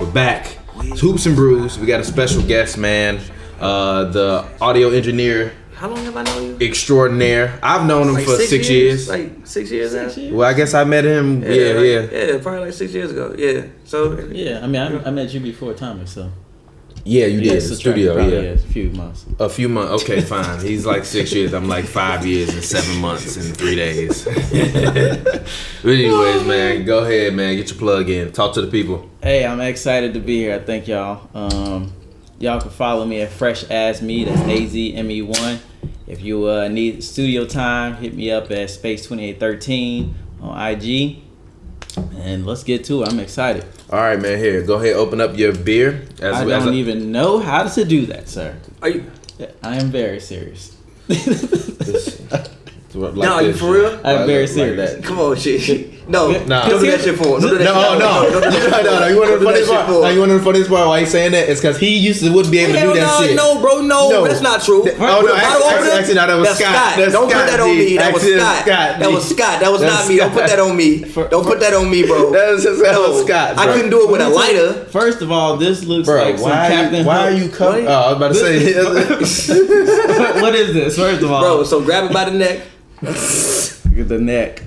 We're back. It's Hoops and Brews. We got a special guest, man. The audio engineer. How long have I known you? Extraordinaire. I've known him for 6 years. Like 6 years now? Well, I guess I met him. Yeah, probably like 6 years ago. Yeah. So yeah, I mean, I met you before Atomic, so. Yeah, you did. The studio, a few months. A few months. Okay, fine. He's like 6 years. I'm like 5 years and 7 months and 3 days. But anyways, man, go ahead, man. Get your plug in. Talk to the people. Hey, I'm excited to be here. I thank y'all. Y'all can follow me at Fresh As Me. That's AZME1. If you need studio time, hit me up at Space2813 on IG. And let's get to it. I'm excited. All right, man. Here, go ahead. Open up your beer. I don't even know how to do that, sir. Are you? I am very serious. No, you for real? I'm very serious. Like Come on, shit. No, don't do that shit for him. No. You want to the funniest part? You want to the funniest part why he's saying that? It's because he wouldn't be able to do that shit. No, bro, no, that's not true. Actually, no, that was Scott. Don't put that on me. That was Scott. That was Scott. That was not me. Don't put that on me. Don't put that on me, bro. That was Scott. I couldn't do it with a lighter. First of all, this looks like some Captain. Why are you coming? Oh, I was about to say. What is this? First of all, bro. So grab it by the neck. Look at the neck.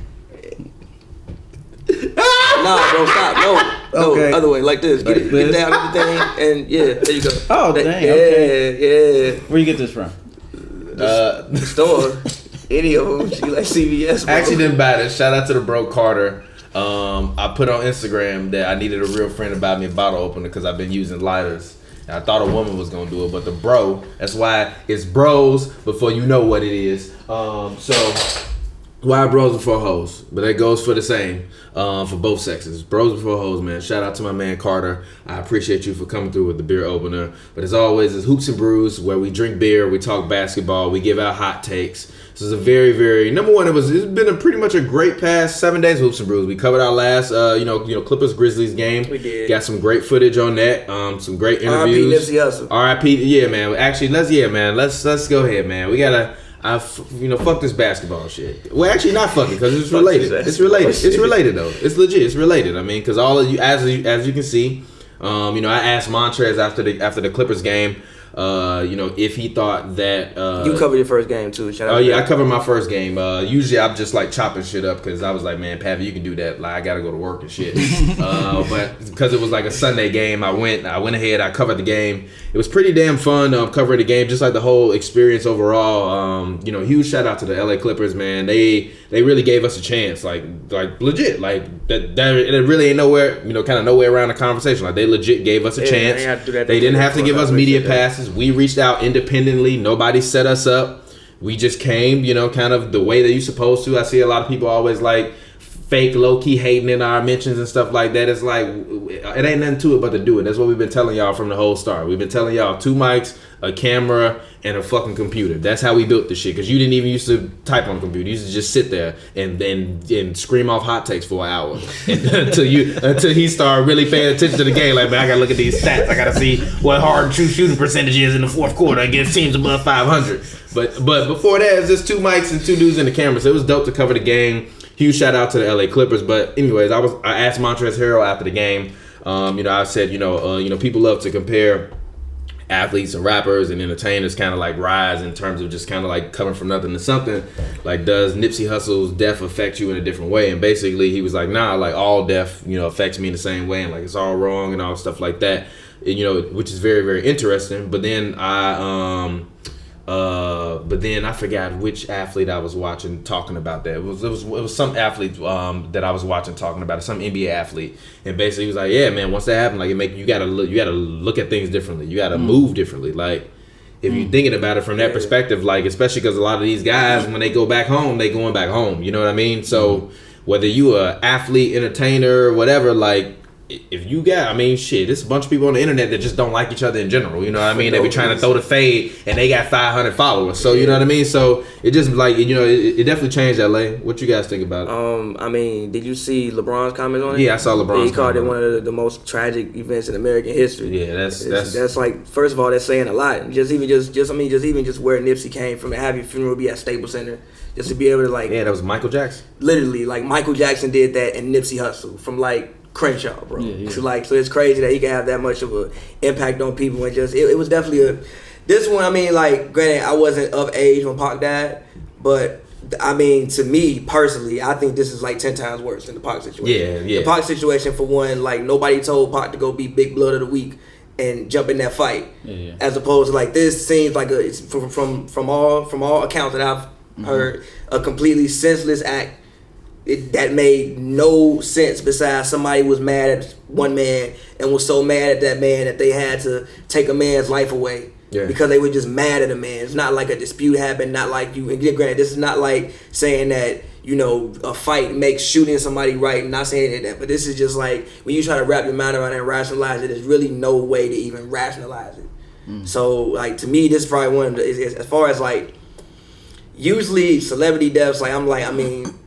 Nah, bro, stop. No, Okay. Other way, like this. Get Like down to the thing, and yeah, there you go. Oh, dang. Okay. Yeah. Where you get this from? The store. Any of them. She like CVS. Bro. I actually didn't buy this. Shout out to the bro Carter. I put on Instagram that I needed a real friend to buy me a bottle opener because I've been using lighters. And I thought a woman was gonna do it, but the bro. That's why it's bros before you know what it is. So why bros before hoes? But that goes for the same for both sexes. Bros before hoes, man. Shout out to my man Carter. I appreciate you for coming through with the beer opener. But as always, it's Hoops and Brews, where we drink beer, we talk basketball, we give out hot takes. This is a very, very number one. It's been pretty much a great past 7 days. Hoops and Brews. We covered our last, Clippers Grizzlies game. We did. Got some great footage on that. Some great interviews. R.I.P. Nipsey Hussle. R.I.P. Yeah, man. Actually, let's go ahead, man. We gotta. Fuck this basketball shit. Well, actually, not fuck it because it's related. It's related. It's related though. It's legit. It's related. I mean, because all of you, as you can see, I asked Montrez after the Clippers game, if he thought that you covered your first game too. Shout out I covered my first game. Usually I'm just like chopping shit up because I was like, man, Pavy, you can do that. Like I gotta go to work and shit. But because it was like a Sunday game, I went ahead. I covered the game. It was pretty damn fun covering the game, just like the whole experience overall. Huge shout out to the LA Clippers, man. They really gave us a chance, like legit, like that. It really ain't nowhere, kind of nowhere around the conversation. Like they legit gave us a chance. They didn't have to give us media passes. We reached out independently. Nobody set us up. We just came, kind of the way that you're supposed to. I see a lot of people always like fake low-key hating in our mentions and stuff like that. It's like, it ain't nothing to it but to do it. That's what we've been telling y'all from the whole start. We've been telling y'all 2 mics, a camera, and a fucking computer. That's how we built this shit. Because you didn't even used to type on the computer. You used to just sit there and scream off hot takes for an hour until he started really paying attention to the game. Like, man, I gotta look at these stats. I gotta see what Harden true shooting percentage is in the fourth quarter against teams above 500. But before that, it's just 2 mics and 2 dudes in the camera. So it was dope to cover the game. Huge shout out to the LA Clippers. But anyways, I asked Montrezl Harrell after the game. I said, people love to compare athletes and rappers and entertainers kind of like rise in terms of just kind of like coming from nothing to something. Like, does Nipsey Hussle's death affect you in a different way? And basically he was like, nah, like all death, affects me in the same way, and like it's all wrong and all stuff like that. And, which is very, very interesting. But then I forgot which athlete I was watching talking about that. It was some athlete that I was watching talking about it, some NBA athlete, and basically he was like, yeah, man, once that happened, like you gotta look at things differently. You gotta move differently. Like if you're thinking about it from that perspective, like especially because a lot of these guys when they go back home, they going back home. You know what I mean? So whether you a athlete, entertainer, whatever, like. If you got, there's a bunch of people on the internet that just don't like each other in general. You know what I mean? They be trying to throw the fade, and they got 500 followers. So you know what I mean? So it just like it definitely changed LA. What you guys think about it? Did you see LeBron's comments on it? Yeah, I saw LeBron's. He called it one of the most tragic events in American history. Yeah, that's like, first of all, that's saying a lot. Just where Nipsey came from, and have your funeral be at Staples Center. Just to be able to that was Michael Jackson. Literally, like Michael Jackson did that, and Nipsey Hussle from like Crenshaw, bro. Yeah. So it's crazy that he can have that much of an impact on people, and just it was definitely this one. I mean, like, granted, I wasn't of age when Pac died, but I mean, to me personally, I think this is like 10 times worse than the Pac situation. Yeah. The Pac situation, for one, like, nobody told Pac to go be Big Blood of the Week and jump in that fight. Yeah. As opposed to, like, this seems like it's from all accounts that I've heard, a completely senseless act. That made no sense, besides somebody was mad at one man and was so mad at that man that they had to take a man's life away because they were just mad at a man. It's not like a dispute happened, not like you, and granted, this is not like saying that, you know, a fight makes shooting somebody right, not saying that, but this is just like when you try to wrap your mind around it and rationalize it, there's really no way to even rationalize it. So, like, to me, this is probably one of the, as far as like, usually celebrity deaths, like, I mean,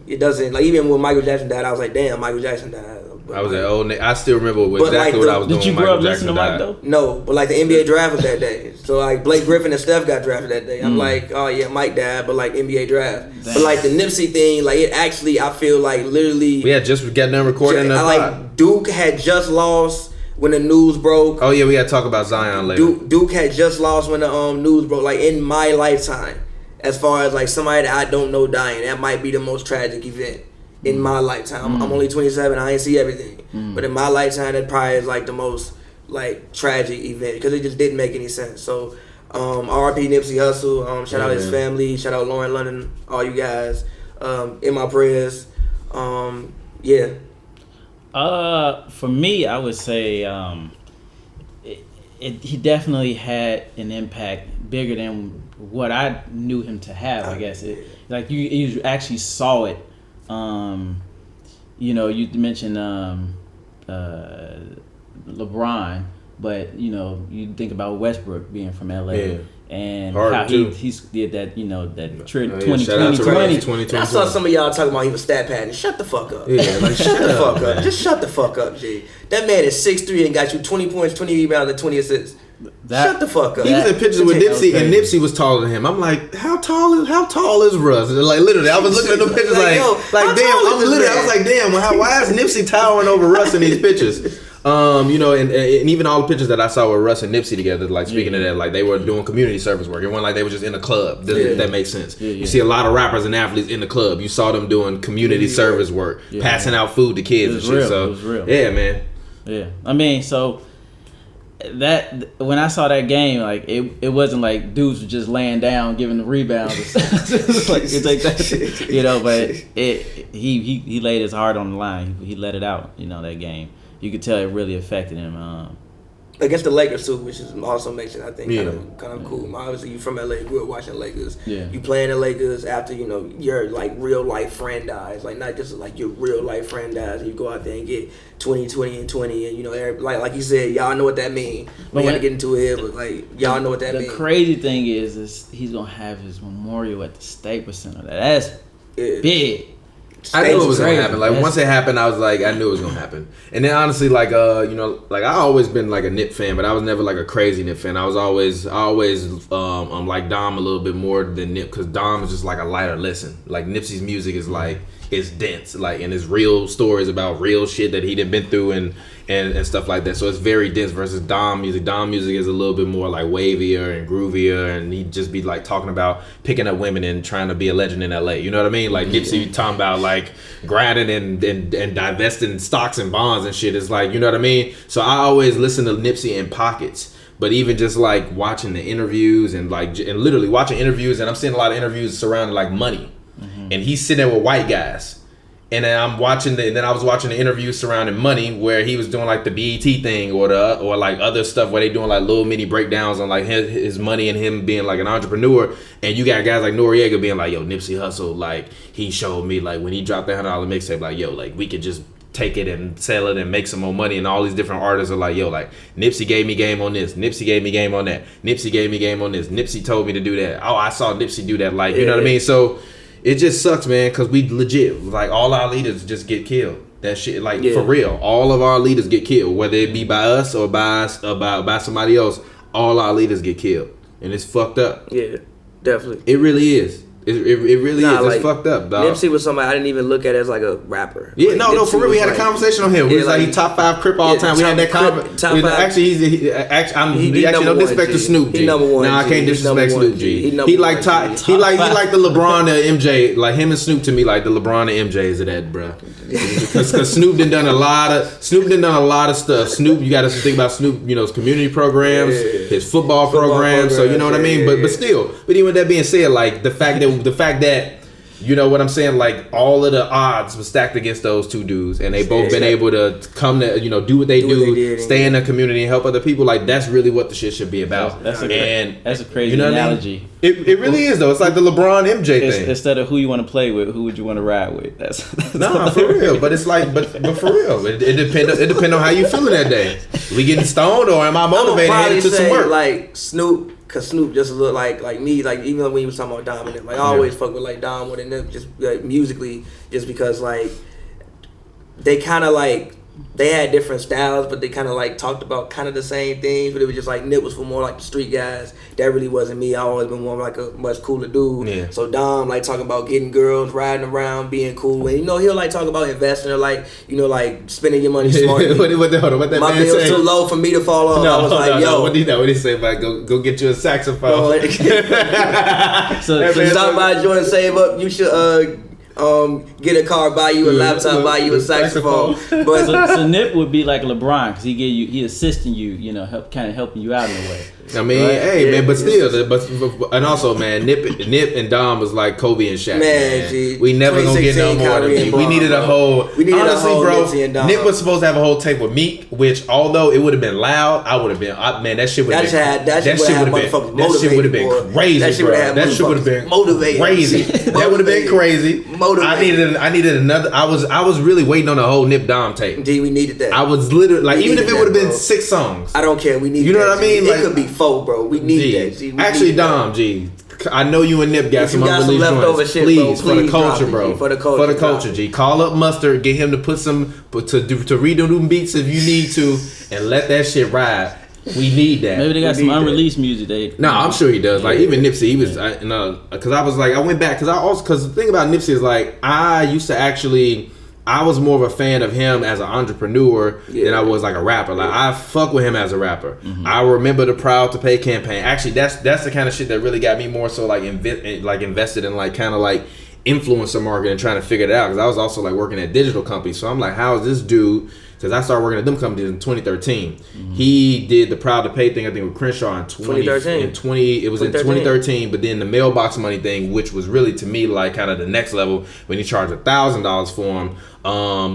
it doesn't, like, even when Michael Jackson died, I was like, damn, Michael Jackson died. I was an old nigga. I still remember exactly like what I was doing. Did you when grow up Michael listening Jackson to died. Mike, though? No, but like the NBA draft was that day. So like Blake Griffin and Steph got drafted that day. I'm like, oh yeah, Mike died, but like NBA draft. Damn. But like the Nipsey thing, like it actually, I feel like literally. We had just getting done recording the pod. Like Duke had just lost when the news broke. Oh yeah, we got to talk about Zion later. Duke had just lost when the news broke. Like in my lifetime, as far as like somebody that I don't know dying, that might be the most tragic event in my lifetime. I'm only 27. I ain't see everything. But in my lifetime, that probably is like the most like tragic event because it just didn't make any sense. So, R.I.P. Nipsey Hussle. Shout out his family. Shout out Lauren London. All you guys. In my prayers. Yeah. For me, I would say he definitely had an impact bigger than what I knew him to have. I guess like you actually saw it. You know, you mentioned LeBron, but you know, you think about Westbrook being from LA and Harden how too. he did that, you know, that trip Shout out to Ryan 2020. I saw some of y'all talking about he was stat padding. Shut the fuck up. Yeah, like, shut the fuck up. Just shut the fuck up, G. That man is 6'3" and got you 20 points, 20 rebounds, and 20 assists. Shut the fuck up. He was in pictures with Nipsey, and Nipsey was taller than him. I'm like, how tall is Russ? Like literally, I was looking at the pictures like damn. I was like, damn. Why is Nipsey towering over Russ in these pictures? You know, and even all the pictures that I saw with Russ and Nipsey together, like speaking of that, like they were doing community service work. It wasn't like they were just in a club. That makes sense. You see a lot of rappers and athletes in the club. You saw them doing community service work, passing out food to kids and shit. Real. So it was real. Yeah, man. Yeah, I mean, so that when I saw that game, like it wasn't like dudes were just laying down giving the rebounds. It's like that, you know. But he laid his heart on the line. He let it out. You know, that game. You could tell it really affected him. Against the Lakers too, which is also makes it, I think, kind of cool. Obviously, you from LA, grew up watching Lakers. Yeah. You playing the Lakers after, you know, your like real life friend dies, like not just like your real life friend dies. And you go out there and get 20, 20, and 20, and you know, like you said, y'all know what that means. We got to get into it, but like y'all know what that means. The crazy thing is he's gonna have his memorial at the Staples Center. That's big. I knew it was gonna happen. Like once it happened, I was like, I knew it was gonna happen. And then honestly, like you know, like I always been like a Nip fan, but I was never like a crazy Nip fan. I always like Dom a little bit more than Nip, because Dom is just like a lighter listen. Like Nipsey's music is like it's dense, like, and it's real stories about real shit that he done been through and stuff like that. So it's very dense versus Dom music. Dom music is a little bit more like wavier and groovier, and he'd just be like talking about picking up women and trying to be a legend in LA. You know what I mean? Like Nipsey talking about like grinding and divesting stocks and bonds and shit. It's like, you know what I mean? So I always listen to Nipsey in pockets. But even just like watching the interviews and literally watching interviews, and I'm seeing a lot of interviews surrounding like money. And he's sitting there with white guys. And then I was watching the interviews surrounding money, where he was doing like the BET thing or like other stuff where they doing like little mini breakdowns on like his money and him being like an entrepreneur. And you got guys like Noriega being like, yo, Nipsey Hussle, like he showed me like when he dropped that $100 mixtape, like, yo, like we could just take it and sell it and make some more money. And all these different artists are like, yo, like Nipsey gave me game on this, Nipsey gave me game on that, Nipsey gave me game on this, Nipsey told me to do that. Oh, I saw Nipsey do that. Like, you know what I mean? So it just sucks, man, because we legit, like, all our leaders just get killed. That shit, like, for real. All of our leaders get killed, whether it be by us or by somebody else. All our leaders get killed. And it's fucked up. Yeah, definitely. It really is. It really is. It's like, fucked up, dog. Nipsey was somebody I didn't even look at as like a rapper. Yeah, like, no, for real. We had a conversation on him. We was like, he top 5 Crip all time. We had that conversation. Actually, he don't disrespect the Snoop. He number one. Nah, I can't disrespect Snoop. G. He like the LeBron and MJ. Like him and Snoop to me, like the LeBron and MJs of that, bro. Because Snoop done a lot of stuff. Snoop, you got to think about Snoop. You know, his community programs, his football programs. So you know what I mean. But still, but even with that being said, like the fact that. You know what I'm saying? Like all of the odds were stacked against those two dudes, and they both been able to come to do what they do, stay in the community and help other people. Like that's really what the shit should be about. That's a crazy analogy. I mean? It really is though. It's like the LeBron MJ thing. Instead of who you want to play with, who would you want to ride with? That's for real. But it's like, but for real, it depends on how you feeling that day. We getting stoned or am I motivated headed to some work? Like Snoop. Cause Snoop just look like me, like even when he was talking about Dominant, like I always fuck with like Dom with it, just like, musically, just because like they kind of like they had different styles, but they kind of like talked about kind of the same things, but it was just like Nip was for more like the street guys. That really wasn't me. I always been more like a much cooler dude. Yeah. So Dom like talking about getting girls, riding around, being cool, and he'll like talk about investing or like like spending your money smartly. what that my man bill's say? too low for me to fall off. I was like, yo, what did he say about go get you a saxophone? So stop by Jordan, save up. You should get a car, buy you a laptop, buy you a saxophone. But so Nip would be like LeBron because he assisting you, helping you out in a way. I mean, right? Hey man, but still, and also man, Nip and Dom was like Kobe and Shaq. Man, G, we never gonna get no more than me. We needed a whole. Honestly, bro, Nip was supposed to have a whole tape with Meek, which although it would have been loud, I would have been. Man, that shit would have been. That shit would have been crazy, bro. That shit would have been crazy. That would have been crazy. I needed another. I was really waiting on a whole Nip Dom tape. G, we needed that. I was literally like, even if it would have been 6 songs, I don't care. We need. You know what I mean? It could be 4, bro. We need that. G. Actually, Dom, G. I know you and Nip got some unreleased joints. Shit, please, bro, for the culture, bro. For the culture, G. Call up Mustard, get him to put some to redo them beats if you need to, and let that shit ride. We need that. Maybe they got some unreleased music. No, I'm sure he does. Like even Nipsey, he was because I was like, I went back because the thing about Nipsey is like I was more of a fan of him as an entrepreneur than I was like a rapper. Like I fuck with him as a rapper. Mm-hmm. I remember the Proud to Pay campaign. Actually, that's the kind of shit that really got me more so like invested in like kind of like influencer marketing and trying to figure it out, because I was also like working at digital companies. So I'm like, how is this dude? Because I started working at them companies in 2013. Mm-hmm. He did the Proud to Pay thing, I think, with Crenshaw in 2013. It was in 2013, but then the mailbox money thing, which was really to me like kind of the next level when he charged $1,000 for him,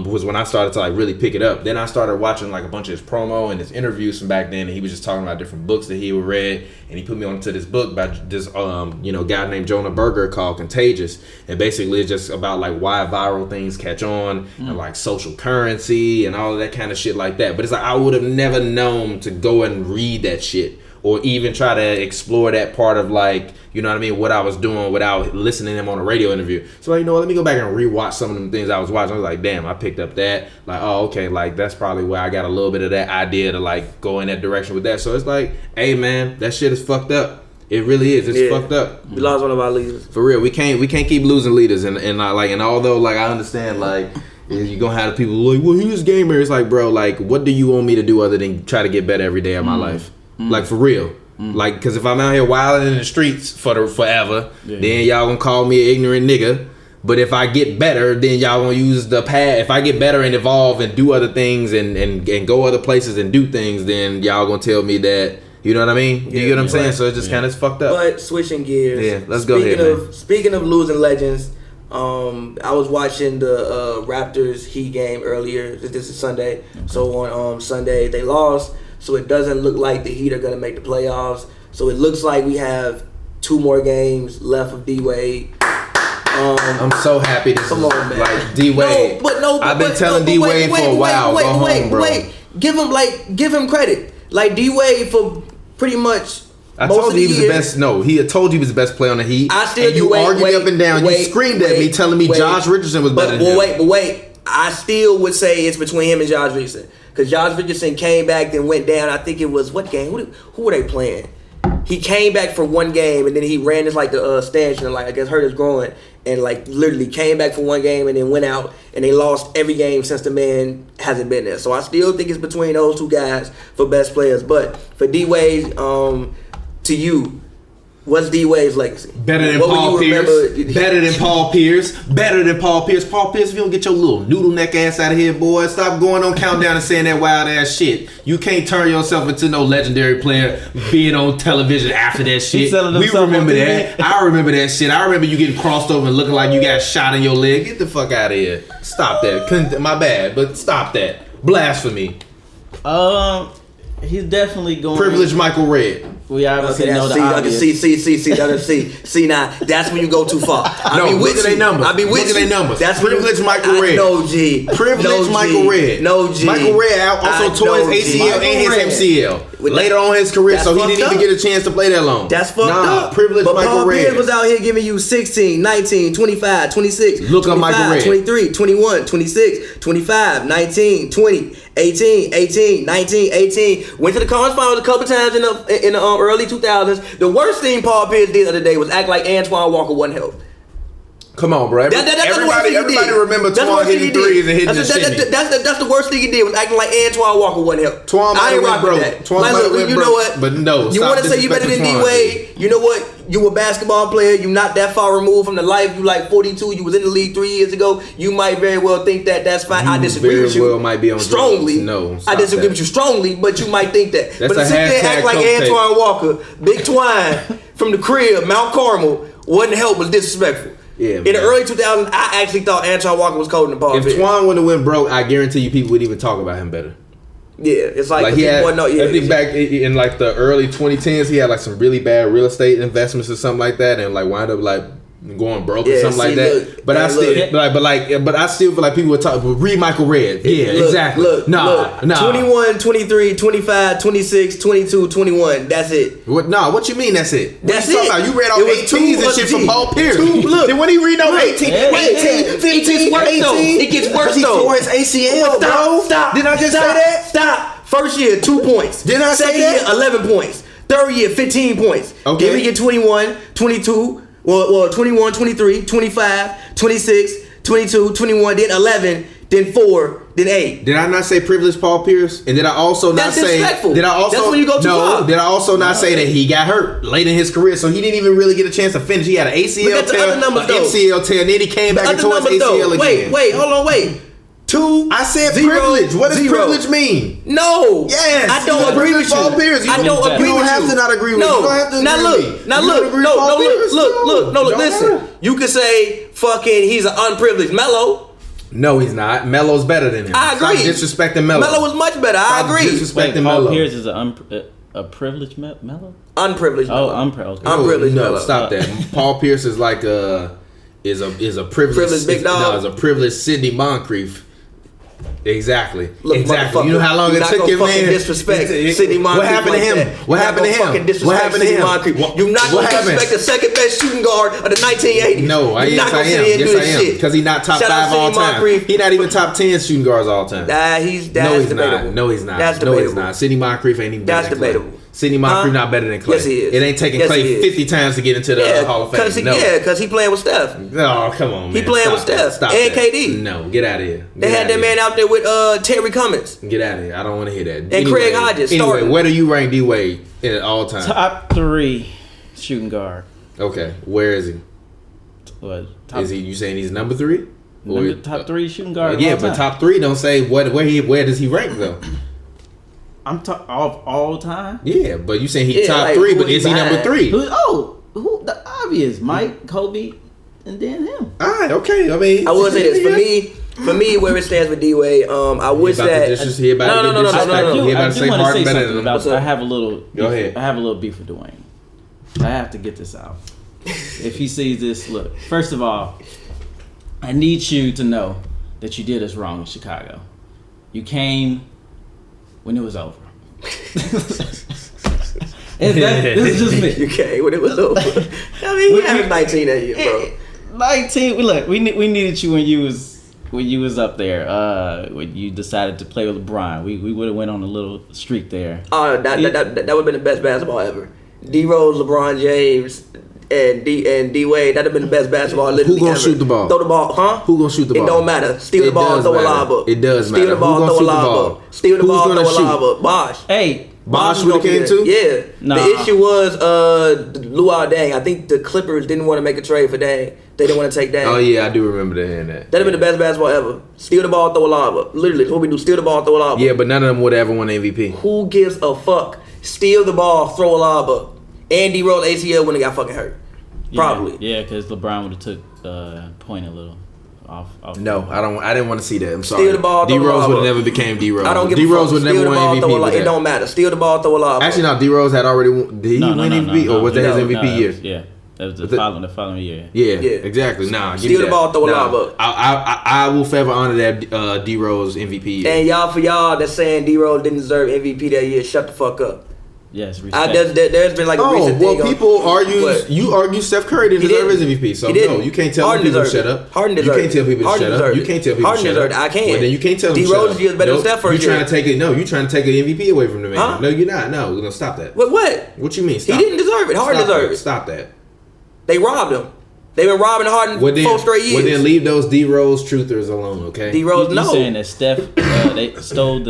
was when I started to like really pick it up. Then I started watching like a bunch of his promo and his interviews from back then, and he was just talking about different books that he had read, and he put me onto this book by this guy named Jonah Berger called Contagious, and basically it's just about like why viral things catch on and like social currency and all of that kind of shit like that. But it's like I would have never known to go and read that shit or even try to explore that part of like, you know what I mean, what I was doing without listening to him on a radio interview. So like, let me go back and rewatch some of them things I was watching. I was like, damn, I picked up that. Like, oh, okay, like that's probably where I got a little bit of that idea to like go in that direction with that. So it's like, hey man, that shit is fucked up. It really is. It's fucked up. We lost one of our leaders. For real, we can't keep losing leaders. And although like I understand like you're gonna have the people like, well, he was gamer. It's like, bro, like what do you want me to do other than try to get better every day of my life? Like for real. Like, cause if I'm out here wilding in the streets forever, then y'all gonna call me an ignorant nigga. But if I get better, then y'all gonna use the path. If I get better and evolve and do other things and go other places and do things, then y'all gonna tell me that, you know what I mean? You get what I'm saying? So it's just kind of fucked up. But switching gears. Yeah, let's go ahead, man. Speaking of losing legends, I was watching the Raptors Heat game earlier. This is Sunday. Okay. So on Sunday they lost. So it doesn't look like the Heat are going to make the playoffs. So it looks like we have 2 more games left of D-Wade. I'm so happy this come on, man. Like D-Wade. I've been telling D-Wade for a while. Go home, bro. Give him credit. Like D-Wade for pretty much I told you he was the best. No, he had told you he was the best player on the Heat. I still and you argued up and down. You screamed at me telling me Josh Richardson was better than him. But wait. I still would say it's between him and Josh Richardson. Because Josh Richardson came back, then went down. I think it was, what game? Who were they playing? He came back for one game and then he ran his like the stanchion and like I guess hurt his groin and like literally came back for one game and then went out and they lost every game since the man hasn't been there. So I still think it's between those two guys for best players. But for D Wade, to you, what's D Wade's legacy? Better than Paul Pierce. Better than Paul Pierce. Better than Paul Pierce. Paul Pierce, if you don't get your little noodle neck ass out of here, boy, stop going on Countdown and saying that wild ass shit. You can't turn yourself into no legendary player being on television after that shit. We remember that. I remember that shit. I remember you getting crossed over and looking like you got shot in your leg. Get the fuck out of here. Stop that. My bad, but stop that. Blasphemy. He's definitely going. Privileged Michael Red. We obviously know the obvious. See now, that's when you go too far. Look at their numbers. I be with Look at their numbers. That's Privileged Michael Red. No G. Privileged Michael Red. No G. Michael Red also tore his ACL and his MCL later on in his career, so he didn't even get a chance to play that long. That's fucked up. Privileged but Michael Paul Red. Pierce was out here giving you 16, 19, 25, 26, Look up Michael Red. 23, 21, 26, 25, 19, 20, 18, 19, 18. Went to the conference finals a couple times in the early 2000s. The worst thing Paul Pierce did the other day was act like Antoine Walker wasn't helped. Come on, bro. Everybody remember Twan hitting threes and hitting the shit. That's the worst thing he did was acting like Antoine Walker wasn't helped. Twan might have went broke. Twan might have went broke. You know what? But no, you want to say you better than D Wade? You know what? You a basketball player. You not that far removed from the life. You like 42. You was in the league 3 years ago. You might very well think that. That's fine. I disagree with you. Very well might be on strongly. No, I disagree with you strongly, but you might think that. That's but to sit there and act like Antoine Walker, Big Twine from the crib, Mount Carmel, wasn't helped was disrespectful. Yeah, in the early 2000s, I actually thought Antoine Walker was colder than Paul Pierce. If Twan wouldn't have went broke, I guarantee you people would even talk about him better. Yeah, it's like he had, I think back in like the early 2010s, he had like some really bad real estate investments or something like that, and like wound up like going broke or something like that. But I still feel like people would talk. But read Michael Red. Yeah, exactly. Look, 21, 23, 25, 26, 22, 21. That's it. What you mean that's it? That's it. You read all 18s and shit from Paul Pierce. Then when he read no 18, 18, 15, 18, it gets worse though. He tore his ACL, bro. Stop. Didn't I just say that? Stop. First year, 2 points. Didn't I say that? Second year, 11 points. Third year, 15 points. Okay. Then we get 21, 22. Well, 21, 23, 25, 26, 22, 21, then 11, then 4, then 8. Did I not say privileged Paul Pierce? And did I also not say... Disrespectful. Did I also... That's when you go too far. Did I also not say that he got hurt late in his career, so he didn't even really get a chance to finish? He had an ACL tear, an MCL tear, and then he came back and tore his ACL again. Wait. 2. I said privilege. What does privilege mean? No. Yes. I don't agree with you. Paul Pierce. I don't agree with you. You don't have to not agree with you. You don't have to agree with me. Look. Listen. You could say fucking he's an unprivileged Melo. No, he's not. Melo's better than him. I agree. Stop disrespecting Melo. Melo was much better. I agree. Disrespecting Paul Melo. Pierce is a privileged Melo? Unprivileged Melo. Oh, unprivileged. Unprivileged Melo. Stop that. Paul Pierce is like is a privileged big dog. No, is a privileged Sidney Moncrief. Exactly. Look, exactly. You know how long it took him, man? Disrespect Sidney Moncrief. What happened to him? What happened to him? What happened to him? You're not going to disrespect the second best shooting guard of the 1980s. No, yes I am. Because he's not top 5 all time. He's not even top 10 shooting guards all time. He's debatable. No, he's not. That's debatable. No, he's not. Sidney Moncrief ain't even better than Clay. debatable. Sidney Moncrief not better than Clay. Yes, he is. It ain't taking Clay 50 times to get into the Hall of Fame. Because he playing with Steph. Oh, come on, man. He playing with Steph and KD. No, get out of here. They had that man out there with Terry Cummins. Get out of here. I don't want to hear that. And Craig Hodges. Anyway, where do you rank D Wade at all time? Top 3 shooting guard. Okay, where is he? What? Is he? You saying he's number 3? Top 3 shooting guard. Yeah, but top 3 don't say where does he rank though? I'm all time. Yeah, but you saying he top 3, but is he number 3? Who the obvious? Mike, Kobe, and then him. All right, okay. I mean, I will say this for me, where it stands with D Wade. I wish that I have a little. Go ahead. I have a little beef with Dwayne. I have to get this out. If he sees this, look. First of all, I need you to know that you did us wrong in Chicago. You came when it was over. This is just me. You came when it was over. I mean, he had 19 that year, bro. 19. Look, we needed you when you was up there. When you decided to play with LeBron, we would have went on a little streak there. Oh, that would have been the best basketball ever. D Rose, LeBron James, and D Wade. That'd have been the best basketball literally Who gonna ever. shoot the ball? Throw the ball, huh? Who gonna shoot the ball? It don't matter. Steal the ball, throw a lob up. It does matter. Steal the ball, Who throw a gonna shoot the lob ball? up. Steal the Who's ball, throw gonna a shoot? lob up. Bosh. Hey, Bosh would have came too? Yeah. Nah. The issue was Luau Deng. I think the Clippers didn't want to make a trade for Deng. They didn't want to take Deng. Oh yeah, I do remember hearing that. That'd have been the best basketball ever. Steal the ball, throw a lob up. Literally, that's what we do. Steal the ball, throw a lob up. Yeah, but none of them would have ever won MVP. Who gives a fuck? Steal the ball, throw a lob up. And D Rose ACL when he got fucking hurt. Probably. Yeah, because LeBron would have took point a little off. No, I didn't want to see that. I'm sorry. Steal the ball, throw a D Rose lob would up. have never became D Rose. I don't give D a fuck. Rose would Steal never the won ball, throw a MVP. lob. With It that. don't matter. Steal the ball, throw a lob. Actually, no. D Rose had already won. Did he win MVP or was that his MVP year? Yeah, that was the following year. Yeah, exactly. Nah, Steal the ball, throw a lob up. I will forever honor that D Rose MVP year. And y'all that's saying D Rose didn't deserve MVP that year, shut the fuck up. Yes, respect. There's been like a recent thing. People argue Steph Curry didn't deserve his MVP. So no, you can't tell people to shut up. Harden You deserved can't tell people to shut up. You can't tell people to shut up. I can. Well, then you can't tell them to D shut Rose up. is better than Steph first year. You're trying to take an MVP away from the man. Huh? No, you're not. No, we're gonna stop that. What? What you mean? He Stop didn't deserve it. Harden deserved it. Stop that. They robbed him. They've been robbing Harden 4 straight years. Well, then leave those D Rose truthers alone, okay? D Rose, You no. saying that Steph they stole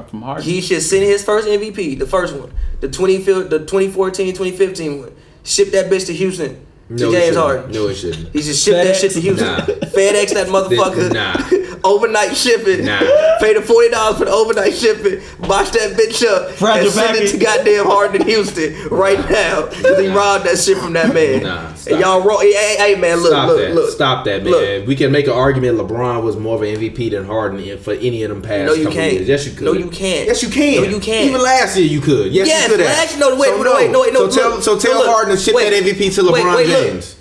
from Harden? He should send his first MVP, the first one, the 2014, 2015 one. Ship that bitch to Houston. To James Harden. No, it shouldn't. He just shipped that shit to Houston. Nah. FedEx that motherfucker. Nah. Overnight shipping. Nah. Pay the $40 for the overnight shipping. Box that bitch up and send it to goddamn Harden in Houston right now. Because he robbed that shit from that man. Nah, and y'all wrong. Hey man, look. Stop that, man. Look. We can make an argument LeBron was more of an MVP than Harden for any of them past No, you couple can't. years. Yes, you could. No, you can't. Yes, you can. No, you can't. Even last year you could. Yes, you could have. Actually, no, wait. So tell Harden to ship that MVP to LeBron James.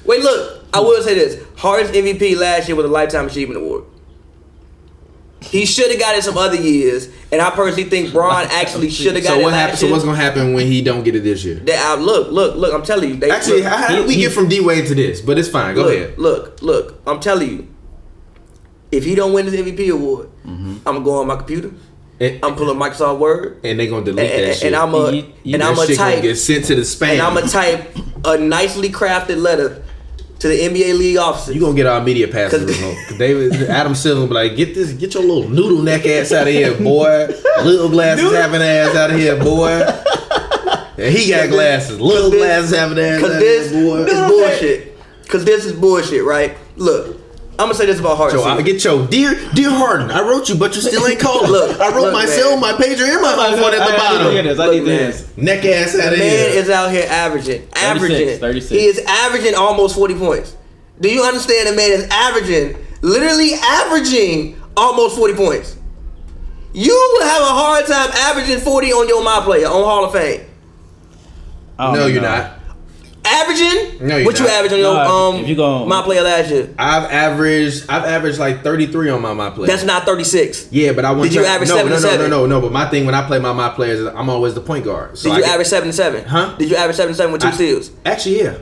Look. I will say this. Harden's MVP last year was a Lifetime Achievement Award. He should have got it some other years, and I personally think Bron actually should have got it last year. So what's gonna happen when he don't get it this year? Look, I'm telling you. How did we get from D-Wade to this? But it's fine. Go ahead. Look, I'm telling you. If he don't win this MVP award, I'm gonna go on my computer. I'm pulling Microsoft Word, and they gonna delete that shit. And I'm gonna type, get sent to the spam. And I'm gonna type a nicely crafted letter to the NBA league officers. You gonna get our media passes revoked. Adam Silver will be like, get your little noodle neck ass out of here, boy. Little glasses having ass out of here, boy. And he got glasses. Little glasses having ass out of here, boy. This bullshit. Cause this is bullshit, right? Look. I'm gonna say this about Harden. So I get your dear Harden. I wrote you, but you still ain't called. Look, I wrote my cell, my pager, and my phone at the bottom. I need this. Neck ass out of here. Man is out here averaging. 36. He is averaging almost 40 points. Do you understand? The man is literally averaging almost 40 points. You would have a hard time averaging 40 on your My Player on Hall of Fame. No, you're not. Averaging? No, you're what not. You averaging on your My Player last year? I've averaged like 33 on my Player. That's not 36. Yeah, but I want. Did you average 77? No. But my thing when I play my players, I'm always the point guard. So Did you average 77? Huh? Did you average 77 with 2 steals? Actually, yeah.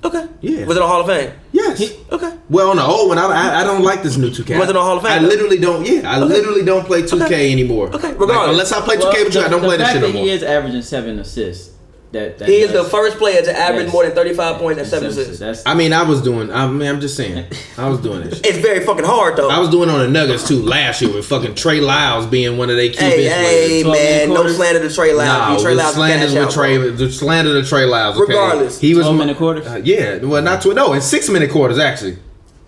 Okay. Yeah. Was it on Hall of Fame? Yes. Okay. Well, on the old one, I don't like this new 2K. Was it on Hall of Fame? I literally don't. Yeah, I literally don't play 2K anymore. Okay. Regardless, like, unless I play 2K with you, I don't play this shit no more. He is averaging 7 assists. He is the first player to average more than 35 points and 7 assists. I'm just saying. I was doing this. It's very fucking hard though. I was doing on the Nuggets too last year with fucking Trey Lyles being one of their key bench Hey man, no slander to Trey Lyles. Trey Lyles slander to Trey Lyles. Okay? Regardless, he was 12-minute quarters. Yeah, well not 12. No, in 6-minute quarters actually.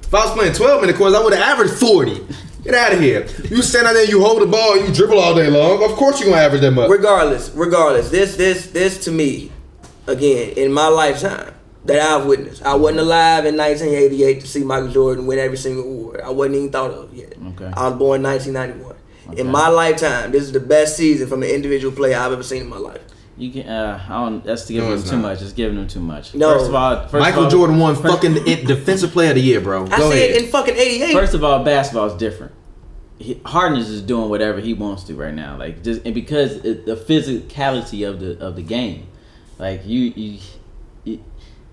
If I was playing 12-minute quarters, I would have averaged 40. Get out of here. You stand out there, you hold the ball, and you dribble all day long. Of course you're gonna average that much. Regardless. This to me, again, in my lifetime that I've witnessed. I wasn't alive in 1988 to see Michael Jordan win every single award. I wasn't even thought of yet. Okay. I was born in 1991. Okay. In my lifetime, this is the best season from an individual player I've ever seen in my life. You can. That's giving him too much. It's giving him too much. No. First of all, Michael Jordan won fucking defensive player of the year, bro. I said in fucking 88. First of all, basketball is different. Harden is just doing whatever he wants to right now, like just and because the physicality of the game, like you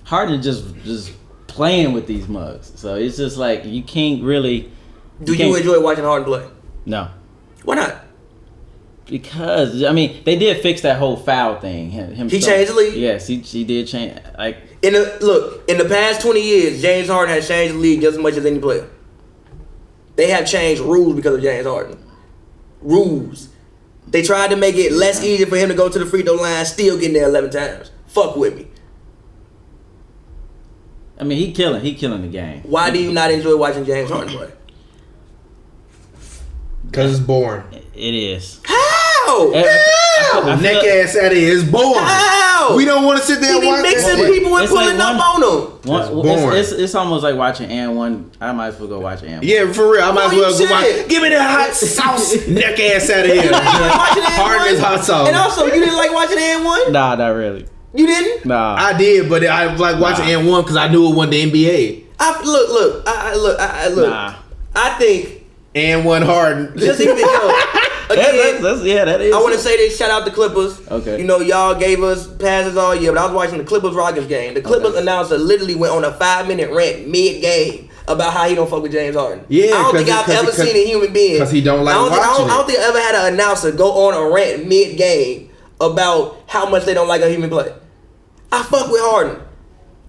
Harden just playing with these mugs, so it's just like you can't really. Do you enjoy watching Harden play? No. Why not? Because I mean, they did fix that whole foul thing. He changed the league. Yes, he did change. Like in the past 20 years, James Harden has changed the league just as much as any player. They have changed rules because of James Harden. Rules. They tried to make it less easy for him to go to the free throw line, still getting there 11 times. Fuck with me. I mean, he killing the game. Why do you not enjoy watching James Harden play? Because it's boring. It is. How? Neck ass out of here. It's boring. How? We don't want to sit there and watch mixing that. people and pulling up on them. It's almost like watching And1. I might as well go watch And1. Yeah, for real. I might as well go said. watch. Give me the hot sauce. Neck ass out of here. Harden is hot sauce. And also, you didn't like watching And1? Nah, not really. You didn't? Nah. I did, but I like watching And1 because I knew it won the NBA. Look. Nah. I think And1 Harden. just even again, that is. I want to say this. Shout out the Clippers. Okay. You know, y'all gave us passes all year, but I was watching the Clippers Rockets game. The Clippers announcer literally went on a 5-minute rant mid-game about how he don't fuck with James Harden. Yeah, I don't think I've ever seen a human being because he don't like watching I don't think I ever had an announcer go on a rant mid-game about how much they don't like a human play. I fuck with Harden.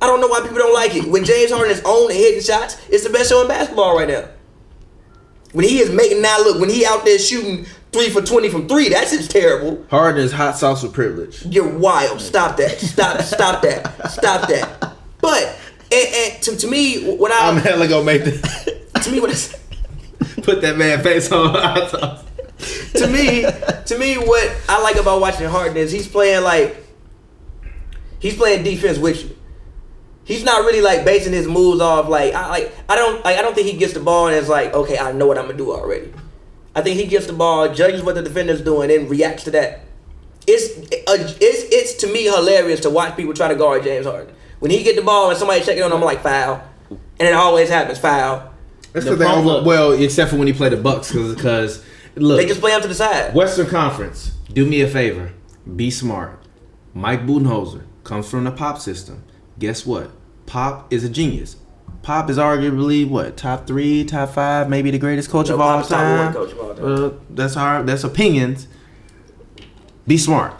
I don't know why people don't like it. When James Harden is on and hitting shots, it's the best show in basketball right now. When he is making when he out there shooting 3 for 20 from 3, that's just terrible. Harden is hot sauce with privilege. You're wild. Stop that. Stop that. But and to me, what I'm hella gonna make this. to me, what is Put that man face on hot sauce. to me, what I like about watching Harden is he's playing defense with you. He's not really like basing his moves off I don't think he gets the ball and it's like, okay, I know what I'm gonna do already. I think he gets the ball, judges what the defender's doing, and reacts to that. It's to me hilarious to watch people try to guard James Harden. When he get the ball and somebody check it on him, I'm like, foul, and it always happens, foul. That's because except for when he played the Bucks, because look, they just play him to the side. Western Conference, do me a favor, be smart. Mike Budenholzer comes from the Pop system. Guess what? Pop is a genius. Pop is arguably top 3, top 5, maybe the greatest coach of all time. Coach of all time. That's opinions. Be smart.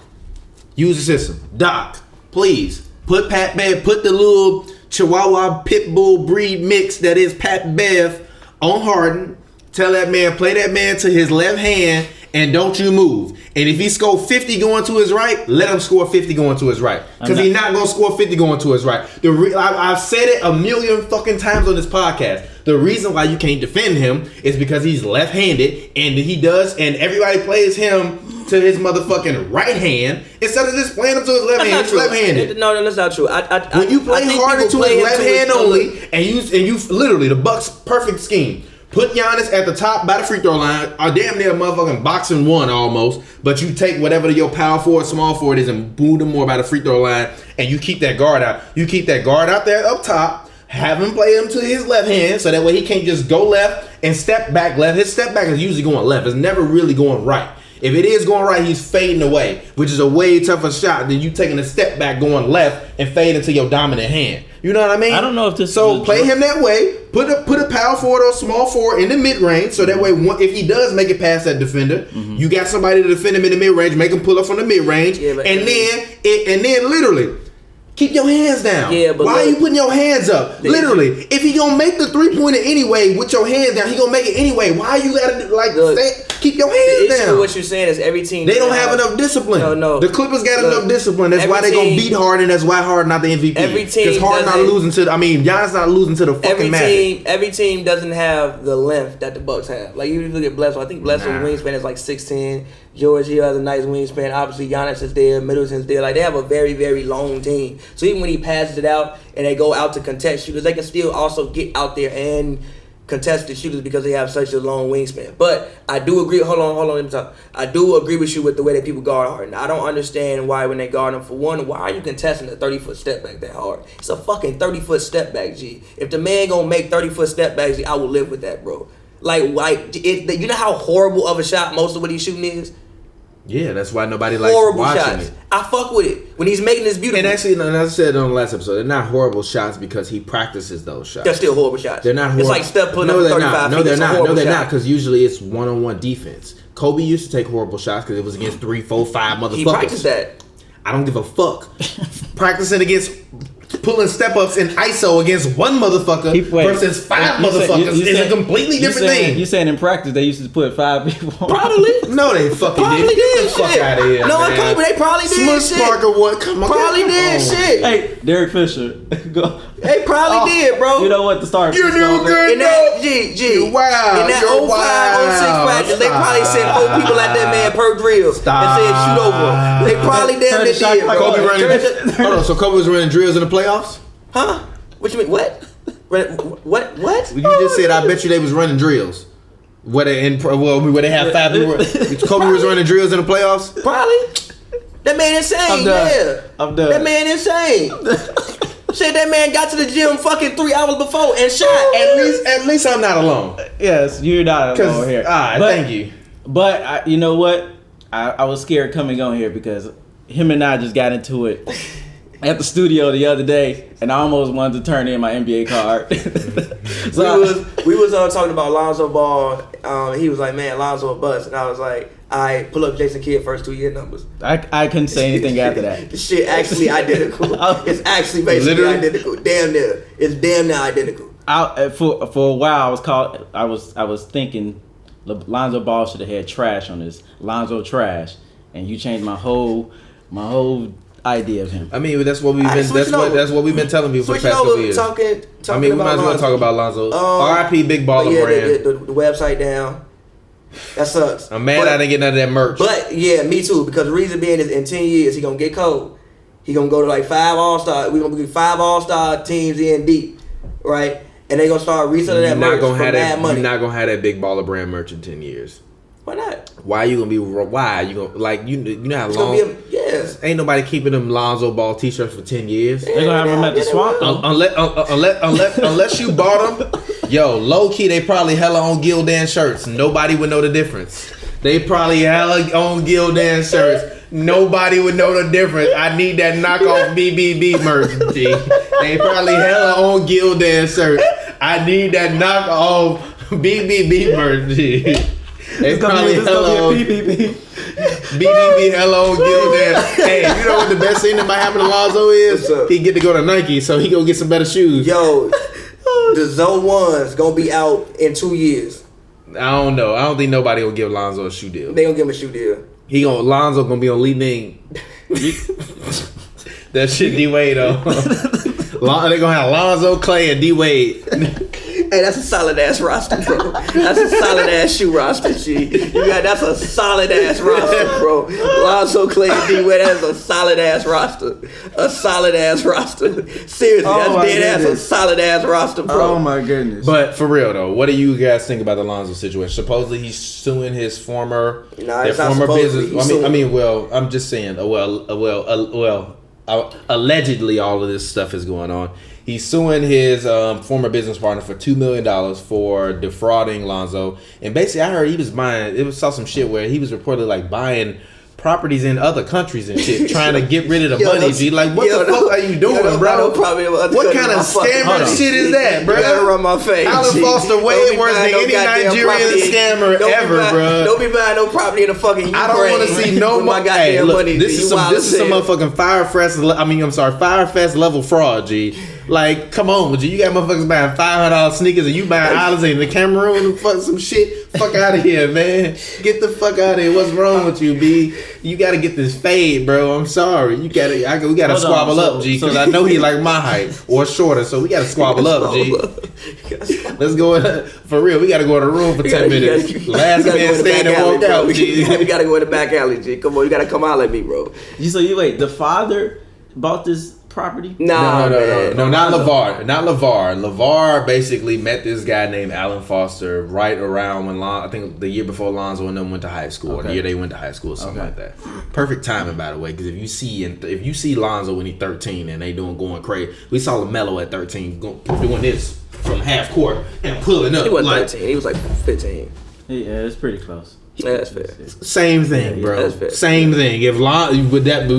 Use the system. Doc, please put the little Chihuahua Pitbull breed mix that is Pat Bev on Harden. Tell that man, play that man to his left hand, and don't you move. And if he score 50 going to his right, let him score 50 going to his right. Because he's not going to score 50 going to his right. I've said it a million fucking times on this podcast. The reason why you can't defend him is because he's left-handed, and everybody plays him to his motherfucking right hand instead of just playing him to his left hand. He's left-handed. No, that's not true. When you play Harden to his left hand only, and you literally the Bucks' perfect scheme. Put Giannis at the top by the free throw line, or damn near motherfucking boxing one almost, but you take whatever your power forward, small forward is and boot them more by the free throw line, and you keep that guard out. You keep that guard out there up top, have him play him to his left hand, so that way he can't just go left and step back left. His step back is usually going left. It's never really going right. If it is going right, he's fading away, which is a way tougher shot than you taking a step back going left and fade into your dominant hand. You know what I mean? I don't know if this. So play him that way. Put a power forward or small forward in the mid range, so that way if he does make it past that defender, you got somebody to defend him in the mid range. Make him pull up from the mid range, and then literally keep your hands down. Yeah, but why are you putting your hands up? Literally, if he gonna make the 3-pointer anyway with your hands down, he gonna make it anyway. Why you gotta keep your hands down? What you're saying is every team they don't have enough discipline. No. The Clippers got enough discipline. That's why they gonna beat Harden. That's why Harden not the MVP. Every team because Harden not losing to. Giannis not losing to the fucking Magic. Every team doesn't have the length that the Bucks have. Like you look at Bledsoe. I think Bledsoe's wingspan is like 6'10". George Hill has a nice wingspan. Obviously, Giannis is there. Middleton's there. Like they have a very, very long team. So even when he passes it out and they go out to contest shooters, they can still also get out there and contest the shooters because they have such a long wingspan. But I do agree. Hold on. Let me talk. I do agree with you with the way that people guard Harden. I don't understand why when they guard him, for one, why are you contesting a 30-foot step back that hard? It's a fucking 30-foot step back, G. If the man gonna make 30-foot step backs, G, I will live with that, bro. You know how horrible of a shot most of what he's shooting is? Yeah, that's why nobody likes Horrible watching shots. it. I fuck with it when he's making this beautiful. And actually, as I said on the last episode, they're not horrible shots because he practices those shots. They're still horrible shots. They're not horrible. It's like Steph putting up 35 feet. No, they're not. No, they're not, shot. because usually it's one-on-one defense. Kobe used to take horrible shots because it was against 3, 4, 5 motherfuckers. He practiced that. I don't give a fuck. Practicing against pulling step-ups in ISO against one motherfucker versus 5 motherfuckers is a completely different thing. You saying in practice they used to put 5 people on? Probably. No, they fucking did. Get the fuck out of here, No, man. Kobe, they probably did Smush shit. Parker, what? Come on. Probably did shit. Hey, Derek Fisher. Go. They probably did, bro. You know what the start? You do good. In that, G. Wow. In that 05, 06 practice, they probably sent 4 people at that man per drill and said shoot over him. They probably damn near did, bro. Kobe running. Hold on, so Kobe was running drills in the playoffs? Huh? What you mean? What? What? You just said I bet you they was running drills. Where they have 5 people. Kobe was running drills in the playoffs? Probably. That man insane. I'm done. Yeah. I'm done. That man insane. Shit, that man got to the gym fucking 3 hours before and shot. At least I'm not alone. Yes, you're not alone here. Thank you. But you know what? I was scared coming on here because him and I just got into it at the studio the other day, and I almost wanted to turn in my NBA card. we was talking about Lonzo Ball. He was like, "Man, Lonzo a bust," and I was like, "I pull up Jason Kidd first 2-year numbers." I couldn't say anything after that. The shit actually identical. It's actually basically Literally? identical. Damn near. It's damn near identical. For a while, I was thinking Lonzo Ball should have had trash on this. Lonzo trash, and you changed my whole idea of him. I mean, that's what we've been. That's what we've been telling people for the Switching past couple over, years. talking We might as well Lonzo. talk about Lonzo. R.I.P. Big Baller Brand. The website down. That sucks. I'm mad I didn't get none of that merch. But yeah, me too. Because the reason being is in 10 years he gonna get cold. He gonna go to like 5 All-Star. We gonna get 5 All-Star teams in deep, right? And they gonna start reselling that merch for mad money. You're not gonna have that Big Baller Brand merch in 10 years. Why not? Why you gonna be? Why you gonna like you know how It's long? gonna be Ain't nobody keeping them Lonzo Ball T-shirts for 10 years. They're gonna have him at the swamp though. Unless you bought them, yo, low key they probably hella on Gildan shirts. Nobody would know the difference. They probably hella on Gildan shirts. Nobody would know the difference. I need that knockoff BBB merch, G. They probably hella on Gildan shirts. I need that knockoff BBB merch, G. They probably hella on BBB hella on Gildan. Hey, you know what the best thing that might happen to Lonzo is? He get to go to Nike, so he go get some better shoes. Yo, the Zone 1's gonna be out in 2 years. I don't know. I don't think nobody will give Lonzo a shoe deal. They gonna give him a shoe deal. Lonzo gonna be on Lin Nig. That shit D Wade though. They gonna have Lonzo, Clay, and D Wade. Hey, that's a solid ass roster, bro. That's a solid ass shoe roster, G. That's a solid ass roster, bro. Lonzo, Clay, and D Wade, that's a solid ass roster. A solid ass roster. Seriously, that's dead ass a solid ass roster, bro. Oh my goodness. But for real though, what do you guys think about the Lonzo situation? Supposedly he's suing his former, business. I'm just saying. Allegedly, all of this stuff is going on. He's suing his former business partner for $2 million for defrauding Lonzo. And basically, I heard he was saw some shit where he was reportedly like buying properties in other countries and shit, trying to get rid of the money. G, like what the fuck are you doing, bro? What kind of scammer shit is that, bro? You gotta run my face. Alan Foster way worse than any Nigerian scammer ever, bro. Don't be buying no property in the fucking Ukraine. I don't want to see no my goddamn money. This is some motherfucking Firefest level fraud, G. Like, come on, G. You got motherfuckers buying $500 sneakers and you buying Alizé in the Cameroon and fuck some shit. Fuck out of here, man. Get the fuck out of here. What's wrong with you, B? You gotta get this fade, bro. I'm sorry. We gotta squabble up, G. Because I know he like my height or shorter, so we gotta squabble up, G. Let's go for real. We gotta go in the room for 10 minutes. Last man stand and walk out, G. We gotta go in the back alley, G. Come on, you gotta come out at me, bro. Wait, the father bought this property? No, not LeVar. Not LeVar. LeVar basically met this guy named Alan Foster right around when I think the year before Lonzo and them went to high school. Okay. The year they went to high school, or something like that. Perfect timing, by the way, because if you see Lonzo when he's 13 and they going crazy, we saw LaMelo at 13 doing this from half court and pulling up. He wasn't 13. He was like 15. Yeah, it's pretty close. Yeah, that's fair. Same thing, bro. That's fair. Same thing. If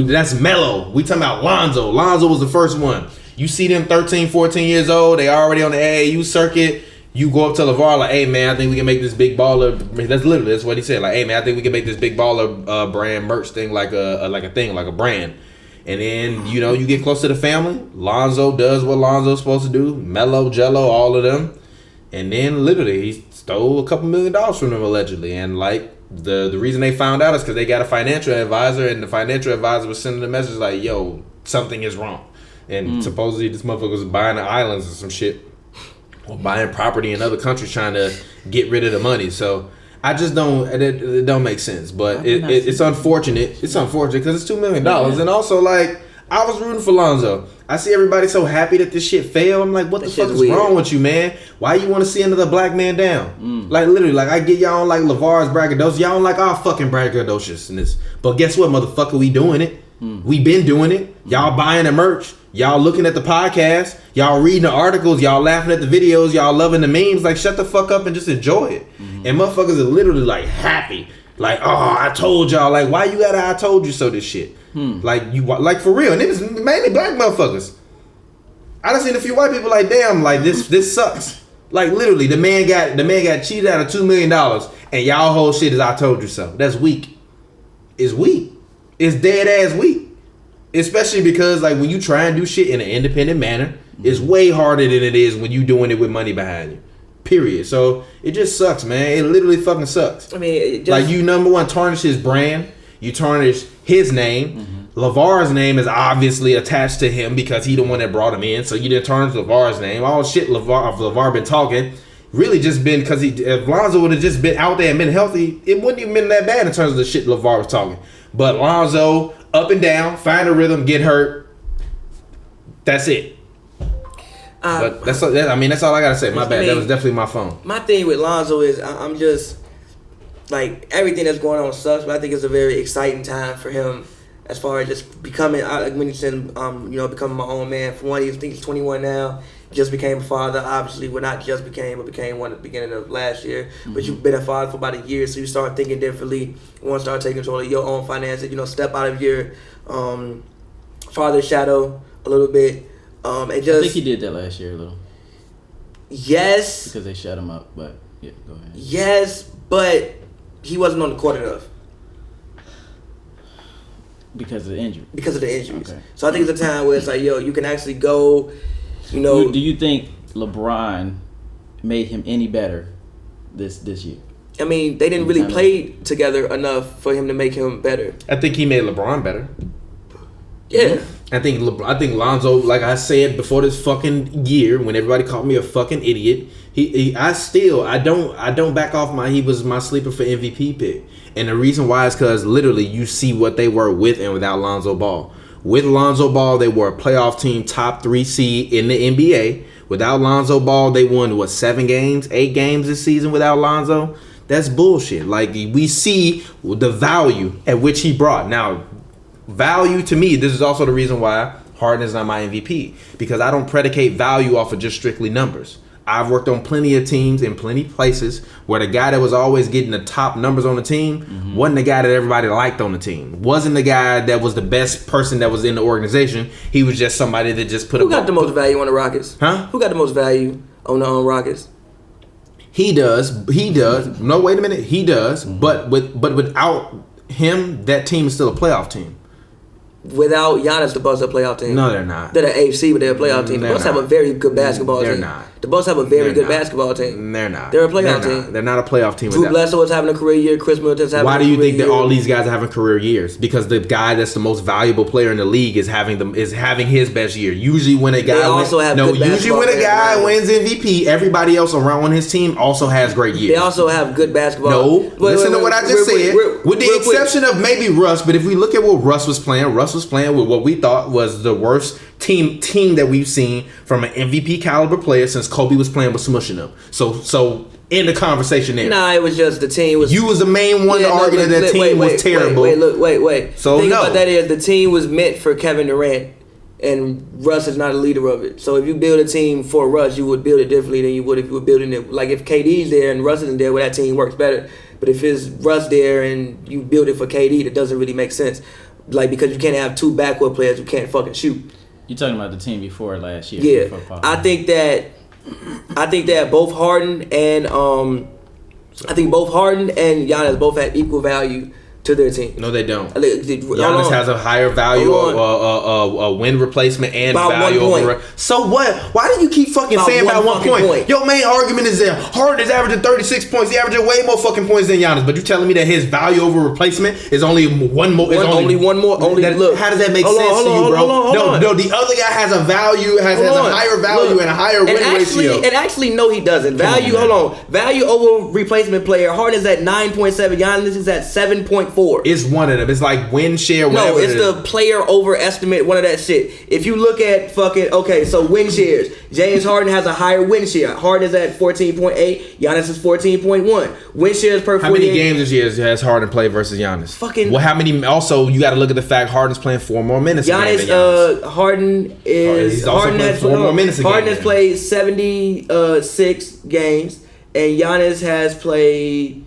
that's Melo. We talking about Lonzo. Lonzo was the first one. You see them 13, 14 years old. They already on the AAU circuit. You go up to LeVar like, hey man, I think we can make this big baller. That's what he said. Like, hey man, I think we can make this big baller brand merch thing like a brand. And then you get close to the family. Lonzo does what Lonzo's supposed to do. Melo, Jello, all of them. And then literally he stole a couple $1 million from them allegedly. And like the reason they found out is because they got a financial advisor, and the financial advisor was sending a message like, yo, something is wrong. And supposedly this motherfucker was buying the islands or some shit. Or buying property in other countries trying to get rid of the money. So I just it don't make sense. But it's unfortunate. It's unfortunate because it's $2 million. Yeah. And also, like, I was rooting for Lonzo. I see everybody so happy that this shit failed. I'm like, what the fuck is wrong with you, man? Why you want to see another black man down? Like, literally, like, I get y'all don't like LeVar's braggadocious. Y'all don't like our fucking braggadociousness. But guess what, motherfucker? We doing it. We been doing it. Y'all buying the merch. Y'all looking at the podcast. Y'all reading the articles. Y'all laughing at the videos. Y'all loving the memes. Like, shut the fuck up and just enjoy it. And motherfuckers are literally like happy. Like, oh, I told y'all. Like, why you gotta I told you so this shit? Like for real. And it was mainly black motherfuckers. I done seen a few white people like, damn, like this sucks. Like literally, the man got cheated out of $2 million, and y'all whole shit is I told you so. That's weak. It's weak. It's dead ass weak. Especially because like when you try and do shit in an independent manner, it's way harder than it is when you doing it with money behind you. Period. So it just sucks, man. It literally fucking sucks. I mean, like you number one tarnish his brand, you tarnish his name. LeVar's name is obviously attached to him because he the one that brought him in. So you didn't tarnish LeVar's name. All shit LeVar been talking. Really just been because if Lonzo would have just been out there and been healthy, it wouldn't even been that bad in terms of the shit LeVar was talking. But Lonzo, up and down, find a rhythm, get hurt. That's it. But that's all I gotta say. My bad. That was definitely my phone. My thing with Lonzo is I'm just like everything that's going on sucks, but I think it's a very exciting time for him as far as just becoming. Like when you said, becoming my own man. For one, I think he's 21 now. Just became a father. Obviously, well, not just became, but became one at the beginning of last year. But you've been a father for about a year, so you start thinking differently. You want to start taking control of your own finances. Step out of your father's shadow a little bit. And just I think he did that last year a little. Yes. Because they shut him up, but yeah, go ahead. Yes, but he wasn't on the court enough. Because of the injury. Because of the injuries. Okay. So I think it's a time where it's like, yo, you can actually go. Do you think LeBron made him any better this year? I mean, they didn't really play together enough for him to make him better. I think he made LeBron better. Yeah. I think Lonzo, like I said before this fucking year, when everybody called me a fucking idiot, I don't back off he was my sleeper for MVP pick. And the reason why is because literally you see what they were with and without Lonzo Ball. With Lonzo Ball, they were a playoff team, top 3 seed in the NBA. Without Lonzo Ball, they won 8 games this season without Lonzo. That's bullshit. Like, we see the value at which he brought. Now, value to me, this is also the reason why Harden is not my MVP, because I don't predicate value off of just strictly numbers. I've worked on plenty of teams in plenty of places where the guy that was always getting the top numbers on the team wasn't the guy that everybody liked on the team. Wasn't the guy that was the best person that was in the organization. He was just somebody that just put Who got the most value on the Rockets? Huh? Who got the most value on the Rockets? He does. No, wait a minute. He does. But without him, that team is still a playoff team. Without Giannis, the Bucks are a playoff team. No, they're not. They're the AFC, but they're a playoff team. The Bucks have a very good basketball team. They're not. The Bucks have a very good basketball team. They're not. They're a playoff team. They're not a playoff team. Drew Bledsoe is having a career year. Chris Middleton's having a career year. Why do you think that all these guys are having career years? Because the guy that's the most valuable player in the league is having his best year. Usually when a guy wins MVP, everybody else around on his team also has great years. They also have good basketball. No, listen to what I just said. With the exception of maybe Russ, but if we look at what Russ was playing with what we thought was the worst team that we've seen from an MVP caliber player since Kobe was playing with smushing them. So in the conversation there. Nah, it was just the team was. You was the main one to argue that team was terrible. Wait. So the thing about that is the team was meant for Kevin Durant. and Russ is not a leader of it. So if you build a team for Russ, you would build it differently than you would if you were building it. Like if KD's there and Russ isn't there, well, that team works better. But if it's Russ there and you build it for KD, that doesn't really make sense. Like, because you can't have two backcourt players who can't fucking shoot. You're talking about the team before last year. Yeah, before I think that both Harden and Giannis both have equal value to their team. No, they don't. Giannis has a higher value of win replacement and about value 1 point. over. So what? Why do you keep fucking saying about 1 point? Your main argument is that Harden is averaging 36 points. He averages way more fucking points than Giannis. But you telling me that his value over replacement is only one more? Only one more. Look, how does that make sense to you, bro? No, the other guy has a value, has a higher value and a higher win ratio. And actually, no, he doesn't. Value over replacement player. Harden is at 9.7. Giannis is at 7.4. It's one of them. It's like win share. No, it's the player overestimate. One of that shit. If you look at so win shares. James Harden has a higher win share. Harden is at 14.8. Giannis is 14.1. Win shares per 48. How many games this year has Harden played versus Giannis? How many? Also, you got to look at the fact Harden's playing 4 more minutes. Giannis. Harden has 4 more minutes. Harden has played 76 games, and Giannis has played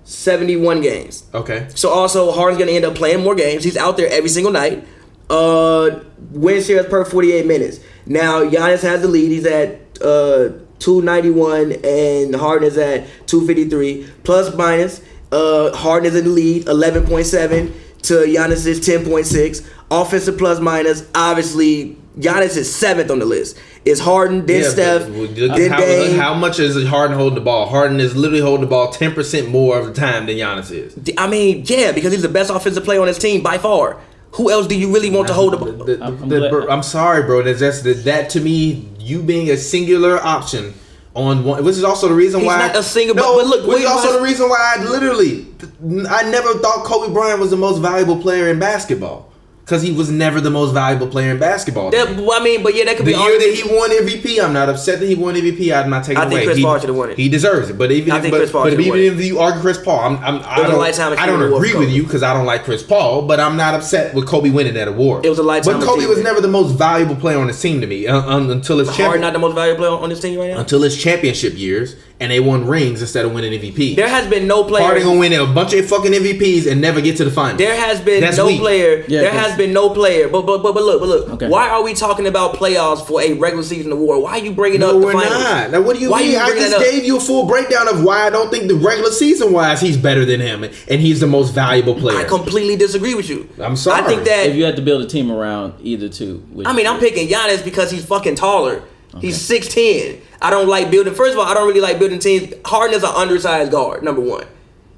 71 games. Okay. So also Harden's gonna end up playing more games. He's out there every single night. Win shares per 48 minutes. Now Giannis has the lead. He's at 291 and Harden is at 253. Plus minus, Harden is in the lead 11.7 to Giannis' 10.6. Offensive plus minus, obviously Giannis is 7th on the list. It's Harden, then Steph, then Dame. How much is Harden holding the ball? Harden is literally holding the ball 10% more of the time than Giannis is. I mean, yeah, because he's the best offensive player on his team by far. Who else do you really want to hold the ball? I'm sorry, bro. That to me, you being a singular option on one, which is also the reason why. He's not a singular. But look, which is also the reason why I never thought Kobe Bryant was the most valuable player in basketball. Because he was never the most valuable player in basketball. That could be the year that he won MVP. I'm not upset that he won MVP. I'm not taking away. I think Chris Paul should have won it. He deserves it. But even if you argue Chris Paul, I don't agree with you because I don't like Chris Paul. But I'm not upset with Kobe winning that award. It was a lifetime. But Kobe was never the most valuable player on his team to me until his Harden not the most valuable player on his team right now until his championship years. And they won rings instead of winning MVP. There has been no player. Harden gonna win a bunch of fucking MVPs and never get to the finals. There has been player. Yeah, there has been no player. But look. Okay. Why are we talking about playoffs for a regular season award? Why are you bringing up the finals? No, we're not. Now, what do you mean? I just gave you a full breakdown of why I don't think the regular season wise he's better than him and he's the most valuable player. I completely disagree with you. I'm sorry. I think that if you had to build a team around either two, I'm picking Giannis because he's fucking taller. Okay. He's 6'10". I don't like building. First of all, I don't really like building teams. Harden is an undersized guard. Number one.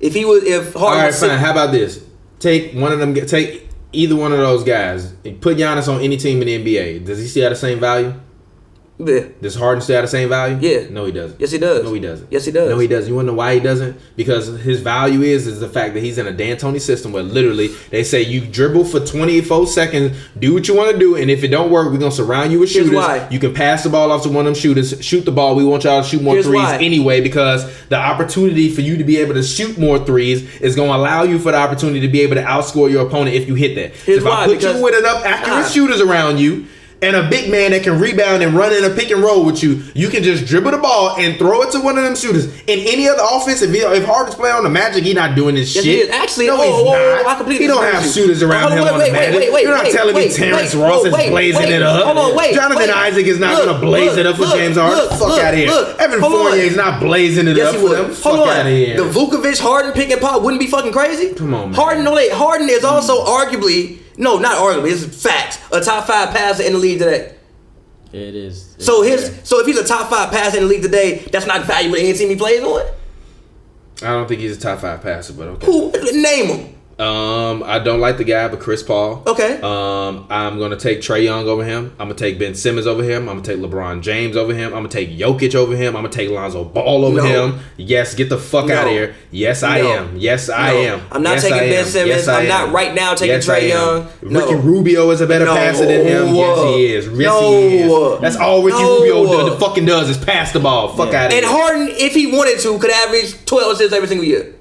If Harden all right, fine. How about this? Take one of them. Take either one of those guys. Put Giannis on any team in the NBA. Does he still have the same value? Yeah. Does Harden still have the same value? Yeah. No, he doesn't. Yes, he does. No, he doesn't. Yes, he does. No, he doesn't. You want to know why he doesn't? Because his value is the fact that he's in a D'Antoni system where literally they say you dribble for 24 seconds, do what you want to do, and if it don't work, we're going to surround you with shooters. Why. You can pass the ball off to one of them shooters, shoot the ball. We want y'all to shoot more threes anyway because the opportunity for you to be able to shoot more threes is going to allow you for the opportunity to be able to outscore your opponent if you hit that. If I put you with enough accurate shooters around you, and a big man that can rebound and run in a pick and roll with you, you can just dribble the ball and throw it to one of them shooters. In any other offense, if Harden's playing on the Magic, he not doing this shit. He is. Actually, no, he's not. He don't have shooters around him on the Magic. You're not telling me Terrence Ross is blazing it up. Jonathan Isaac is not going to blaze it up for James Harden. Fuck out of here. Evan Fournier is not blazing it up for them. Fuck out of here. The Vukovic Harden pick and pop wouldn't be fucking crazy. Come on, man. Harden is also arguably, no, not arguably, it's facts, a top 5 passer in the league today. It is. So if he's a top 5 passer in the league today, that's not valuable to any team he plays on. I don't think he's a top 5 passer, but okay. Who? Name him. I don't like the guy, but Chris Paul. Okay. I'm gonna take Trae Young over him. I'm gonna take Ben Simmons over him. I'm gonna take LeBron James over him. I'm gonna take Jokic over him. I'm gonna take Lonzo Ball over him. Yes, get the fuck out of here. Yes, I am. Yes, I am. I'm not taking Ben Simmons. I'm not right now taking Trae Young. Ricky Rubio is a better passer than him. Yes, he is. Yes, he is. That's all Ricky Rubio fucking does is pass the ball. Fuck out of here. And Harden, if he wanted to, could average 12 assists every single year.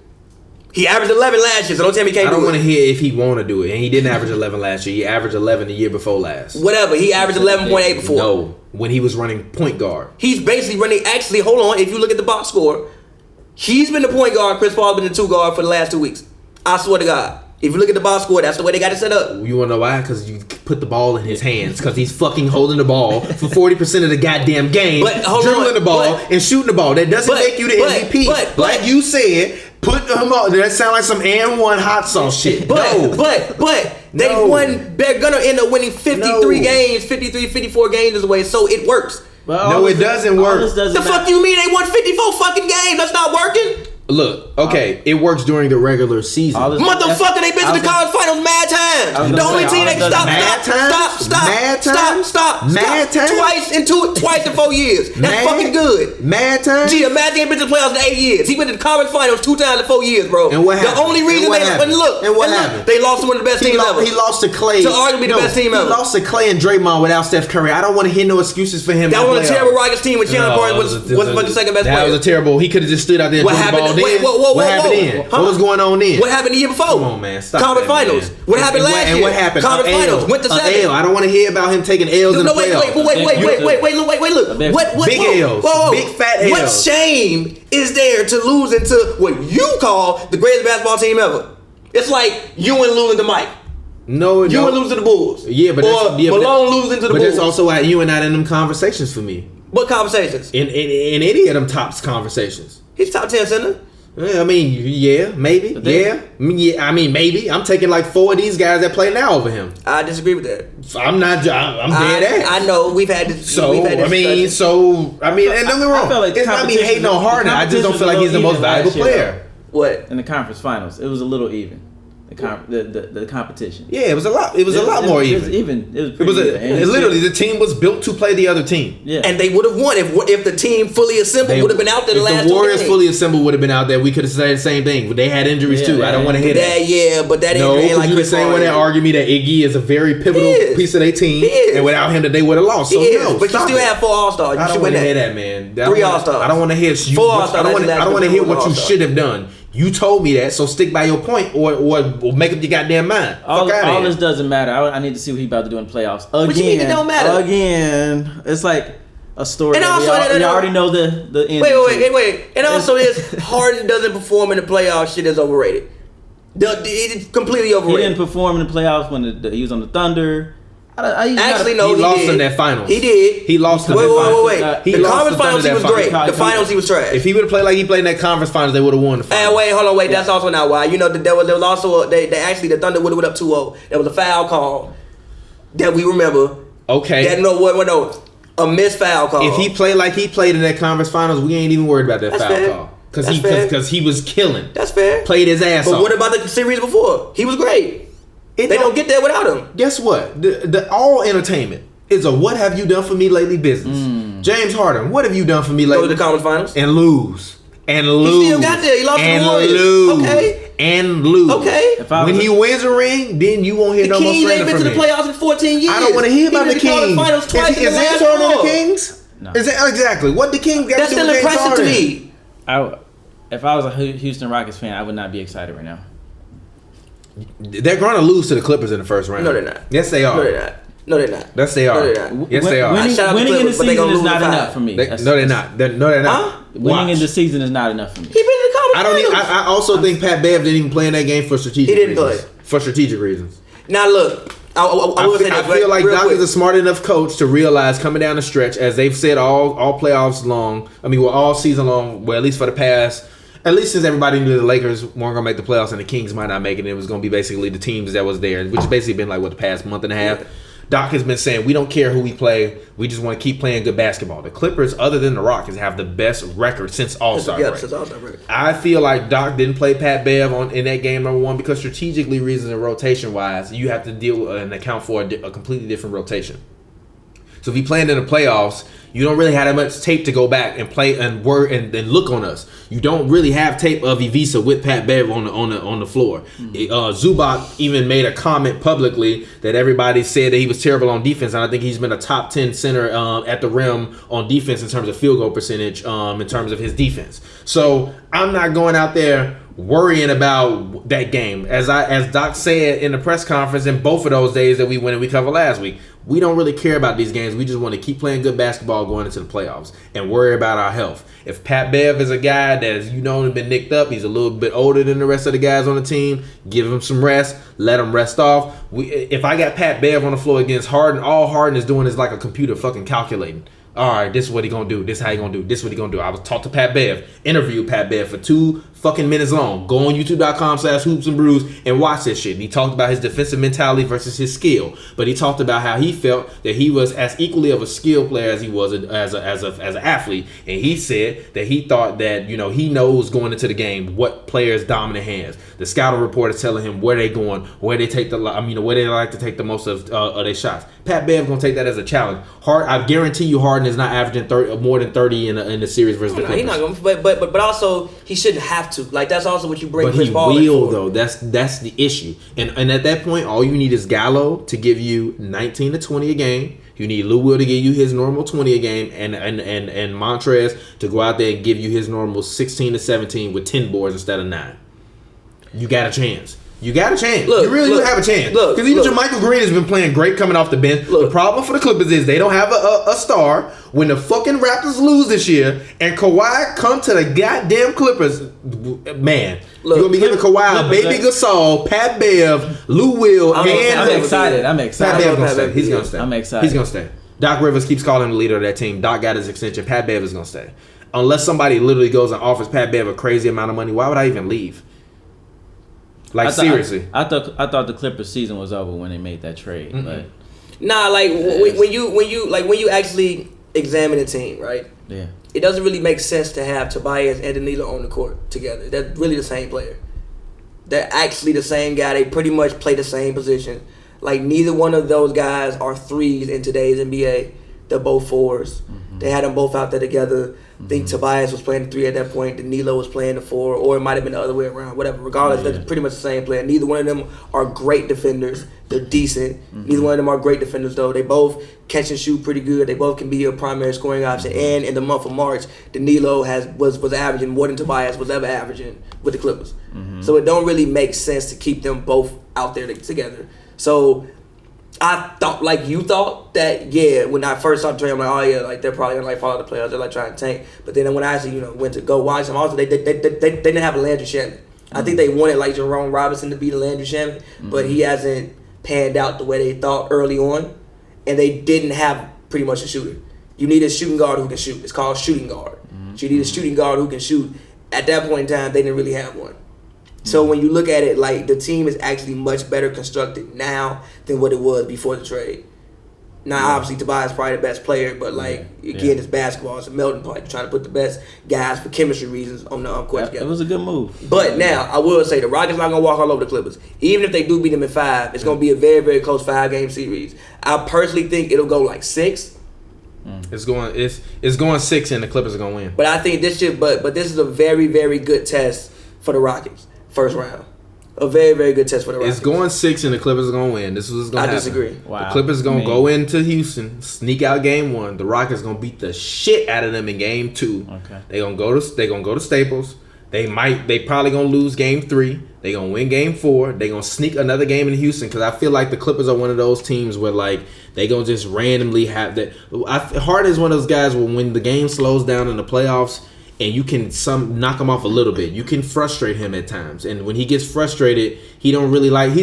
He averaged 11 last year, so don't tell me he can't do it. I don't want to hear if he want to do it. And he didn't average 11 last year. He averaged 11 the year before last. Whatever. He averaged 11.8 before. No, when he was running point guard. He's basically running. Actually, hold on. If you look at the box score, he's been the point guard. Chris Paul's been the 2 guard for the last 2 weeks. I swear to God. If you look at the box score, that's the way they got it set up. You want to know why? Because you put the ball in his hands. Because he's fucking holding the ball for 40% of the goddamn game. Dribbling the ball and shooting the ball. That doesn't make you the MVP. Like you said, put him on. That sound like some N1 hot sauce shit. But they won. They're going to end up winning 53 games, 53, 54 games this way. So it works. No, it doesn't work. The fuck you mean they won 54 fucking games? That's not working? Look, okay, it works during the regular season. Motherfucker, they been to the college finals mad times. The only team they can stop. Twice in 4 years. That's fucking good. Mad times? Gee, imagine he been to the playoffs in 8 years. He went to the college finals 2 times in 4 years, bro. And what happened? The only reason they happened? They lost to one of the best teams ever. He lost to Clay. To arguably the best team ever. He lost to Clay and Draymond without Steph Curry. I don't want to hear no excuses for him. That was a terrible Rockets team when Chandler Parker was the fucking second best player. That was a terrible. He could have just stood out there. What happened? What happened then? What was going on then? What happened the year before? Come on, man. Stop. Conference finals. Man. What happened last year? And what happened? Conference finals. Went to 7. I don't want to hear about him taking L's in the playoffs. Wait, look. What? Big L's. Big fat L's. What shame is there to lose into what you call the greatest basketball team ever? It's like you and losing to Mike. No, you and losing to the Bulls. Yeah, but Malone losing to the Bulls. But that's also why you and not in them conversations for me. What conversations? In any of them tops conversations. He's top 10 center. I mean, yeah, maybe. I mean, maybe. I'm taking like 4 of these guys that play now over him. I disagree with that. I'm dead ass. I know we've had this. And don't get me wrong. It's not me hating on Harden. I just don't feel like he's the most valuable player. What? In the conference finals, it was a little even. The competition. Yeah, it was a lot. It was a lot more even. It was literally the team was built to play the other team. Yeah, and they would have won if the team fully assembled would have been out there. The last the Warriors 2 games. fully assembled would have been out there. We could have said the same thing. But they had injuries too. I don't want to hear that. Yeah, but that injury ain't like you were saying when they argue me that Iggy is a very pivotal piece of their team, and without him that they would have lost. So no, but you still have 4 All-Stars. I don't want to hear that, man. 3 All-Stars. I don't want to hear 4 All-Stars. I don't want to hear what you should have done. You told me that, so stick by your point or make up your goddamn mind. All this doesn't matter. I need to see what he's about to do in the playoffs. Again, what you mean it don't matter? Again, it's like a story. And also, we already know the end. Wait. And also, Harden doesn't perform in the playoffs. Shit is overrated. It's completely overrated. He didn't perform in the playoffs when he was on the Thunder. Actually, no, he lost in that finals. He did. He lost in that finals. Wait. The conference finals, he was great. The finals, he was trash. If he would have played like he played in that conference finals, they would have won the finals. Hold on. That's also not why. You know, there was also they actually the Thunder would have went up 2-0. There was a foul call that we remember. Okay. A missed foul call. If he played like he played in that conference finals, we ain't even worried about that foul call. Because he was killing. That's fair. Played his ass off. But what about the series before? He was great. They don't get there without him. Guess what? The all entertainment is a what have you done for me lately business. James Harden, what have you done for me lately? Go to the conference finals and lose. He still got there. He lost to the Warriors. And lose. Okay. When he wins a ring, then you won't hear no more slander from him. The Kings ain't been to the playoffs in 14 years. I don't want to hear about the Kings. Finals twice in the last Harden on the Kings? No. Exactly. What the Kings got to do with James Harden? That's still impressive to me. If I was a Houston Rockets fan, I would not be excited right now. They're going to lose to the Clippers in the first round. No, they're not. Yes, they are. No, they're not. Yes, they are. No, they're not. Yes, they are. Winning in the season is not enough for me. No, they're not. They're not. Huh? Winning in the season is not enough for me. He been in the conference finals. I also think Pat Bev didn't even play in that game for strategic reasons. He didn't play. For strategic reasons. Now, look. I feel like Doc is a smart enough coach to realize coming down the stretch, as they've said all playoffs long, all season long, well, at least for the past, at least since everybody knew the Lakers weren't going to make the playoffs and the Kings might not make it, it was going to be basically the teams that was there, which has basically been like, the past month and a half. Yeah. Doc has been saying, we don't care who we play. We just want to keep playing good basketball. The Clippers, other than the Rockets, have the best record since All-Star break. Since All-Star break. I feel like Doc didn't play Pat Bev in that game, number one, because strategically reasons and rotation-wise, you have to deal and account for a completely different rotation. So if you playing in the playoffs, you don't really have that much tape to go back and play and look on us. You don't really have tape of Ivica with Pat Bev on the floor. Mm-hmm. Zubac even made a comment publicly that everybody said that he was terrible on defense, and I think he's been a top 10 center at the rim on defense in terms of field goal percentage, in terms of his defense. So I'm not going out there worrying about that game. As Doc said in the press conference, in both of those days that we went and we covered last week, we don't really care about these games. We just want to keep playing good basketball going into the playoffs and worry about our health. If Pat Bev is a guy that has been nicked up, he's a little bit older than the rest of the guys on the team, give him some rest, let him rest off. If I got Pat Bev on the floor against Harden, all Harden is doing is like a computer fucking calculating. All right, this is what he gonna do. This is how he gonna do. This is what he gonna do. I was talked to Pat Bev, interviewed Pat Bev for 2 fucking minutes long. Go on youtube.com/HoopsNBrews and watch this shit. And he talked about his defensive mentality versus his skill, but he talked about how he felt that he was as equally of a skill player as he was as an athlete. And he said that he thought that he knows going into the game what players' dominant hands. The scouting report is telling him where they going, where they take where they like to take the most of their shots. Pat Bev gonna take that as a challenge. I guarantee you, Harden is not averaging more than 30 in the series versus the Clippers. He's not gonna, but also he shouldn't have to. Like that's also what you bring. But Chris he Paul will for. though. That's the issue. And at that point, all you need is Gallo to give you 19 to 20 a game. You need Lou Will to give you his normal 20 a game, and Montrez to go out there and give you his normal 16 to 17 with 10 boards instead of 9. You got a chance. You got a chance. You really do have a chance. Because even JaMychal Green has been playing great coming off the bench. The problem for the Clippers is they don't have a star. When the fucking Raptors lose this year and Kawhi come to the goddamn Clippers, man, you're going to be giving Kawhi Baby Gasol, Pat Bev, Lou Will, I'm excited. Pat Bev going to stay. He's going to stay. I'm excited. He's going to stay. Doc Rivers keeps calling him the leader of that team. Doc got his extension. Pat Bev is going to stay. Unless somebody literally goes and offers Pat Bev a crazy amount of money, why would I even leave? Seriously. I thought the Clippers season was over when they made that trade. Mm-hmm. But nah, when you actually examine the team, right? Yeah. It doesn't really make sense to have Tobias and Danilo on the court together. They're really the same player. They're actually the same guy. They pretty much play the same position. Like neither one of those guys are threes in today's NBA. They're both fours. Mm-hmm. They had them both out there together. I think Tobias was playing the 3 at that point. Danilo was playing the 4, or it might have been the other way around. Whatever. Regardless, they're pretty much the same player. Neither one of them are great defenders. They're decent. Neither one of them are great defenders, though. They both catch and shoot pretty good. They both can be a primary scoring option. And in the month of March, Danilo was averaging more than Tobias was ever averaging with the Clippers. So it don't really make sense to keep them both out there together. So I thought, like you thought, that when I first saw the trade, I'm like, oh yeah, like they're probably gonna follow the playoffs, they're like trying to tank. But then when I actually went to go watch them, also they didn't have a Landry Shamet. I think they wanted like Jerome Robinson to be the Landry Shamet, but he hasn't panned out the way they thought early on, and they didn't have pretty much a shooter. You need a shooting guard who can shoot. It's called shooting guard. So you need a shooting guard who can shoot. At that point in time, they didn't really have one. So when you look at it, like the team is actually much better constructed now than what it was before the trade. Now, obviously, Tobias is probably the best player, but again, it's basketball. It's a melting pot. You're trying to put the best guys for chemistry reasons on the court together. It was a good move. But now, I will say the Rockets not gonna walk all over the Clippers. Even if they do beat them in 5, it's gonna be a very, very close 5-game series. I personally think it'll go like 6. It's going 6, and the Clippers are gonna win. But I think this shit. But this is a very, very good test for the Rockets. First round. A very, very good test for the Rockets. It's going 6 and the Clippers are going to win. This is what's going to happen. I disagree. Wow. The Clippers are going to go into Houston, sneak out game 1. The Rockets are going to beat the shit out of them in game 2. Okay. They're going to go to Staples. They probably going to lose game 3. They're going to win game 4. They're going to sneak another game in Houston because I feel like the Clippers are one of those teams where like they going to just randomly have that. Harden is one of those guys where when the game slows down in the playoffs, and you can knock him off a little bit. You can frustrate him at times. And when he gets frustrated, he's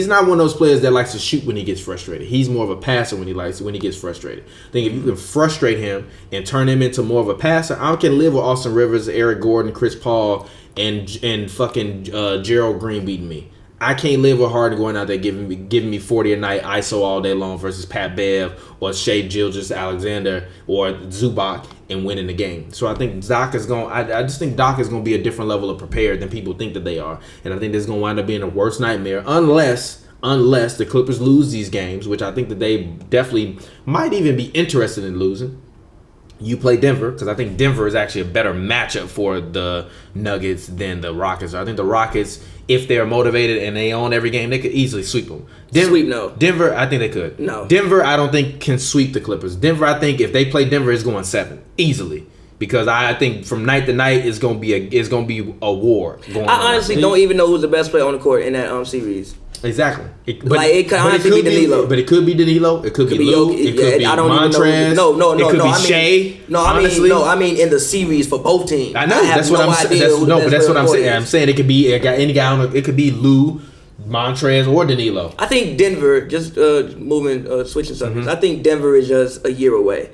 not one of those players that likes to shoot when he gets frustrated. He's more of a passer when he gets frustrated. I think if you can frustrate him and turn him into more of a passer, I can live with Austin Rivers, Eric Gordon, Chris Paul, and fucking Gerald Green beating me. I can't live with Harden going out there giving me 40 a night ISO all day long versus Pat Bev or Shai Gilgeous-Alexander or Zubac and winning the game. So I think Doc is going. I just think Doc is going to be a different level of prepared than people think that they are, and I think this is going to wind up being a worst nightmare unless the Clippers lose these games, which I think that they definitely might even be interested in losing. You play Denver because I think Denver is actually a better matchup for the Nuggets than the Rockets. I think the Rockets, if they're motivated and they own every game, they could easily sweep them. Denver, I think they could. No. Denver, I don't think can sweep the Clippers. Denver, I think if they play Denver, it's going 7 easily. because I think from night to night it's gonna be a war going on. I honestly don't even know who's the best player on the court in that series. Exactly. It could honestly be Danilo. But it could be Danilo. It could be Lou. It could be Montrez. No. It could be Shea. I mean in the series for both teams. I know. That's what I'm saying. But that's what I'm saying. I'm saying it could be any guy on it could be Lou, Montrez, or Danilo. I think Denver, just switching subjects, I think Denver is just a year away.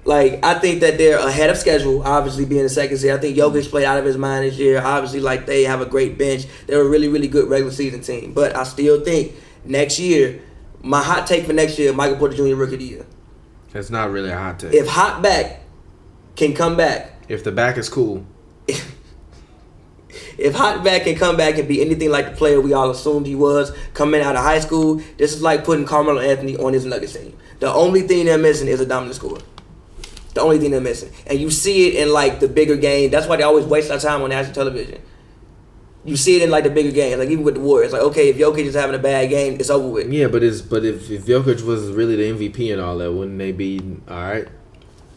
Like, I think that they're ahead of schedule, obviously being the second seed. I think Jokic played out of his mind this year. Obviously, like, they have a great bench. They're a really, really good regular season team. But I still think next year, my hot take for next year, Michael Porter Jr. Rookie of the Year. That's not really a hot take. If hot back can come back. If the back is cool. If hot back can come back and be anything like the player we all assumed he was coming out of high school, this is like putting Carmelo Anthony on his Nuggets team. The only thing they're missing is a dominant scorer. The only thing they're missing. And you see it in, like, the bigger game. That's why they always waste our time on national television. You see it in, like, the bigger game. Like, even with the Warriors. Like, okay, if Jokic is having a bad game, it's over with. Yeah, but if Jokic was really the MVP and all that, wouldn't they be all right?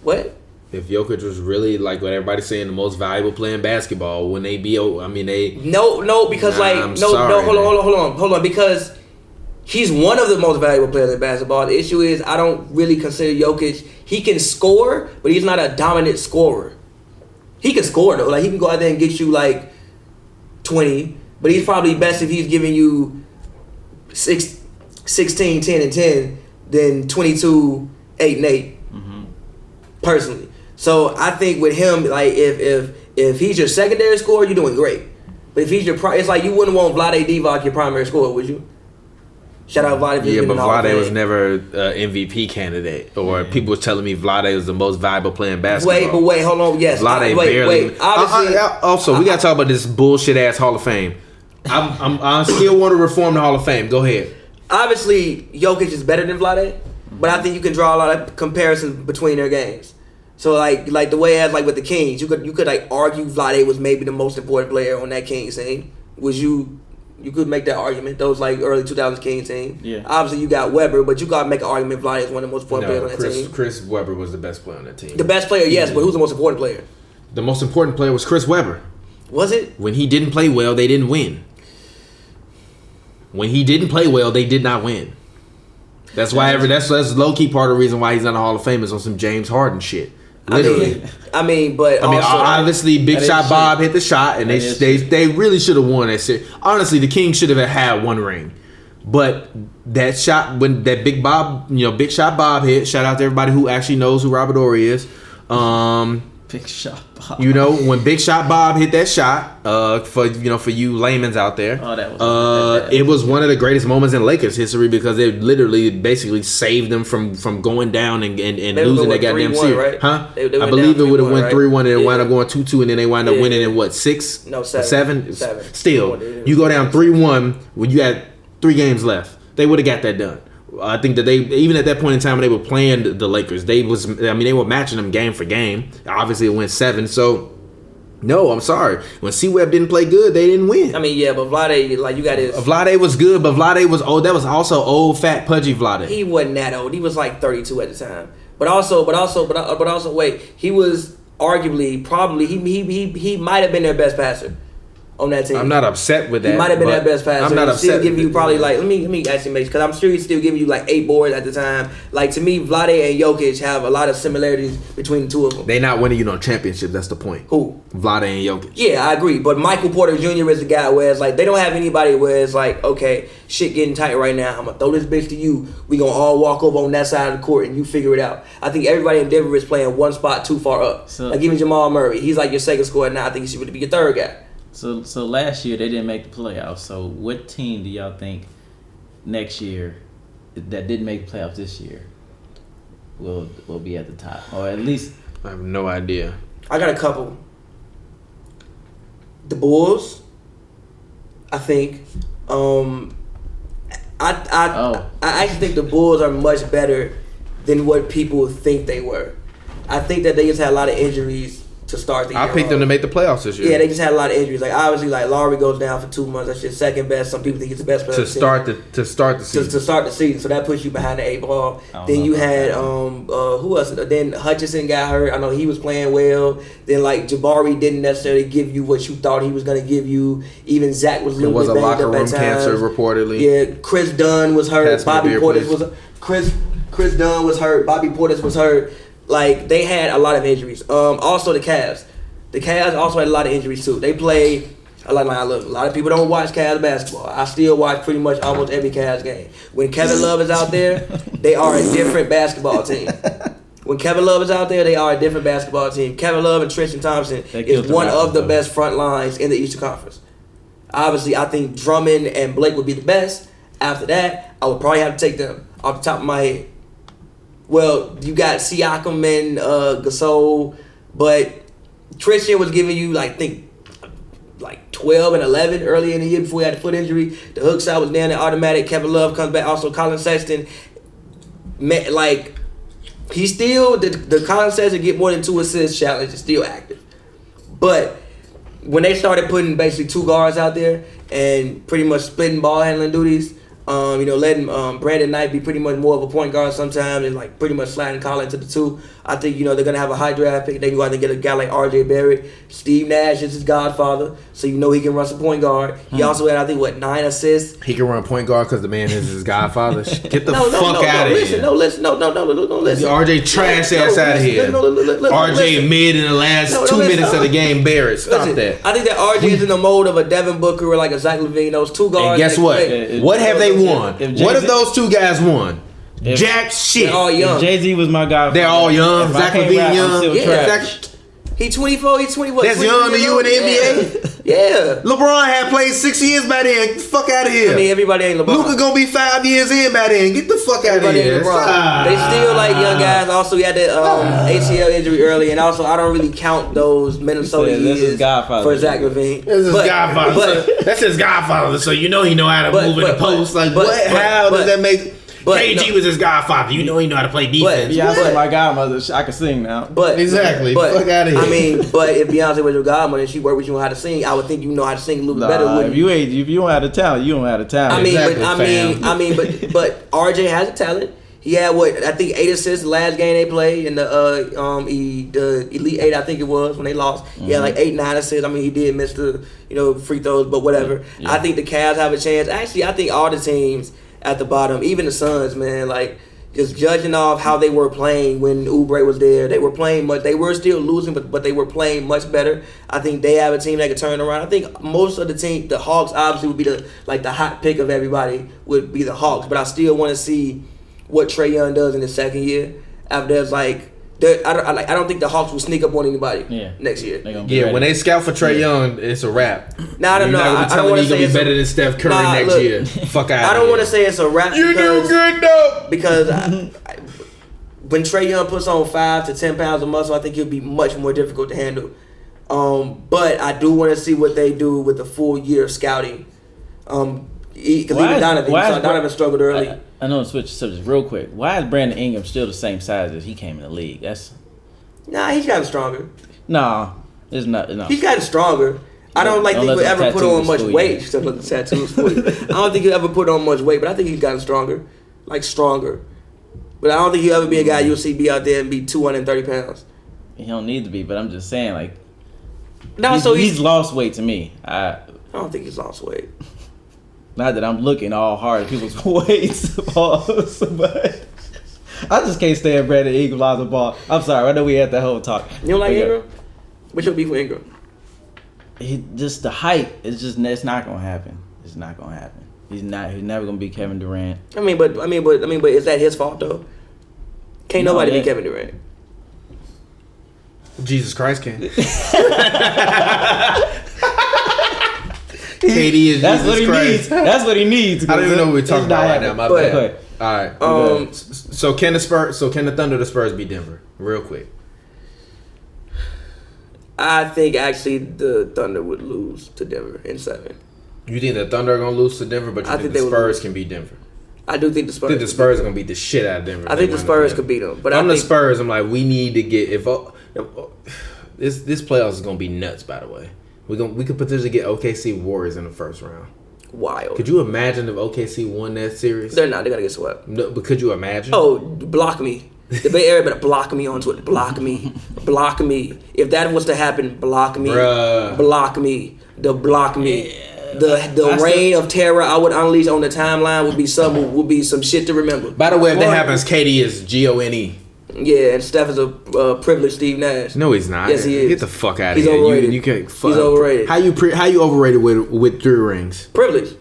What? If Jokic was really, like what everybody's saying, the most valuable player in basketball, wouldn't they be? I mean, they... No, because, hold on. Because... he's one of the most valuable players in basketball. The issue is I don't really consider Jokic. He can score, but he's not a dominant scorer. He can score, though. Like, he can go out there and get you, like, 20. But he's probably best if he's giving you 16, 10, and 10 than 22, 8, and 8. Mm-hmm. Personally. So, I think with him, like, if he's your secondary scorer, you're doing great. But if he's your... it's like you wouldn't want Vlade Divac your primary scorer, would you? Shout out Vlade. Yeah, but Vlade was never an MVP candidate. Or people was telling me Vlade was the most valuable player in basketball. Wait, hold on. Yes. Vlade barely. Obviously, also, we got to talk about this bullshit-ass Hall of Fame. I still want to reform the Hall of Fame. Go ahead. Obviously, Jokic is better than Vlade, but I think you can draw a lot of comparisons between their games. So, like the way as, like, with the Kings, you could like, argue Vlade was maybe the most important player on that Kings team. You could make that argument. Those, like, early 2000s Kings team. Yeah. Obviously, you got Webber, but you got to make an argument Vlade is one of the most important players on that team. Chris Webber was the best player on that team. The best player, yes, but who's the most important player? The most important player was Chris Webber. Was it? When he didn't play well, they didn't win. When he didn't play well, they did not win. That's why that's low key part of the reason why he's not in the Hall of Fame is on some James Harden shit. Literally. I mean, obviously, Big Shot Bob hit the shot, and they really should have won that shit. Honestly, the Kings should have had one ring, but that shot when that Big Shot Bob hit. Shout out to everybody who actually knows who Robert Horry is. Big Shot Bob. When Big Shot Bob hit that shot, for you laymen's out there, it was one of the greatest moments in Lakers history because it literally basically saved them from going down and losing that goddamn series. Right? Huh? I believe it would have went 3-1 and it wound up going 2-2 and then they wound up winning in what, 6? No, 7. Still, you go down 3-1 when you had 3 games left. They would have got that done. I think that they, even at that point in time when they were playing the Lakers, they were matching them game for game. Obviously, it went 7. So, no, I'm sorry. When C-Web didn't play good, they didn't win. I mean, yeah, but Vlade, like, you got his... Vlade was good, but Vlade was old. That was also old, fat, pudgy Vlade. He wasn't that old. He was like 32 at the time. But also, wait, he was arguably, probably, he might have been their best passer on that team. I'm not upset with that. He might have been that best passer. I'm not upset. Still giving you probably like let me actually make because I'm sure he's still giving you like 8 boards at the time. Like to me, Vlade and Jokic have a lot of similarities between the two of them. They not winning championships. That's the point. Who? Vlade and Jokic. Yeah, I agree. But Michael Porter Jr. is the guy where it's like they don't have anybody where it's like okay, shit getting tight right now. I'm gonna throw this bitch to you. We gonna all walk over on that side of the court and you figure it out. I think everybody in Denver is playing one spot too far up. So, like even Jamal Murray, he's like your second scorer now. I think he should really be your third guy. So last year they didn't make the playoffs. So what team do y'all think next year that didn't make the playoffs this year will be at the top, or at least? I have no idea. I got a couple. The Bulls, I think. I actually think the Bulls are much better than what people think they were. I think that they just had a lot of injuries to start the year. I picked them to make the playoffs this year. Yeah, they just had a lot of injuries. Like obviously, like Lowry goes down for 2 months. That's just second best. Some people think he's the best player to start the season. To start the season, so that puts you behind the 8 ball. Then you had who else? Then Hutchinson got hurt. I know he was playing well. Then like Jabari didn't necessarily give you what you thought he was going to give you. Even Zach was a little bit banged up at times. It was a locker room cancer reportedly. Yeah, Chris Dunn was hurt. Bobby Portis was Chris Dunn was hurt. Bobby Portis was hurt. Like they had a lot of injuries. Also the Cavs. The Cavs also had a lot of injuries too. They played a lot of people don't watch Cavs basketball. I still watch pretty much almost every Cavs game. When Kevin Love is out there, they are a different basketball team. When Kevin Love is out there, they are a different basketball team. Kevin Love and Tristan Thompson is one of the best front lines in the Eastern Conference. Obviously, I think Drummond and Blake would be the best. After that, I would probably have to take them off the top of my head. Well, you got Siakam and Gasol, but Tristan was giving you, like 12 and 11 early in the year before he had a foot injury. The hook shot was down and automatic. Kevin Love comes back. Also, Colin Sexton, he's still the Colin Sexton get more than 2 assists challenge is still active. But when they started putting basically 2 guards out there and pretty much splitting ball handling duties, letting Brandon Knight be pretty much more of a point guard sometimes and like pretty much sliding Collin to the 2. I think, they're going to have a high draft pick. They go out and get a guy like RJ Barrett. Steve Nash is his godfather, so he can run some point guard. He also had, 9 assists. He can run point guard because the man is his godfather. Get the fuck out of here. No, listen. RJ trash ass out of here. RJ mid in the last 2 minutes of the game. Barrett, stop that. I think that RJ is in the mode of a Devin Booker or like a Zach LaVine. Those 2 guards. And guess what? What have they won? What have those 2 guys won? Jack shit. They're all young. Jay-Z was my guy. They're all young. Zach LaVine young. Yeah. He 24. He's 20. What? That's young to you in the NBA. Yeah. LeBron had played 6 years by then. Get the fuck out of here. I mean, everybody ain't LeBron. Luka gonna be 5 years in by then. Get the fuck out of here. They still like young guys. Also, he had the ACL injury early, and also I don't really count those Minnesota years for Zach LaVine. This is Godfather. That's his Godfather. So he know how to move in the post. Like what? How does that make? KG was his godfather. He know how to play defense. Beyonce my godmother. I can sing now. Exactly. Fuck out of here. I mean, but if Beyonce was your godmother and she worked with you on how to sing, I would think you know how to sing a little bit better. If you don't have the talent, you don't have the talent. But RJ has a talent. He had 8 assists the last game they played in the Elite 8, I think it was when they lost. He had 8, 9 assists. I mean, he did miss the free throws, but whatever. Yeah. I think the Cavs have a chance. Actually, I think all the teams at the bottom, even the Suns, man, just judging off how they were playing when Oubre was there, they were playing much. They were still losing, but they were playing much better. I think they have a team that could turn around. I think most of the team, the Hawks obviously would be the hot pick of everybody would be the Hawks, but I still want to see what Trae Young does in his second year. After there's I don't think the Hawks will sneak up on anybody next year. When they scout for Trae Young, it's a wrap. I don't want to say he's gonna be better than Steph Curry next year. Fuck out. I don't want to say it's a wrap. You do good though. Because when Trae Young puts on 5 to 10 pounds of muscle, I think he'll be much more difficult to handle. But I do want to see what they do with the full year of scouting. Because even Donovan struggled early. I know to switch subjects real quick. Why is Brandon Ingram still the same size as he came in the league? He's gotten stronger. No, it's not. No. He's gotten stronger. I don't think he'll ever put on much weight. Still look at tattoos for you. I don't think he'll ever put on much weight, but I think he's gotten stronger. Stronger. But I don't think he'll ever be a guy you'll see be out there and be 230 pounds. He don't need to be, but I'm just saying, he's lost weight to me. I don't think he's lost weight. Not that I'm looking all hard at people's weights, but I just can't stand Brandon Ingram, Lonzo Ball. I'm sorry, I know we had that whole talk. You don't like Ingram? What's your beef with Ingram? Just the height. It's not gonna happen. It's not gonna happen. He's never gonna be Kevin Durant. I mean, but is that his fault though? Can't nobody be Kevin Durant. Jesus Christ can. KD is That's Jesus what he Christ. needs. That's what he needs. I don't even know what we're talking about right now. My bad. All right. So So can the Thunder or the Spurs beat Denver? Real quick. I think actually the Thunder would lose to Denver in 7. You think the Thunder are gonna lose to Denver, but you think the Spurs can beat Denver? I do think the Spurs. I think the Spurs are gonna beat the shit out of Denver. I think the Spurs could beat them. But I'm the Spurs. I'm like, we need to get This playoffs is gonna be nuts. By the way, we could potentially get OKC Warriors in the first round. Wild. Could you imagine if OKC won that series? They're not. They're gonna get swept. No, but could you imagine? Oh, block me. The Bay Area better block me on Twitter. Block me. Block me. If that was to happen, block me. Bruh. Block me. Block me. The reign of terror I would unleash on the timeline would be some shit to remember. By the way, if that happens, KD is GONE. Yeah, and Steph is a privileged Steve Nash. No, he's not. Yes, he is. Get the fuck out of He's here. overrated. You can't. He's overrated. How you overrated with 3 rings? Privilege.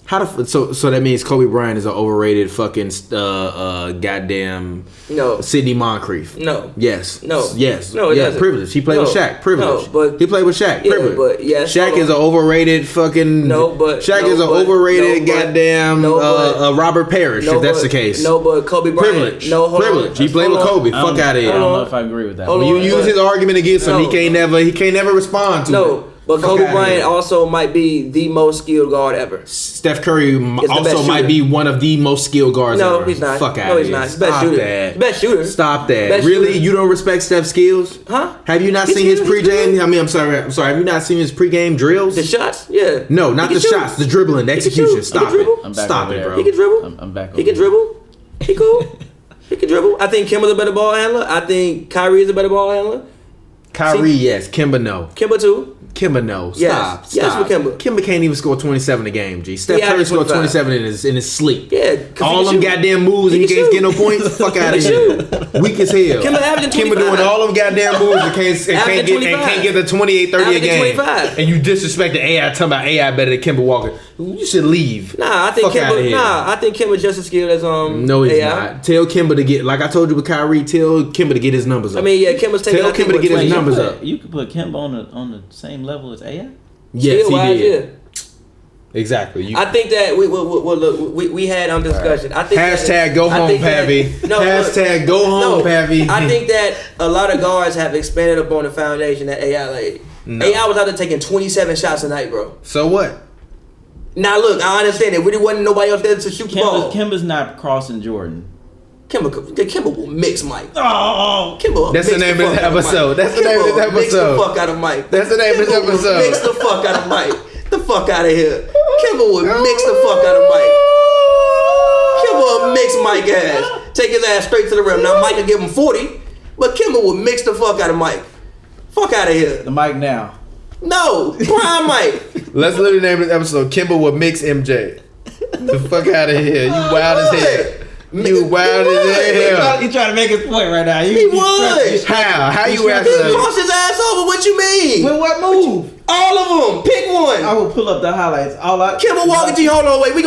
So that means Kobe Bryant is an overrated fucking goddamn No. Sidney Moncrief. No. Yes. No. Yes. No, it doesn't. Privilege. He played with Shaq. Privilege. No, but he played with Shaq. yeah, Privilege. but yes, Shaq hold is on. an overrated fucking. No, but Shaq no, is an but- overrated no, but- goddamn no, but- Robert Parrish. No, if that's but- the case. No, but Kobe Bryant. Privilege. No, hold Privilege. on. He played with Hold on. Kobe. Fuck out of I here. don't Hold know on. if I agree with that. Hold When you on. use his argument against him, No. he can't never respond to it. No, but Fuck Kobe outta Bryant here. also might be the most skilled guard ever. Steph Curry the also best might shooter. be one of the most skilled guards No, ever. he's not. Fuck out No, of he's here. not. He's the best Stop shooter. that. Best shooter. Stop that. Best Really? shooter. You don't respect Steph's skills? Huh? Have you not He's seen his good, he's pregame? good. I mean, I'm sorry. Have you not seen his pregame drills? The shots? Yeah. No, not He the can shoot. shots. The dribbling, the He can execution. shoot. He Stop can dribble. it. I'm back Stop over it, there. bro. He can dribble. I'm back over He can there. dribble. He cool. He can dribble. I think Kemba's a better ball handler. I think Kyrie is a better ball handler. Kyrie, yes. Kemba, no. Kemba too. Kimba, no. Yes. Stop. Yes, Stop. with Kemba. Kimba can't even score 27 a game, G. Steph He Curry averaged scored 25. 27 in his sleep. Yeah. 'cause All he them can shoot. goddamn moves and He he can can't get no shoot. points. Fuck out of He here. can Weak as hell. Kimba averaging Kimba 25. doing all them goddamn moves and can't get the 28, 30 a Averaging game. 25. And you disrespect the AI, talking about AI better than Kimba Walker. You should leave. Nah, I think Fuck outta Kemba. here. Nah, I think Kemba just as skilled as No, he's AI. not. Tell Kimba to get, like I told you with Kyrie, tell Kimba to get his numbers up. I mean, yeah, Kemba's taking. Tell I think, Kemba to get what, his 20. numbers up. You could put Kemba on the same level as AI. Yes, he Skill-wise, did. yeah. Exactly. You, I think that we had discussion. I think Hashtag go home, Pavy. Hashtag go home, Pavy. I think that a lot of guards have expanded upon the foundation that AI laid. No. AI was out there taking 27 shots a night, bro. So what? Now look, I understand it. Really wasn't nobody else there to shoot the ball. Kemba's not crossing Jordan. Kemba will mix Mike. Oh, Kemba will That's the mix name of fuck this out episode. Mike. That's the name of this Kemba will Mix the episode. fuck out of Mike. That's the name of this Kemba will episode. Mix the fuck out of Mike. The fuck out of here. Kemba will mix the fuck out of Mike. Kemba will mix Mike ass. Take his ass straight to the rim. Now Mike will give him 40, but Kemba will mix the fuck out of Mike. Fuck out of here. the mic now. No, prime Mike. Let's literally name this episode Kimba will mix MJ. The fuck out of here. You wild as hell. You wild as hell. You trying to make his point right now. He would. How you He asking? crossed his ass over. What you mean? With what move? All of them. Pick one. I will pull up the highlights. Kemba Walker, G, hold on, wait. We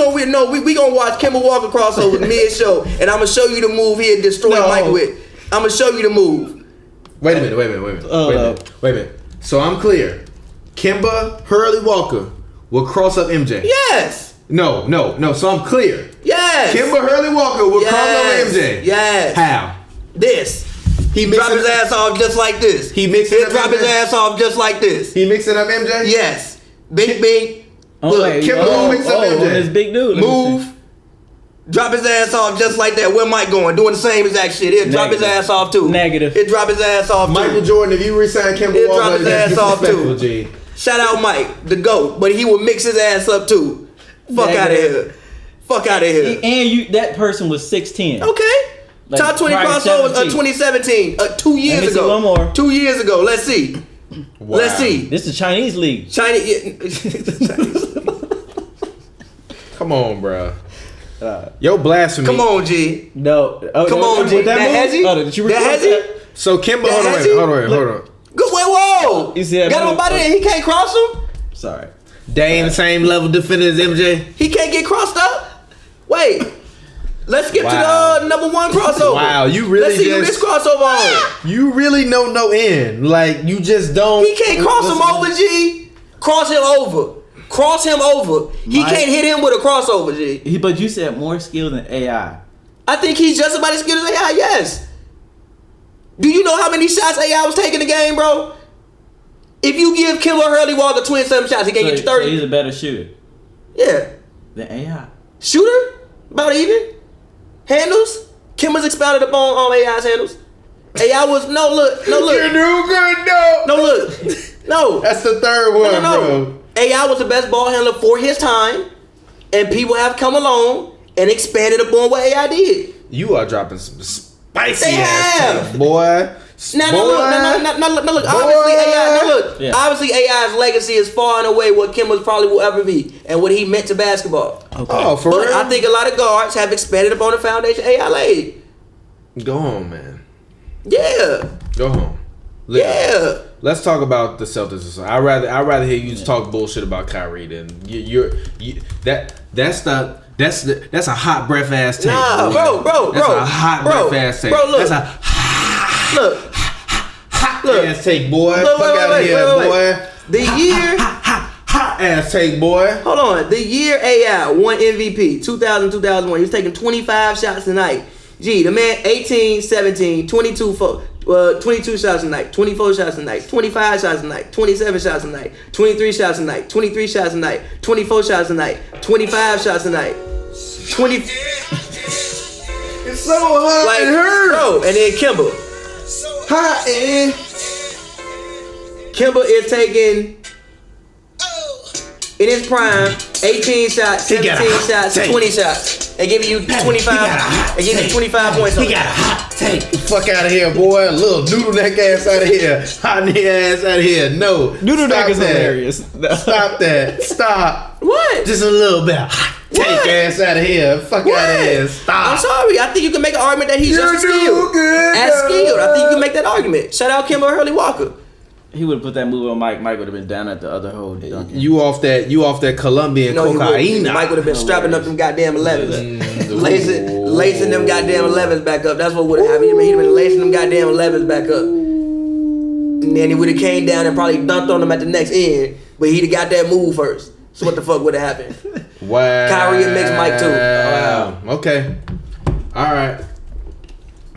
gonna watch Kemba Walker crossover mid show, and I'm gonna show you the move he'd destroy No. Mike with. I'm gonna show you the move. Wait a minute. So I'm clear. Kimba Hurley Walker will cross up MJ. Yes. No. So I'm clear. Yes. Kimba Hurley Walker will cross up MJ. Yes. How? This. He Drop mixing his ass off just like this. He mixing He'll up drop his MJ? ass off just like this. He mixing up MJ? Yes. Bing bing. Look, Kimba will mix up MJ. This big dude. Let me Move. see. Drop his ass off just like that. Where Mike going? Doing the same exact shit. He'll drop his Negative. ass off too. Negative. He'll drop his ass off too. Michael Jordan, if you resign Kimba He'll drop Walker, his that's ass off, disrespectul, too. G. Shout out Mike, the GOAT, but he will mix his ass up too. Fuck out of Negative. here. Fuck out of here. And that person was 6'10". Okay. Like, Top 20 probably crossovers 17. 2017. 2 years Let me see ago. one more. 2 years ago. Let's see. Wow. Let's see. This is the Chinese league. China. Come on, bro. Yo, blasphemy. Come on, G. No. Come on, G. That has he? Did you That record has he? that? So Kimba, Yeah, has he? hold on. Go, wait, whoa. You see that Got him move? about it. He can't cross him. Sorry. Dame, same level defender as MJ. He can't get crossed up. Wait. Let's skip Wow. to the number one crossover. Wow, you really Let's see who this just crossover on. you really know no end. Like you just don't. He can't cross him over, G. Cross him over. Cross him over. He Mike. can't hit him with a crossover, G. But you said more skill than AI. I think he's just about as good as AI, yes. Do you know how many shots AI was taking the game, bro? If you give Kemba Hurley Walker 27 shots, he can't get you So 30. he's a better shooter Yeah. than AI. Shooter? About even. Handles? Kemba's expounded upon AI's handles. AI was no look. You do good, no. No look. No. That's the third one, bro. AI was the best ball handler for his time, and people have come along and expanded upon what AI did. You are dropping some spicy They ass have. stuff, boy. No, look. Obviously, AI. No, look. Yeah. Obviously, AI's legacy is far and away what Kemba's probably will ever be, and what he meant to basketball. Okay. Oh, for But real? I think a lot of guards have expanded upon the foundation AI laid. Go home, man. Yeah. Go home. Listen, Yeah. let's talk about the Celtics. I'd rather hear you talk bullshit about Kyrie than that's a hot breath ass take. Nah, bro. That's a hot breath ass take. Bro, look. That's a Look. hot Look. ass take, boy. Look, Fuck out of here, wait. boy. The year. Hot ass take, boy. Hold on. The year AI won MVP, 2000, 2001. He was taking 25 shots a night. Gee, the man 18, 17, 22 shots a night, 24 shots a night, 25 shots a night, 27 shots a night, 23 shots a night, 23 shots a night, 24 shots a night, 25 shots a night, 20. It's so hot Like, and hurt. bro, and then Kemba. Hot and Kemba is taking, in his prime, 18 shots, 17 shots, 20 shots. They give you 25. They give you 25 points. He got a hot take. Fuck out of here, boy. Little noodle neck ass out of here. Hot neck ass out of here. No. Noodle Stop neck is that. hilarious. Stop that. Stop. What? Just a little bit. Hot take What? ass out of here. Fuck What? out of here. Stop. I'm sorry. I think you can make an argument that he's just as skilled. good. As skilled. I think you can make that argument. Shout out Kemba Hurley Walker. He would have put that move on Mike. Mike would have been down at the other hole. Dunking. You off that Colombian No, cocaine. Mike would have been strapping up them goddamn 11s. Lacing them goddamn 11s back up. That's what would have happened. He'd have been lacing them goddamn 11s back up. And then he would have came down and probably dunked on them at the next end. But he'd have got that move first. So what the fuck would have happened? Wow. Kyrie and mixed Mike too. Wow. Okay. All right.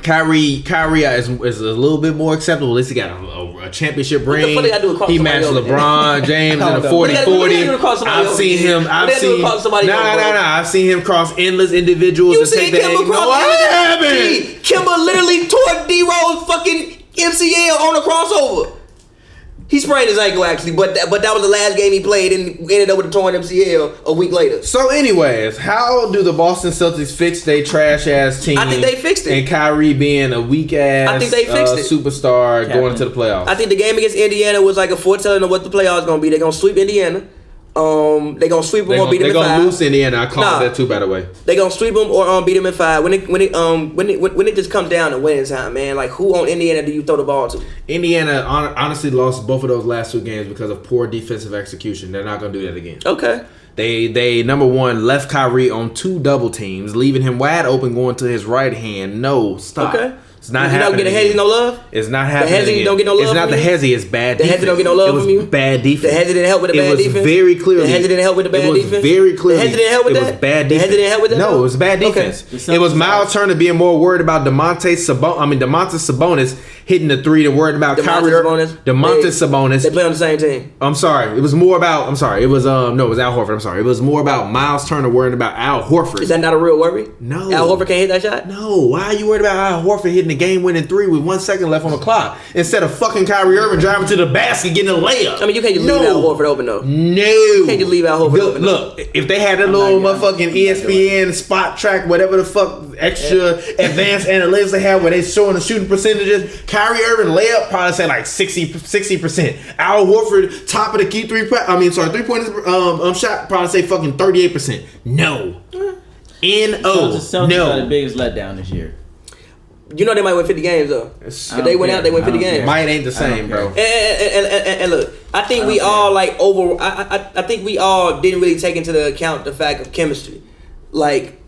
Kyrie is a little bit more acceptable. At least he got a championship ring. the fuck they gotta do with crossing He matched somebody over LeBron James in a What they 40-40. gotta do cross somebody I've over? seen him. What they gotta do cross somebody over, bro? I've seen him cross endless individuals You and seen take that. Kemba cross? What happened? Kemba literally tore D-Rose fucking MCL on a crossover. He sprained his ankle actually, but that was the last game he played and ended up with a torn MCL a week later. So, anyways, how do the Boston Celtics fix their trash ass team? I think they fixed it. And Kyrie being a weak ass I think they fixed it. superstar Captain. going into the playoffs. I think the game against Indiana was like a foretelling of what the playoffs gonna be. They're gonna sweep Indiana. They're gonna sweep them or beat them in They're gonna 5. lose Indiana. I called Nah. that too, by the way. They're gonna sweep them or beat them in 5. When it just comes down to winning time, man. Like who on Indiana do you throw the ball to? Indiana honestly lost both of those last 2 games because of poor defensive execution. They're not gonna do that again. Okay. They number one left Kyrie on 2 double teams, leaving him wide open going to his right hand. No, stop. Okay. It's not You happening. don't get a Hezzy no love? It's not happening. Hezzy again. don't get no love It's not from the you? Hezzy. It's bad The Hezzy defense. don't get no love it was from you? bad The defense. Hezzy didn't help with the bad It was defense? very clearly. The Hezzy didn't help with the bad It was defense? very clearly. The Hezzy didn't help with It that? was bad The Hezzy defense. didn't help with that? No, it was bad Okay. defense. It was Miles Turner being more worried about Domantas Sabonis hitting the 3 than worried about Kyrie. Domantas Sabonis. They play on the same team. I'm sorry. It was more about. I'm sorry. It was no. It was Al Horford. I'm sorry. It was more about Miles Turner worrying about Al Horford. Is that not a real worry? No. Al Horford can't hit that shot? No. Why are you worried about Al Horford hitting the game-winning 3 with 1 second left on the clock instead of fucking Kyrie Irving driving to the basket getting a layup? I mean, you can't just leave Al Horford open though. No. You can't just leave Al Horford open. Look, if they had a little motherfucking ESPN spot track, whatever the fuck extra advanced analytics they have where they showing the shooting percentages, Kyrie Irving layup probably say like 60%. Al Horford top of the key 3-point shot probably say fucking 38%. No. Celtics No. are the biggest letdown this year. You know they might win 50 games though. If they went out, they win 50 games. Might ain't the same, bro. And look, I think we all like over. I think we all didn't really take into the account the fact of chemistry. Like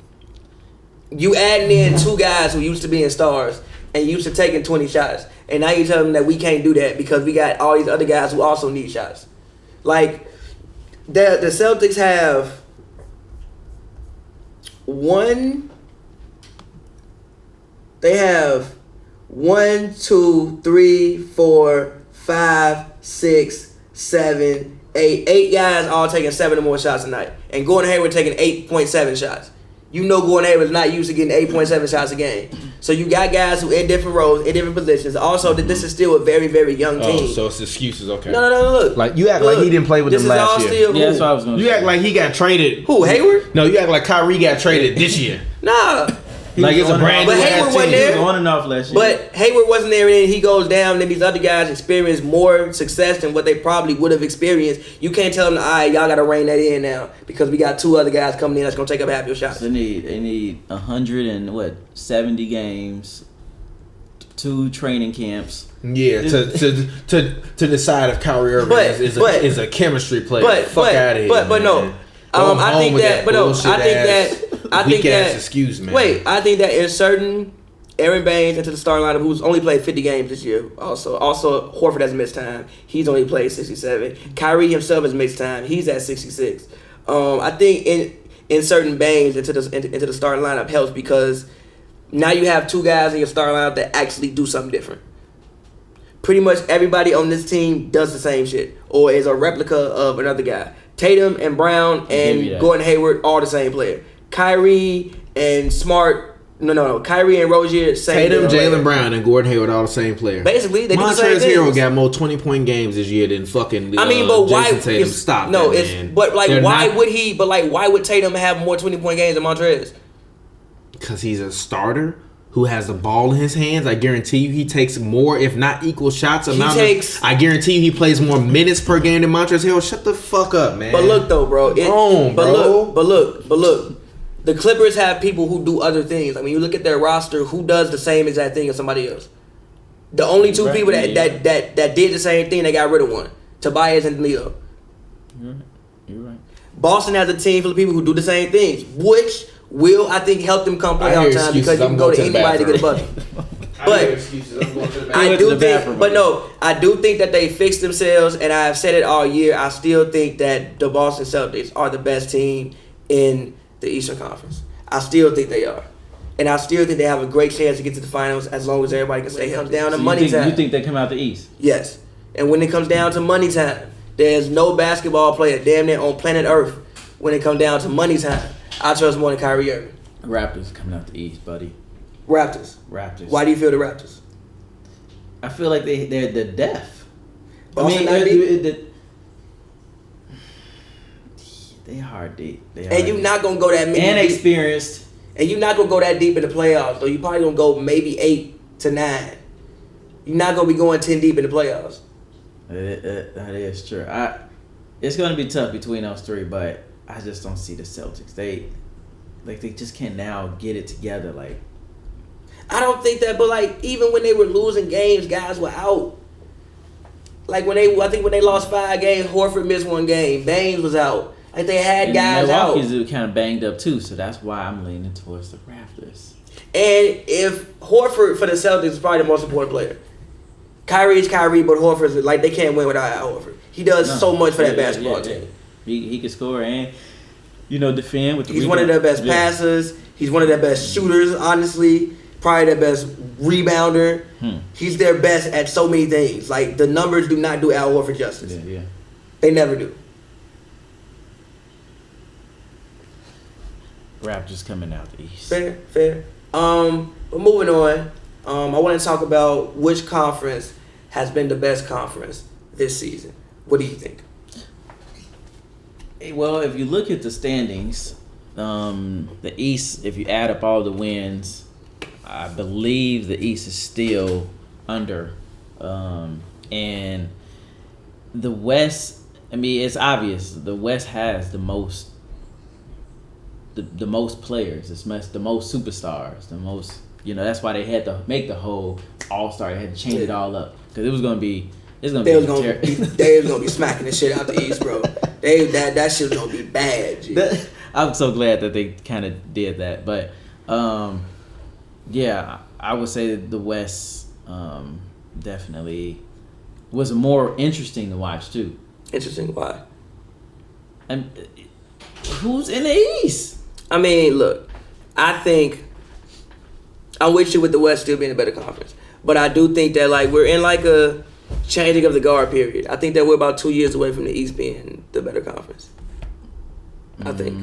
you adding in 2 guys who used to being stars and used to taking 20 shots, and now you tell them that we can't do that because we got all these other guys who also need shots. Like the Celtics have 1, 2, 3, 4, 5, 6, 7, 8 guys all taking 7 or more shots a night, and Gordon Hayward taking 8.7 shots. you know Gordon Hayward's not used to getting 8.7 shots a game. So you got guys who in different roles, in different positions. Also, that this is still a very, very young team. Oh, so it's excuses, okay. No, look. Like, you act like he didn't play with them last year. Still, yeah, that's what I was going to say. You act like he got traded. Who, Hayward? No, you act like Kyrie got traded this year. Nah. Like it's a brand new But Hayward wasn't there. He was on and off last year. But Hayward wasn't there, and then he goes down. Then these other guys experience more success than what they probably would have experienced. You can't tell them, all right, y'all got to rein that in now because we got 2 other guys coming in that's gonna take up half your shots. So they need 170 games, 2 training camps. Yeah, to decide if Kyrie Irving is a chemistry player. Fuck out of here. But no. I think that excuse, man. Wait, I think that in certain Aaron Baines into the starting lineup, who's only played 50 games this year. Also Horford has missed time. He's only played 67. Kyrie himself has missed time. He's at 66. I think in certain Baines into the starting lineup helps because now you have 2 guys in your starting lineup that actually do something different. Pretty much everybody on this team does the same shit or is a replica of another guy. Tatum and Brown and Gordon Hayward all the same player. Kyrie and Smart, no. Kyrie and Rozier, same. Tatum, Jaylen Brown, and Gordon Hayward all the same player. Basically, they do the same Montrezl Harrell things. got more 20-point games this year than fucking. But why? Jason Tatum. Stop. No, that, it's man. but like They're why not, would he? But like why would Tatum have more 20-point games than Montrezl? Because he's a starter who has the ball in his hands. I guarantee you he takes more, if not equal shots. I guarantee you he plays more minutes per game than Montrezl Harrell. Shut the fuck up, man. But look though, bro. But look. The Clippers have people who do other things. I mean, you look at their roster, who does the same exact thing as somebody else? The only 2 people that did the same thing, they got rid of one. Tobias and Leo. You're right. Boston has a team full of people who do the same things, which will, I think, help them come playoff time because you can go to anybody to get a bucket. But I do think that they fixed themselves, and I've said it all year. I still think that the Boston Celtics are the best team in the Eastern Conference. I still think they are. And I still think they have a great chance to get to the finals as long as everybody can stay. It comes down to money time. You think they come out the East? Yes. And when it comes down to money time, there's no basketball player damn near on planet Earth when it comes down to money time. I trust more than Kyrie Irving. Raptors coming out the East, buddy. Raptors. Why do you feel the Raptors? I feel like they're the deaf. Boston they hard deep. And you're not gonna go that many. And experienced. And you're not gonna go that deep in the playoffs, though. You probably gonna go maybe 8 to 9. You're not gonna be going 10 deep in the playoffs. That is true. It's gonna be tough between those 3, but I just don't see the Celtics. They just can't now get it together. Like, I don't think that, but like even when they were losing games, guys were out. Like I think when they lost 5 games, Horford missed 1 game. Baines was out. Like they had guys out. Milwaukee's kind of banged up too, so that's why I'm leaning towards the Raptors. And if Horford for the Celtics is probably the most important player. Kyrie is Kyrie, but Horford's like they can't win without Horford. He does so much for that basketball team. He can score and defend with the. He's one of their best passers. He's one of their best shooters. Honestly, probably their best rebounder. He's their best at so many things. Like the numbers do not do Al Horford justice. Yeah. They never do. Raptors coming out the East. Fair. But moving on, I want to talk about which conference has been the best conference this season. What do you think? Well, if you look at the standings, the East, if you add up all the wins, I believe the East is still under. And the West, I mean, it's obvious. The West has the most players, the most superstars, the most, that's why they had to make the whole All-Star. They had to change it all up because it was going to be they was gonna be smacking the shit out the East, bro. That shit was gonna be bad. G. I'm so glad that they kind of did that, but yeah, I would say that the West definitely was more interesting to watch too. Interesting, why? And who's in the East? I mean, look, I think I'm with you with the West still being a better conference, but I do think that like we're in like a changing of the guard period. I think that we're about 2 years away from the East being the better conference. I think.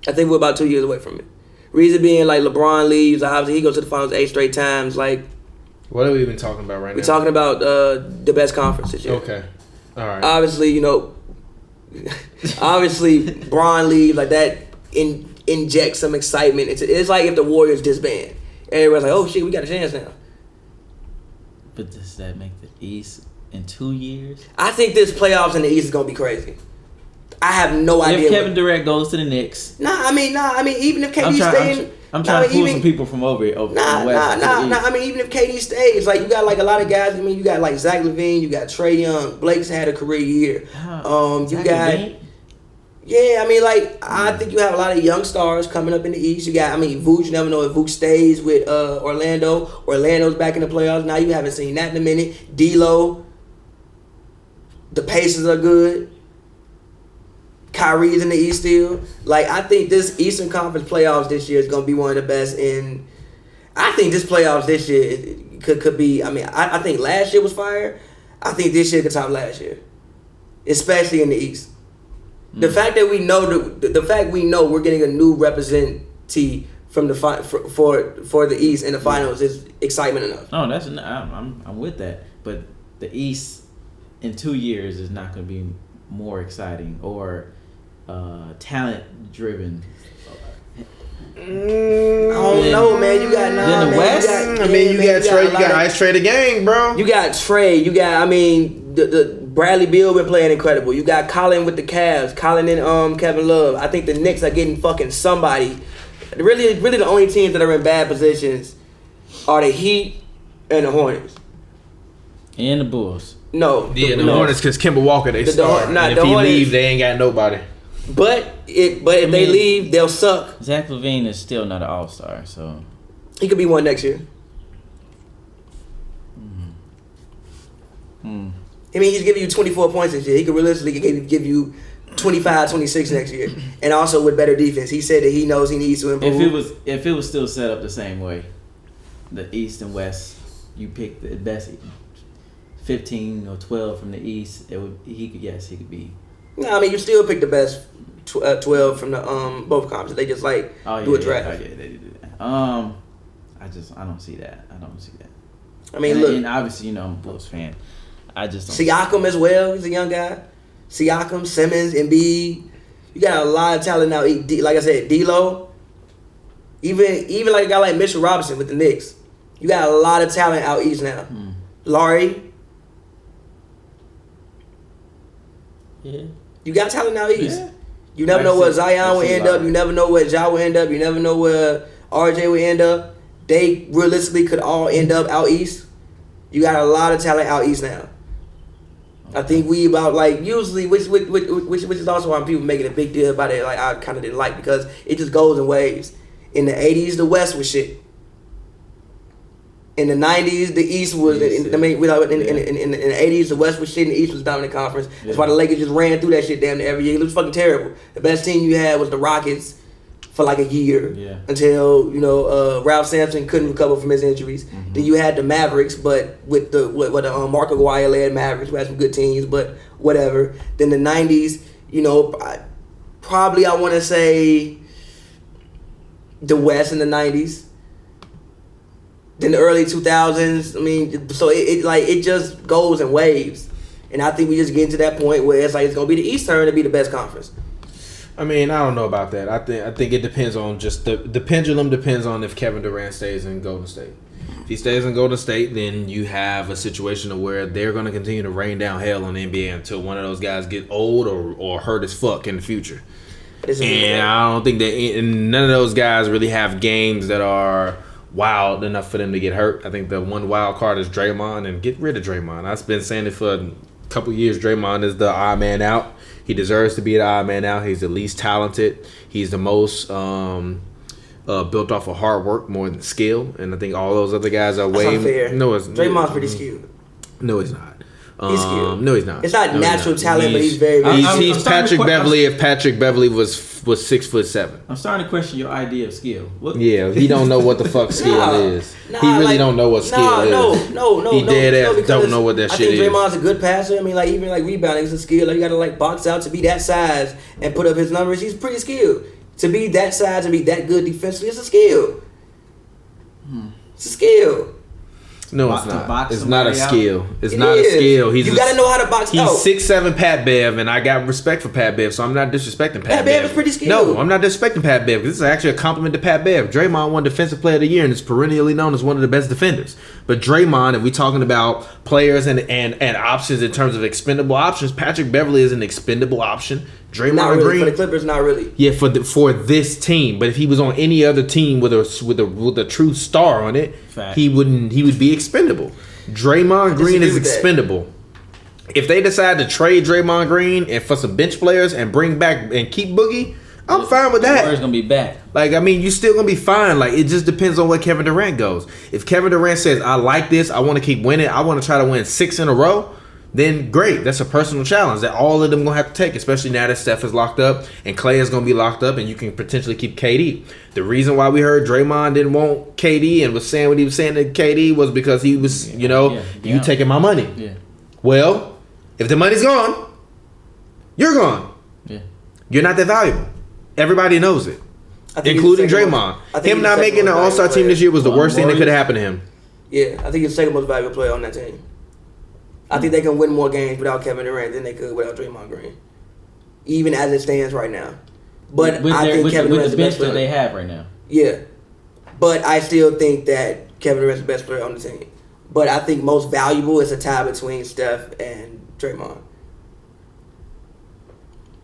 I think we're about 2 years away from it. Reason being, like, LeBron leaves. Obviously, he goes to the finals 8 straight times. Like, what are we even talking about right now? We're talking about the best conference this year. Okay. All right. Obviously, Bron leaves, like that injects some excitement. It's like if the Warriors disband. Everybody's like, oh shit, we got a chance now. But does that make the East in 2 years? I think this playoffs in the East is gonna be crazy. I have no idea. If Kevin Durant goes to the Knicks. I mean, even if KD stays, I'm trying to pull some people from over the West. I mean, even if KD stays, like you got like a lot of guys. I mean, you got like Zach LaVine, you got Trae Young. Blake's had a career year. You got. LaVine? Yeah, I mean, like, I think you have a lot of young stars coming up in the East. You got, I mean, Vooch, you never know if Vooch stays with Orlando. Orlando's back in the playoffs. Now you haven't seen that in a minute. D'Lo. The Pacers are good. Kyrie's in the East still. Like, I think this Eastern Conference playoffs this year is going to be one of the best in... I think this playoffs this year could be... I mean, I think last year was fire. I think this year could top last year. Especially in the East. The fact that we know we're getting a new representative from the for the East in the finals is excitement enough. No, I'm with that. But the East in 2 years is not going to be more exciting or talent driven. I don't know, man. You got in the West. You got Trey. You got Ice Trey the gang, bro. You got Trey. You got. I mean, the Bradley Beal been playing incredible. You got Callin with the Cavs. Callin and Kevin Love. I think the Knicks are getting fucking somebody. Really, the only teams that are in bad positions are the Heat and the Hornets. And the Bulls. No. Yeah, the Hornets because Kemba Walker they start. And if he leave, they ain't got nobody. But if they leave, they'll suck. Zach LaVine is still not an all-star, so he could be one next year. I mean, he's giving you 24 points this year. He could realistically give you 25, 26 next year, and also with better defense. He said that he knows he needs to improve. If it was still set up the same way, the East and West, you pick the best 15 or 12 from the East. He could be. No, I mean, you still pick the best 12 from the both conferences. They just do a draft. Yeah, they do that. I don't see that. I mean, look, and obviously, I'm a Bulls fan. I just don't. Siakam as well. He's a young guy. Siakam, Simmons, Embiid. You got a lot of talent now. Like I said, D'Lo. Even like a guy like Mitchell Robinson with the Knicks. You got a lot of talent out east now. Laurie. Yeah. You got talent out east. Yeah. You never know where Zion will end up. You never know where Ja will end up. You never know where RJ will end up. They realistically could all end up out east. You got a lot of talent out east now. I think we about usually, which is also why people making a big deal about it. Like I kind of didn't like because it just goes in waves. In the '80s, the West was shit. In the '90s, the East was. In the '80s, the West was shit, and the East was dominant conference. That's why the Lakers just ran through that shit damn near every year. It was fucking terrible. The best team you had was the Rockets for like a year until Ralph Sampson couldn't recover from his injuries. Mm-hmm. Then you had the Mavericks, but with the Mark Aguirre led Mavericks, who had some good teams, but whatever. Then the '90s, I want to say the West in the '90s. Then the early 2000s. I mean, so it just goes in waves, and I think we just get to that point where it's gonna be the East turn to be the best conference. I mean, I don't know about that. I think it depends on just the pendulum depends on if Kevin Durant stays in Golden State. If he stays in Golden State, then you have a situation where they're going to continue to rain down hell on the NBA until one of those guys get old or hurt as fuck in the future. And I don't think that none of those guys really have games that are wild enough for them to get hurt. I think the one wild card is Draymond, and get rid of Draymond. I've been saying it for a couple years. Draymond is the odd man out. He deserves to be the odd man out. He's the least talented. He's the most built off of hard work more than skill. And I think all those other guys are way... That's unfair. No, it's Draymond's pretty skilled. No, he's not. He's skilled. No, he's not. It's not natural talent, but he's very... He's Patrick Beverly if Patrick Beverly was 6'7". I'm starting to question your idea of skill. Yeah, he don't know what the fuck skill is. He really don't know what skill is. No. He dead ass don't know what that shit is. I think Draymond's a good passer. I mean, even rebounding is a skill. You got to box out to be that size and put up his numbers. He's pretty skilled. To be that size and be that good defensively, it's a skill. It's a skill. No, it's not. It's not a skill. It's not a skill. You gotta know how to box out. He's 6'7" Pat Bev, and I got respect for Pat Bev, so I'm not disrespecting Pat Bev. Pat Bev is pretty skilled. No, I'm not disrespecting Pat Bev. This is actually a compliment to Pat Bev. Draymond won Defensive Player of the Year and is perennially known as one of the best defenders. But Draymond, if we're talking about players and options in terms of expendable options, Patrick Beverley is an expendable option. Draymond not really. Green For the Clippers, not really. Yeah, for this team. But if he was on any other team with a true star on it, he would be expendable. Draymond Green is expendable. If they decide to trade Draymond Green and for some bench players and bring back and keep Boogie, I'm fine with that. Warriors gonna be back. Like, I mean, you still gonna be fine. Like, it just depends on where Kevin Durant goes. If Kevin Durant says, I like this, I want to keep winning, I want to try to win 6 in a row, then great. That's a personal challenge that all of them gonna have to take, especially now that Steph is locked up and Klay is gonna be locked up and you can potentially keep KD. The reason why we heard Draymond didn't want KD and was saying what he was saying to KD was because he was, you taking my money. Yeah. Well, if the money's gone, you're gone. Yeah. You're not that valuable. Everybody knows it, including Draymond. Him not making the All-Star team this year was the worst thing that could have happened to him. Yeah, I think he's the second most valuable player on that team. I think they can win more games without Kevin Durant than they could without Draymond Green, even as it stands right now. But I think Kevin Durant's the best player that they have right now. Yeah, but I still think that Kevin Durant's the best player on the team. But I think most valuable is a tie between Steph and Draymond.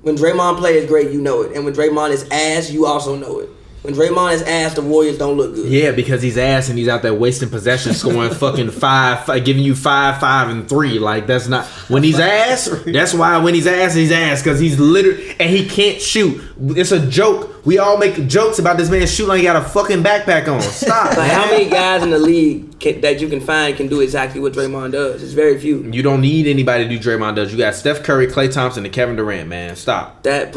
When Draymond plays great, you know it, and when Draymond is ass, you also know it. When Draymond is ass, the Warriors don't look good. Yeah, because he's ass and he's out there wasting possession, scoring fucking 5, giving you 5, and 3. Like, that's not when he's ass. That's why when he's ass, because he's literally and he can't shoot. It's a joke. We all make jokes about this man shooting like he got a fucking backpack on. Stop. Like, how many guys in the league that you can find can do exactly what Draymond does? It's very few. You don't need anybody to do Draymond does. You got Steph Curry, Klay Thompson, and Kevin Durant. Man, stop that.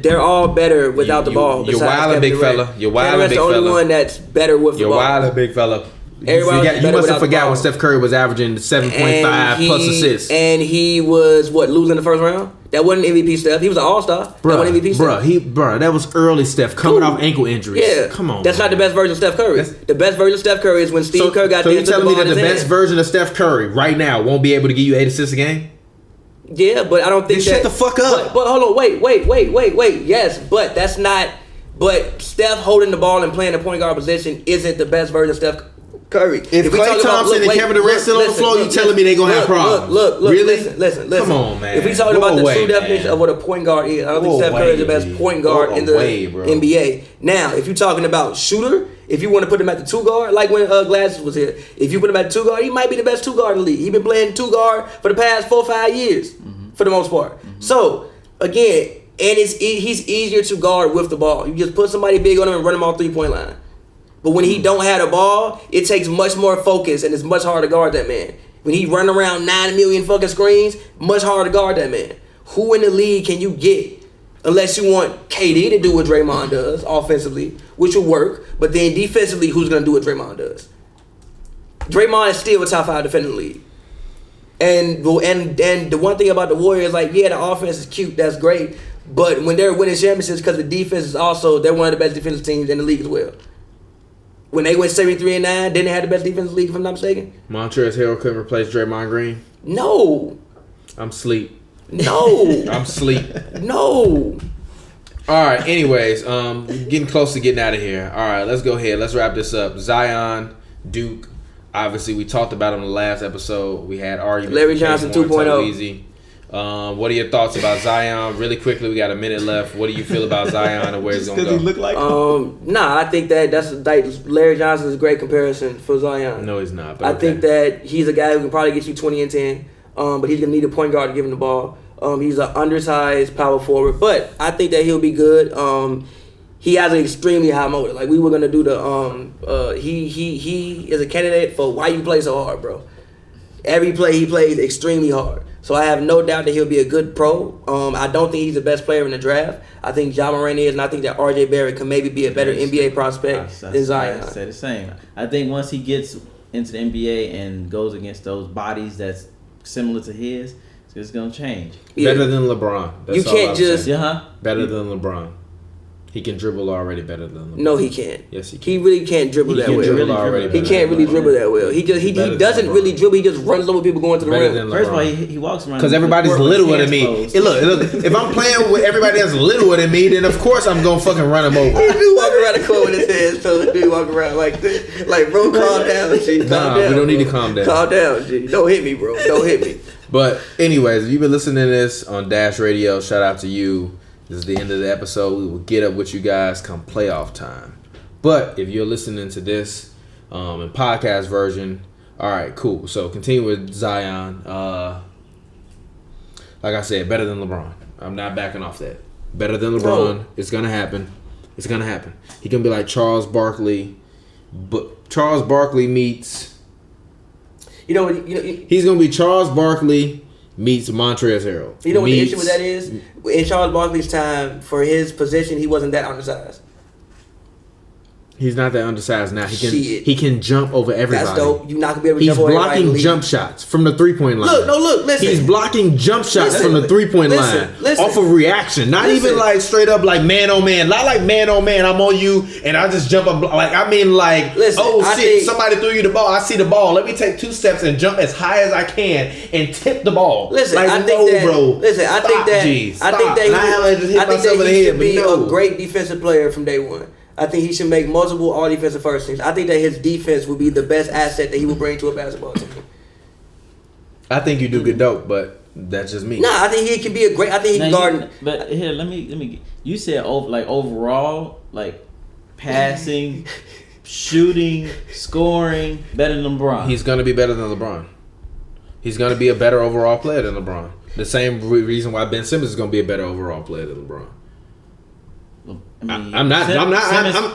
They're all better without the ball. You're wild, big fella. You're wild, big fella. That's the only one that's better with the ball. You're wild, big fella. You must have forgot when Steph Curry was averaging 7.5 plus assists. And he was, losing the first round? That wasn't MVP Steph. He was an all-star. That wasn't MVP Steph. That was early Steph coming off ankle injuries. Yeah. Come on. That's not the best version of Steph Curry. The best version of Steph Curry is when Steve Kerr got there. So you're telling me that the best version of Steph Curry right now won't be able to give you 8 assists a game? Yeah, but I don't think shut the fuck up. But hold on, wait. Yes, but that's not. But Steph holding the ball and playing the point guard position isn't the best version of Steph Curry. If Klay Thompson and Kevin Durant still on the floor, you telling me they gonna have problems? Look, really? Listen. Come on, man. If we talking about the true definition of what a point guard is, I don't think Steph Curry is the best point guard in the NBA. Now, if you're talking about shooter, if you want to put him at the 2 guard, like when Glasses was here, if you put him at the 2 guard, he might be the best 2 guard in the league. He's been playing 2 guard for the past 4 or 5 years, for the most part. So again, and he's easier to guard with the ball. You just put somebody big on him and run him off 3-point line. But when he don't have the ball, it takes much more focus and it's much harder to guard that man. When he run around 9 million fucking screens, much harder to guard that man. Who in the league can you get? Unless you want KD to do what Draymond does offensively, which will work. But then defensively, who's going to do what Draymond does? Draymond is still a top 5 defender in the league. And the one thing about the Warriors, like, yeah, the offense is cute, that's great. But when they're winning championships, because the defense is also, they're one of the best defensive teams in the league as well. When they went 73-9, didn't they have the best defensive league, if I'm not mistaken? Montrezl Harrell couldn't replace Draymond Green? No. I'm sleep. No. I'm sleep. No. All right, anyways, getting close to getting out of here. All right, let's go ahead. Let's wrap this up. Zion, Duke. Obviously, we talked about him in the last episode. We had arguments. Larry Johnson 2.0. Easy. What are your thoughts about Zion? Really quickly, we got a minute left. What do you feel about Zion and where he's going to go? He look like I think that's like Larry Johnson is a great comparison for Zion. No, he's not. I think that he's a guy who can probably get you 20 and 10. But he's going to need a point guard to give him the ball. He's an undersized power forward, but I think that he'll be good. He has an extremely high motor. Like, we were gonna do the he is a candidate for why you play so hard, bro. Every play he plays extremely hard. So I have no doubt that he'll be a good pro. I don't think he's the best player in the draft. I think Ja Morant is, and I think that RJ Barrett can maybe be a better NBA prospect than Zion. I say the same. I think once he gets into the NBA and goes against those bodies that's similar to his, it's gonna change. Better than LeBron. That's you can't just better than LeBron. He can dribble already better than LeBron. No, he can't. Yes, he can. He really can't dribble that well. He can't really dribble that well. He doesn't really dribble. He just runs over people going to the rim. First of all, he walks around because everybody's littler than me. Hey, look, if I'm playing with everybody that's littler than me, then of course I'm gonna fucking run him over. He do walk around the court with his hands, so he do walk around like this. Like, bro, calm down, G. We don't need to calm down. Calm down, G. Don't hit me, bro. Don't hit me. But anyways, if you've been listening to this on Dash Radio, shout out to you. This is the end of the episode. We will get up with you guys come playoff time. But if you're listening to this in podcast version, all right, cool. So continue with Zion. Like I said, better than LeBron. I'm not backing off that. Better than LeBron. It's gonna happen. It's gonna happen. He can be like Charles Barkley, but Charles Barkley meets. He's gonna be Charles Barkley meets Montrezl Harrell. You know what the issue with that is? In Charles Barkley's time, for his position, he wasn't that undersized. He's not that undersized now. He can jump over everybody. That's dope. You're not gonna be able to jump over everybody. He's blocking jump shots from the 3-point line. Listen. He's blocking jump shots from the 3-point line off of reaction. Not even like straight up like man on man. Not like man on man. I'm on you and I just jump up. Like I mean like somebody threw you the ball. I see the ball. Let me take 2 steps and jump as high as I can and tip the ball. Listen, like, I think that he should be a great defensive player from day one. I think he should make multiple all defensive first teams. I think that his defense would be the best asset that he would bring to a basketball team. I think you do get dope, but that's just me. Nah, I think he can be a great. I think he can guard. But here, let me. You said overall, like passing, shooting, scoring, better than LeBron. He's gonna be better than LeBron. He's gonna be a better overall player than LeBron. The same reason why Ben Simmons is gonna be a better overall player than LeBron.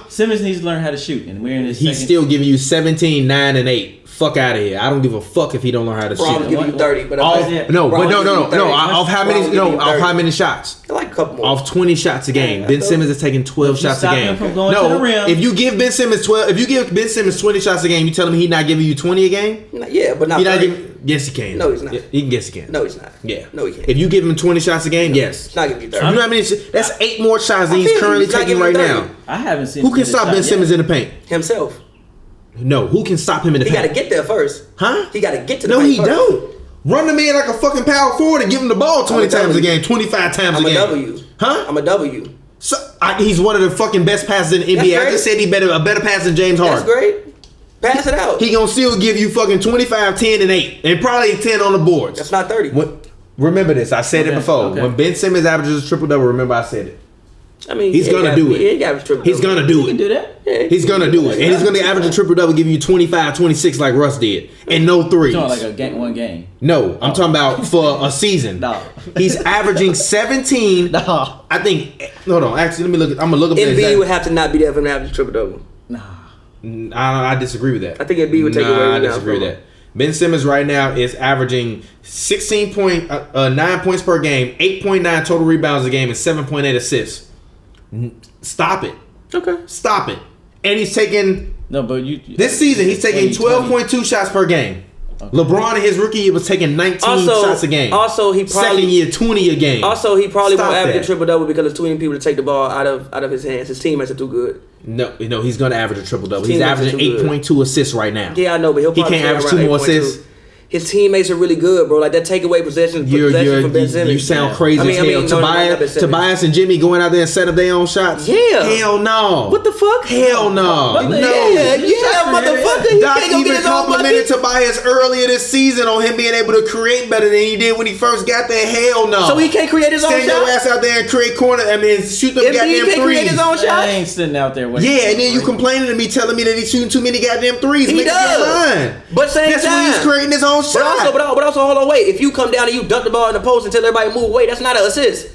Simmons needs to learn how to shoot, and we're in his. He's still giving you 17, 9, and 8. Fuck out of here! I don't give a fuck if he don't learn how to shoot. I'll give you 30, but off how many shots? Like a couple more. Off 20 shots a game. Ben Simmons is taking 12 shots a game. If you give Ben Simmons 20 shots a game, you tell him he's not giving you 20 a game? Yeah, but not 30. Yes, he can. No, he's not. He can. Yes, he can. No, he's not. Yeah. No, he can't. If you give him 20 shots a game, yes. He's not giving you 30. You know how many? That's 8 more shots than he's currently taking right now. I haven't seen. Who can stop Ben Simmons in the paint? Himself. No, who can stop him in the paint? He got to get there first. Huh? He got to get to the paint first. No, he don't. Run the man like a fucking power forward and give him the ball 20 times a game, 25 times a game. I'm a W. Huh? I'm a W. So, he's one of the fucking best passers in the NBA. I just said he's a better passer than James Harden. That's great. Pass it out. He gonna still give you fucking 25, 10, and 8. And probably 10 on the boards. That's not 30. Remember this. I said it before. Okay. When Ben Simmons averages a triple-double, remember I said it. I mean, he's gonna do it. He's gonna do it. He can do that. Yeah, he's gonna do it. And he's gonna average a triple-double, give you 25, 26 like Russ did. And no threes. You're talking like one game. No, I'm talking about for a season. No. He's averaging 17. No. I think, hold on. Actually, let me look. I'm gonna look up that. Embiid would have to not be there for him to average a triple-double. I disagree with that. I think Embiid would take away. I disagree with that. Ben Simmons right now is averaging 9 points per game, 8.9 total rebounds a game, and 7.8 assists. Stop it. Okay. Stop it. And he's taking this season he's taking 12.2 shots per game. Okay. LeBron in his rookie year was taking 19 shots a game. Also, he probably second year 20 a game. Also, he probably won't average a triple double because it's too many people to take the ball out of his hands. His teammates are too good. No, he's gonna average a triple double. He's averaging 8.2 assists right now. Yeah, I know, but he can't average 2 more assists. His teammates are really good, bro. Like that takeaway possession from Ben Simmons. You sound crazy as hell. Tobias and Jimmy going out there and set up their own shots. Yeah. Hell no. What the fuck? Hell no. Yeah, motherfucker. Doc even complimented Tobias earlier this season on him being able to create better than he did when he first got there. Hell no. So he can't create his own shot? Stand your ass out there and create corner. Shoot them goddamn threes. He can't create his own shot? I ain't sitting out there. Yeah, and then you complaining to me, telling me that he's shooting too many goddamn threes. He does. But same time. That's when he's creating his own shot. But also, hold on, wait. If you come down and you dunk the ball in the post and tell everybody move away, that's not an assist.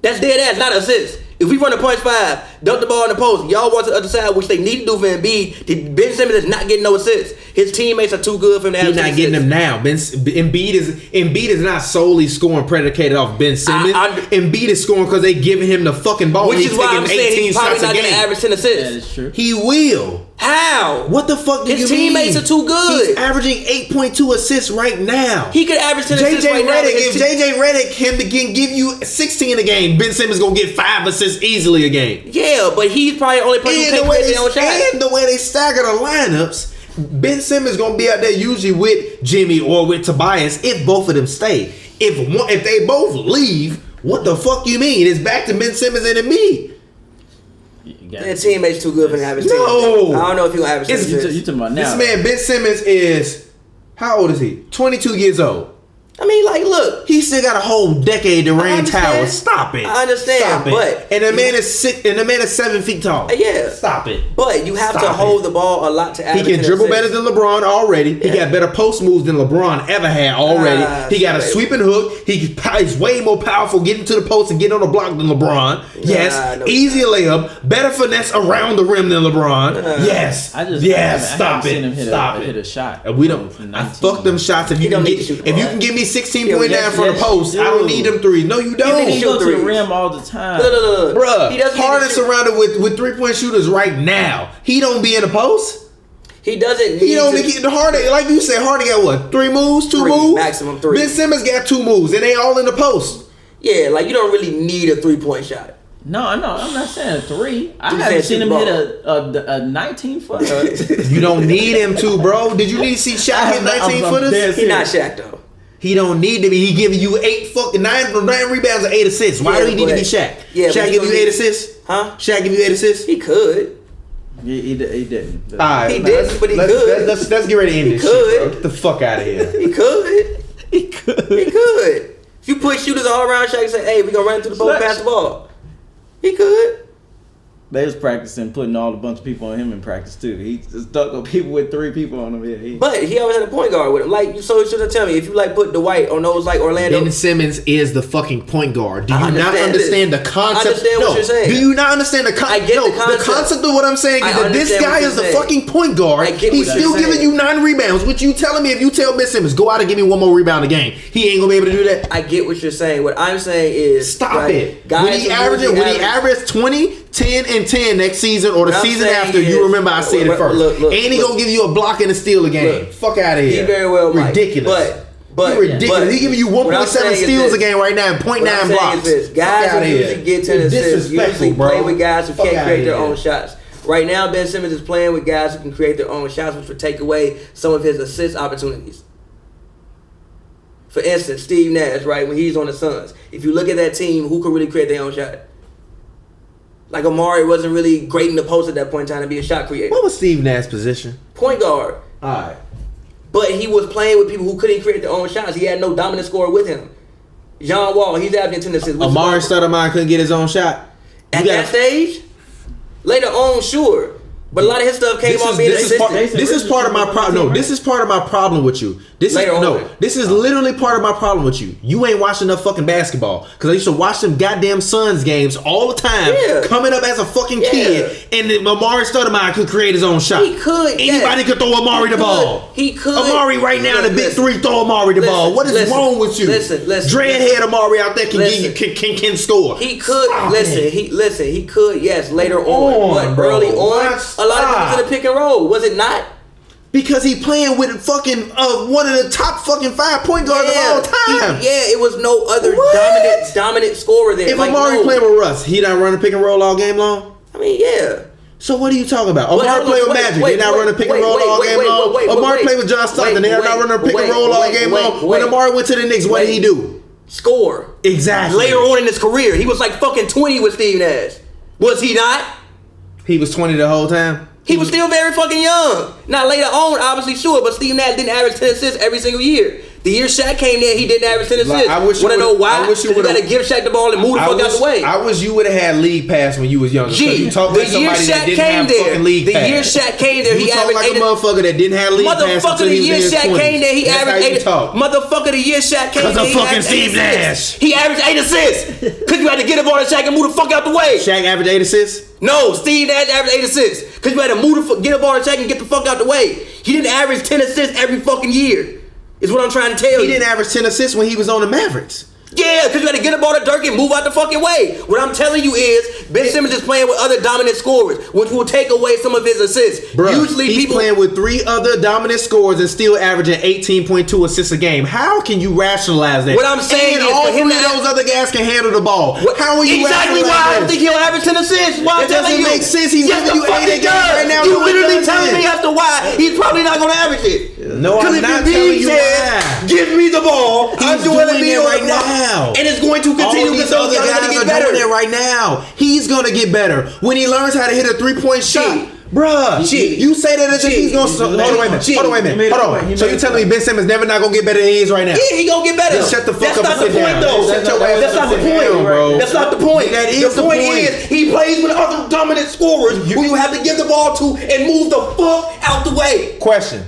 That's dead ass, not an assist. If we run a punch 5, dunk the ball in the post, y'all want to the other side, which they need to do for Embiid. Ben Simmons is not getting no assists. His teammates are too good for him to have. He's not getting them now. Embiid is not solely scoring predicated off Ben Simmons. Embiid is scoring because they giving him the fucking ball. Which is why I'm saying he's probably not going to average 10 assists. That is true. He will. How? What the fuck do you mean? His teammates are too good. He's averaging 8.2 assists right now. He could average 10 assists right now. If JJ Redick can give you 16 a game, Ben Simmons gonna get 5 assists easily a game. Yeah, but he's probably the only person who takes their own shot. And the way they stagger the lineups, Ben Simmons gonna be out there usually with Jimmy or with Tobias if both of them stay. If they both leave, what the fuck you mean? It's back to Ben Simmons and me. Their teammates too good for him to have his team. No. I don't know if he'll average 10 assists. You talking about now? This man Ben Simmons is, how old is he? 22 years old. I mean, like, look. He still got a whole decade to reign tower. Stop it. I understand, Stop it. but and the man is 6, and the man is 7 feet tall. Yeah. Stop it. But you have to hold the ball a lot to average. He can dribble better than LeBron already. He got better post moves than LeBron ever had already. He got a sweeping hook. He's way more powerful getting to the post and getting on the block than LeBron. Yes. Easier layup. Better finesse around the rim than LeBron. Yes. Stop it. Stop it. Hit a shot. And we don't. I fuck them shots. If you can give me 16.9 for the post, I don't need them threes. No, you don't. He go to the rim all the time. Bruh, Harden surrounded with 3-point shooters right now. He don't be in the post. He doesn't. He don't be getting the Harden. Like you said, Harden got what? 3 moves? 2 moves? Maximum 3. Ben Simmons got 2 moves, and they all in the post. Yeah, like you don't really need a 3-point shot. No, I'm not saying a 3. I haven't seen him hit a 19-footer. You don't need him to, bro. Did you need to see Shaq hit 19-footers? He's not Shaq, though. He don't need to be. He giving you 9 rebounds and 8 assists. Why do he need to be Shaq? Yeah, Shaq give you 8 assists? Huh? Shaq give you 8 assists? He could. He didn't. All right, he didn't, but he could. Let's get ready to end this shit, bro. Get the fuck out of here. He could. He could. If you put shooters all around Shaq and say, hey, we gonna run through the ball, pass the ball. He could. They was practicing putting all a bunch of people on him in practice too. He just stuck on people with 3 people on him. Yeah, but he always had a point guard with him. Like, so you should tell me if you like put Dwight on those like Orlando. Ben Simmons is the fucking point guard. Do you not understand the concept? I understand what you're saying. Do you not understand the concept? I get the concept. The concept of what I'm saying is that this guy is the fucking point guard. He's still giving you 9 rebounds. Which you telling me if you tell Ben Simmons go out and give me 1 more rebound a game, he ain't gonna be able to do that. I get what you're saying. What I'm saying is stop it. When he averaged 20, 10, and 10 next season or the season after, you remember I said it first. Look, and he gonna give you a block and a steal a game. Fuck out of here. He very well might. Ridiculous. But you're ridiculous. He giving you 1.7 steals a game right now and 0.9 blocks. Guys who usually get 10 assists usually play with guys who can't create their own shots. Right now, Ben Simmons is playing with guys who can create their own shots, which would take away some of his assist opportunities. For instance, Steve Nash, right, when he's on the Suns. If you look at that team, who could really create their own shot? Like Amari wasn't really great in the post at that point in time to be a shot creator. What was Steve Nash's position? Point guard. Alright. But he was playing with people who couldn't create their own shots. He had no dominant scorer with him. John Wall, he's averaging 10 assists. Amari Stoudemire couldn't get his own shot? At that stage? Later on, sure. But a lot of his stuff came off being assistant. This is part of my problem. No, this is part of my problem with you. This is literally part of my problem with you. You ain't watching enough fucking basketball. Because I used to watch them goddamn Suns games all the time. Yeah. Coming up as a fucking kid. And then Amari Stoudemire could create his own shot. He could. Anybody could throw Amari the ball. He could. Amari right now, the big 3, throw Amari the ball. What is wrong with you? Dreadhead Amari out there can score. He could. He could, yes, later on. But early on, a lot of people was in the pick and roll. Was it not? Because he playing with fucking one of the top fucking 5 point guards of all time. It was no other dominant scorer there. If Amari playing with Russ, he not running pick and roll all game long? I mean, yeah. So what are you talking about? Amari play with Magic. They not running pick and roll all game long. Amari play with John Stockton. They are not running pick and roll all game long. When Amari went to the Knicks, what did he do? Score. Exactly. Later on in his career, he was like fucking 20 with Steve Nash. Was he not? He was 20 the whole time? He was still very fucking young. Now later on, obviously, sure, but Steve Nash didn't average 10 assists every single year. The year Shaq came there, he didn't average 10 assists. Want to know why? Because you got to give Shaq the ball and move the fuck out the way. I wish you would have had league pass when you was younger. You talk like somebody that didn't have fucking league pass. The year Shaq came there, he averaged 8 assists. You talk like a motherfucker that didn't have league pass until he was in his 20s. Motherfucker, the year Shaq came there, he averaged 8 assists. Motherfucker, the year Shaq came there, he fucking Steve Nash. He averaged 8 assists. Because you had to get the ball to Shaq and move the fuck out the way. Shaq averaged 8 assists? No, Steve Nash averaged 8 assists. Because you had to get the ball to Shaq and get the fuck out the way. He didn't average 10 assists every fucking year. Is what I'm trying to tell you. He didn't average 10 assists when he was on the Mavericks. Yeah, because you got to get the ball to Dirk and move out the fucking way. What I'm telling you is Ben Simmons is playing with other dominant scorers, which will take away some of his assists. Bruh, Usually he's people playing with 3 other dominant scorers and still averaging 18.2 assists a game. How can you rationalize that? What I'm saying and is all for him 3 of those other guys can handle the ball. How are you exactly why I don't think he'll average 10 assists? Why I'm That telling doesn't you. make sense. He's yes, giving you 8 a game right now. You No, it literally doesn't. telling me as to why he's probably not going to average it. No, I'm if not Embiid telling you says, why. give me the ball. He's Joel doing Embiid it on right the block. now. And it's going to continue All these because other those guys guys are are going to get better. doing it right now. He's gonna get better when he learns how to hit a 3-point shot. Bruh, you say that as if he's gonna. Hold on, wait a minute. Hold on. So you telling me Ben Simmons never not gonna get better than he is right now? Yeah, he gonna get better. Just shut the fuck That's up not and the sit point, down. though. Shut your ass That's up not the and sit point, down, bro. That's not the point. That is the point is he plays with other dominant scorers who you have to give the ball to and move the fuck out the way. Question.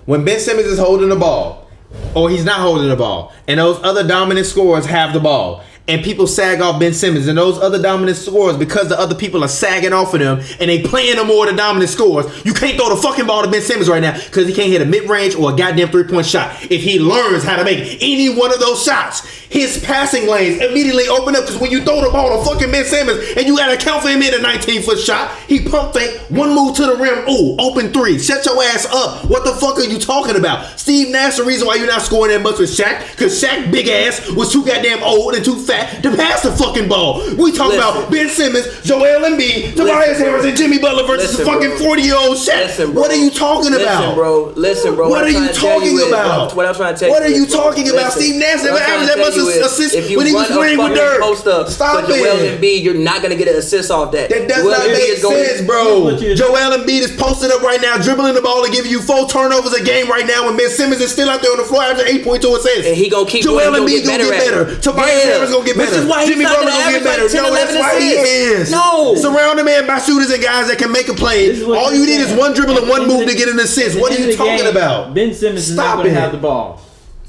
When Ben Simmons is holding the ball, or he's not holding the ball, and those other dominant scorers have the ball, and people sag off Ben Simmons and those other dominant scorers because the other people are sagging off of them and they playing them more than dominant scorers, you can't throw the fucking ball to Ben Simmons right now because he can't hit a mid-range or a goddamn 3-point shot. If he learns how to make any one of those shots, his passing lanes immediately open up because when you throw the ball to fucking Ben Simmons and you gotta count for him in a 19-foot shot, he pump fake, one move to the rim, ooh, open 3. Shut your ass up. What the fuck are you talking about? Steve Nash, the reason why you're not scoring that much with Shaq, because Shaq big ass was too goddamn old and too fat to pass the fucking ball. We talking about Ben Simmons, Joel Embiid, Tobias Harris, and Jimmy Butler versus the fucking 40-year-old Shaq. What are you talking about? Listen, bro. What are you talking about? What I'm trying to tell you. What are you talking about? Steve Nash never averaged that much assist when he was playing with Dirk. Stop it. Joel it. Embiid, you're not gonna get an assist off that. That does not make sense, bro. Joel Embiid is posted up right now, dribbling the ball and giving you 4 turnovers a game right now when Ben Simmons is still out there on the floor averaging 8.2 assists. And he gonna keep Joel Embiid gonna get better. Tobias Harris gonna get better. Which is why Jimmy Butler gonna get better. No, that's why he is. No. Surround the man by shooters and guys that can make a play. All you need is one dribble and one move to get an assist. What are you talking about? Ben Simmons is not going to have the ball.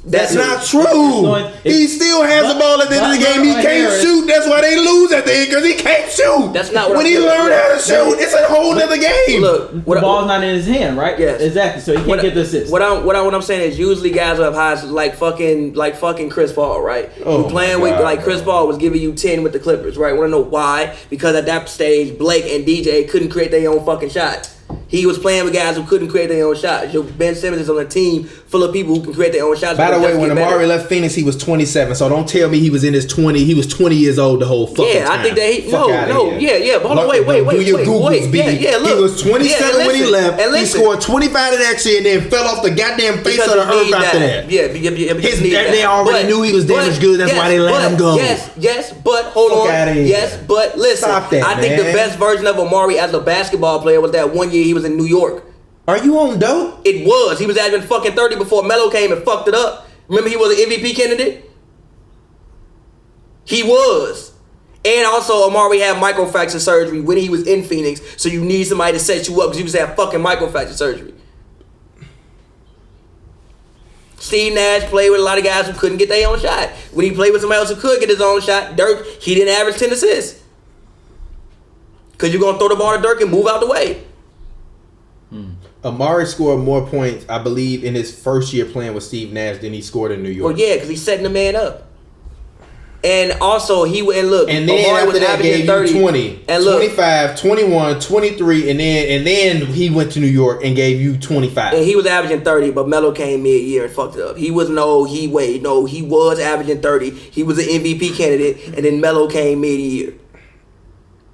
That's not true. He still has the ball at the end of the game. He can't shoot. That's why they lose at the end because he can't shoot. That's not what when he learned how to shoot. It's a whole other game. Look, the ball's not in his hand, right? Yes, exactly. So he can't get the assist. What I'm saying is usually guys who have highs like fucking Chris Paul, right? Oh, who playing with like Chris Paul was giving you 10 with the Clippers, right? Want to know why? Because at that stage, Blake and DJ couldn't create their own fucking shot. He was playing with guys who couldn't create their own shots. Ben Simmons is on a team full of people who can create their own shots. By the way, when Amari left Phoenix, he was 27. So don't tell me he was in his 20. He was 20 years old the whole fucking time. Yeah, I think that he But hold on, wait. Do your Googles, B. Yeah, look. He was 27 when he left. He scored 25 the next year and then fell off the goddamn face of the earth after that. They already knew he was damaged good. That's why they let him go. Yes, but hold on. Yes, but listen. Stop that, I think the best version of Amari as a basketball player was that one year he was in New York. Are you on dope? It was. He was averaging fucking 30 before Melo came and fucked it up. Remember he was an MVP candidate? He was. And also Amari had microfracture surgery when he was in Phoenix, so you need somebody to set you up because he was having fucking microfracture surgery. Steve Nash played with a lot of guys who couldn't get their own shot. When he played with somebody else who could get his own shot, Dirk, he didn't average 10 assists. Because you're going to throw the ball to Dirk and move out the way. Amari scored more points, I believe, in his first year playing with Steve Nash than he scored in New York. Well, yeah, because he's setting the man up. And also, and then Amari was averaging 30. 20, and look, 25, 21, 23, and then he went to New York and gave you 25. And he was averaging 30, but Melo came mid-year and fucked it up. He was he was averaging 30. He was an MVP candidate, and then Melo came mid-year.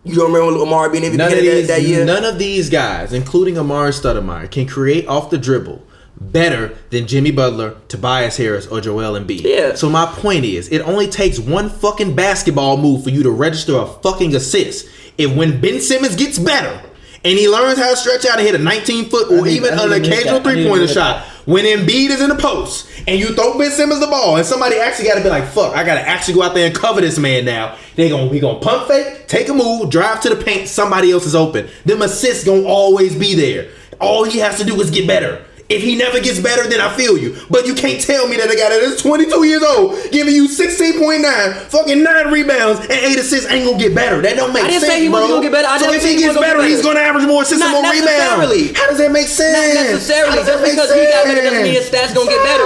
You don't remember Amari being MVP candidate that year? None of these guys, including Amari Stoudemire, can create off the dribble better than Jimmy Butler, Tobias Harris, or Joel Embiid. Yeah. So my point is, it only takes one fucking basketball move for you to register a fucking assist. If when Ben Simmons gets better and he learns how to stretch out and hit a 19-foot or even an occasional 3-pointer shot, when Embiid is in the post and you throw Ben Simmons the ball and somebody actually got to be like, fuck, I got to actually go out there and cover this man now. We gonna pump fake, take a move, drive to the paint, somebody else is open. Them assists gonna always be there. All he has to do is get better. If he never gets better, then I feel you. But you can't tell me that a guy that is 22 years old giving you 16.9, fucking 9 rebounds, and 8 assists ain't gonna get better. That don't make sense, bro. I didn't say he wasn't gonna get better. So if he gets better, he's gonna average more assists and more rebounds. How does that make sense? Not necessarily. Just because he got better doesn't mean his stats gonna get better.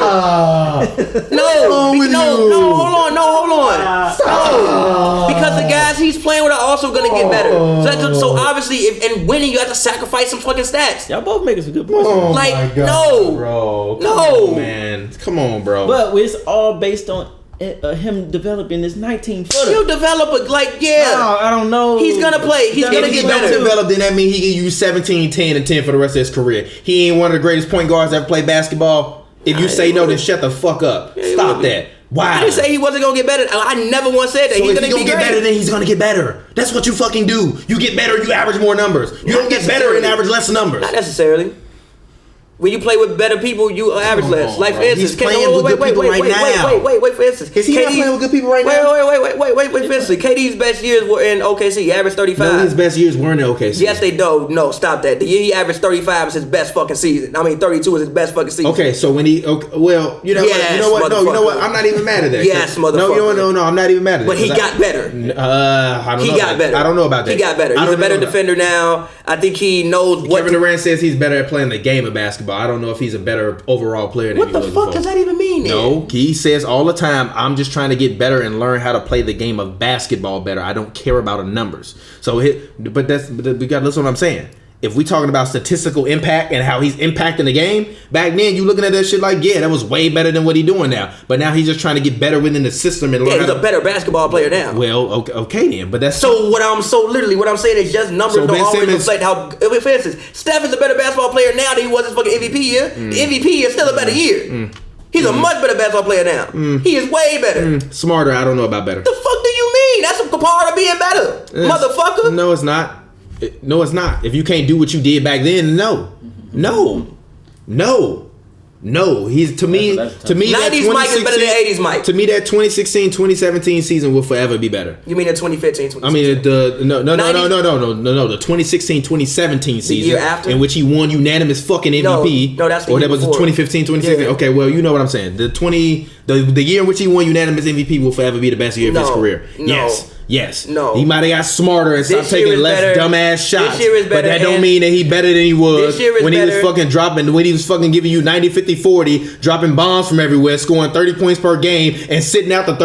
No, hold on. No, because the guys he's playing with are also gonna get better. So obviously, and winning, you have to sacrifice some fucking stats. Y'all both making some good points. Like, no, bro. No, man. Come on, bro. But it's all based on him developing this 19-footer. He'll develop a, No, I don't know. He's gonna play. He's gonna get better. If he don't develop, then that means he can use 17, 10, and 10 for the rest of his career. He ain't one of the greatest point guards ever played basketball. If you say no, then shut the fuck up. Stop that. Why? I didn't say he wasn't gonna get better. I never once said that. So he's if gonna get better, then he's gonna get better. That's what you fucking do. You get better, you average more numbers. You don't get better and average less numbers. Not necessarily. When you play with better people, you average less. Like for instance, he's playing with good people right now. Wait. For instance, is he not playing with good people right now? Wait. For instance, KD's best years were in OKC. He averaged 35. No, his best years weren't in OKC. Yes, they do. No, stop that. The year he averaged 35 is his best fucking season. 32 is his best fucking season. Okay, so when you know what? You know what? I'm not even mad at that. Yes, motherfucker. No, I'm not even mad at that. But he got better. I don't know. He got better. I don't know about that. He got better. He's a better defender now. I think he knows what. Kevin Durant says he's better at playing the game of basketball. I don't know if he's a better overall player than what the fuck does that even mean? No, he says all the time, I'm just trying to get better and learn how to play the game of basketball better. I don't care about the numbers. So, but we got to listen to what I'm saying. If we talking about statistical impact and how he's impacting the game, back then you looking at that shit like, yeah, that was way better than what he's doing now. But now he's just trying to get better within the system and learn. Yeah, he's a better basketball player now. Well, okay then, but that's what I'm saying is just numbers don't always reflect how. For instance, Steph is a better basketball player now than he was his fucking MVP year. The MVP is still a better year. He's a much better basketball player now. He is way better. Smarter. I don't know about better. The fuck do you mean? That's a part of being better, motherfucker. No, it's not. No, it's not. If you can't do what you did back then, no. He's to me 90s Mike is better than 80s Mike. To me, that 2016-2017 season will forever be better. You mean the 2015-2016? I mean the 2016-2017 season, the year after, in which he won unanimous fucking MVP. No, that's the or year that was before. the 2015-2016. Yeah. Okay, well, you know what I'm saying. The year in which he won unanimous MVP will forever be the best year of his career. Yes. No. He might have got smarter and stopped taking less dumbass shots. This year is better, but that don't mean that he better than he was when he was fucking giving you 90, 50, 40, dropping bombs from everywhere, scoring 30 points per game, and sitting out the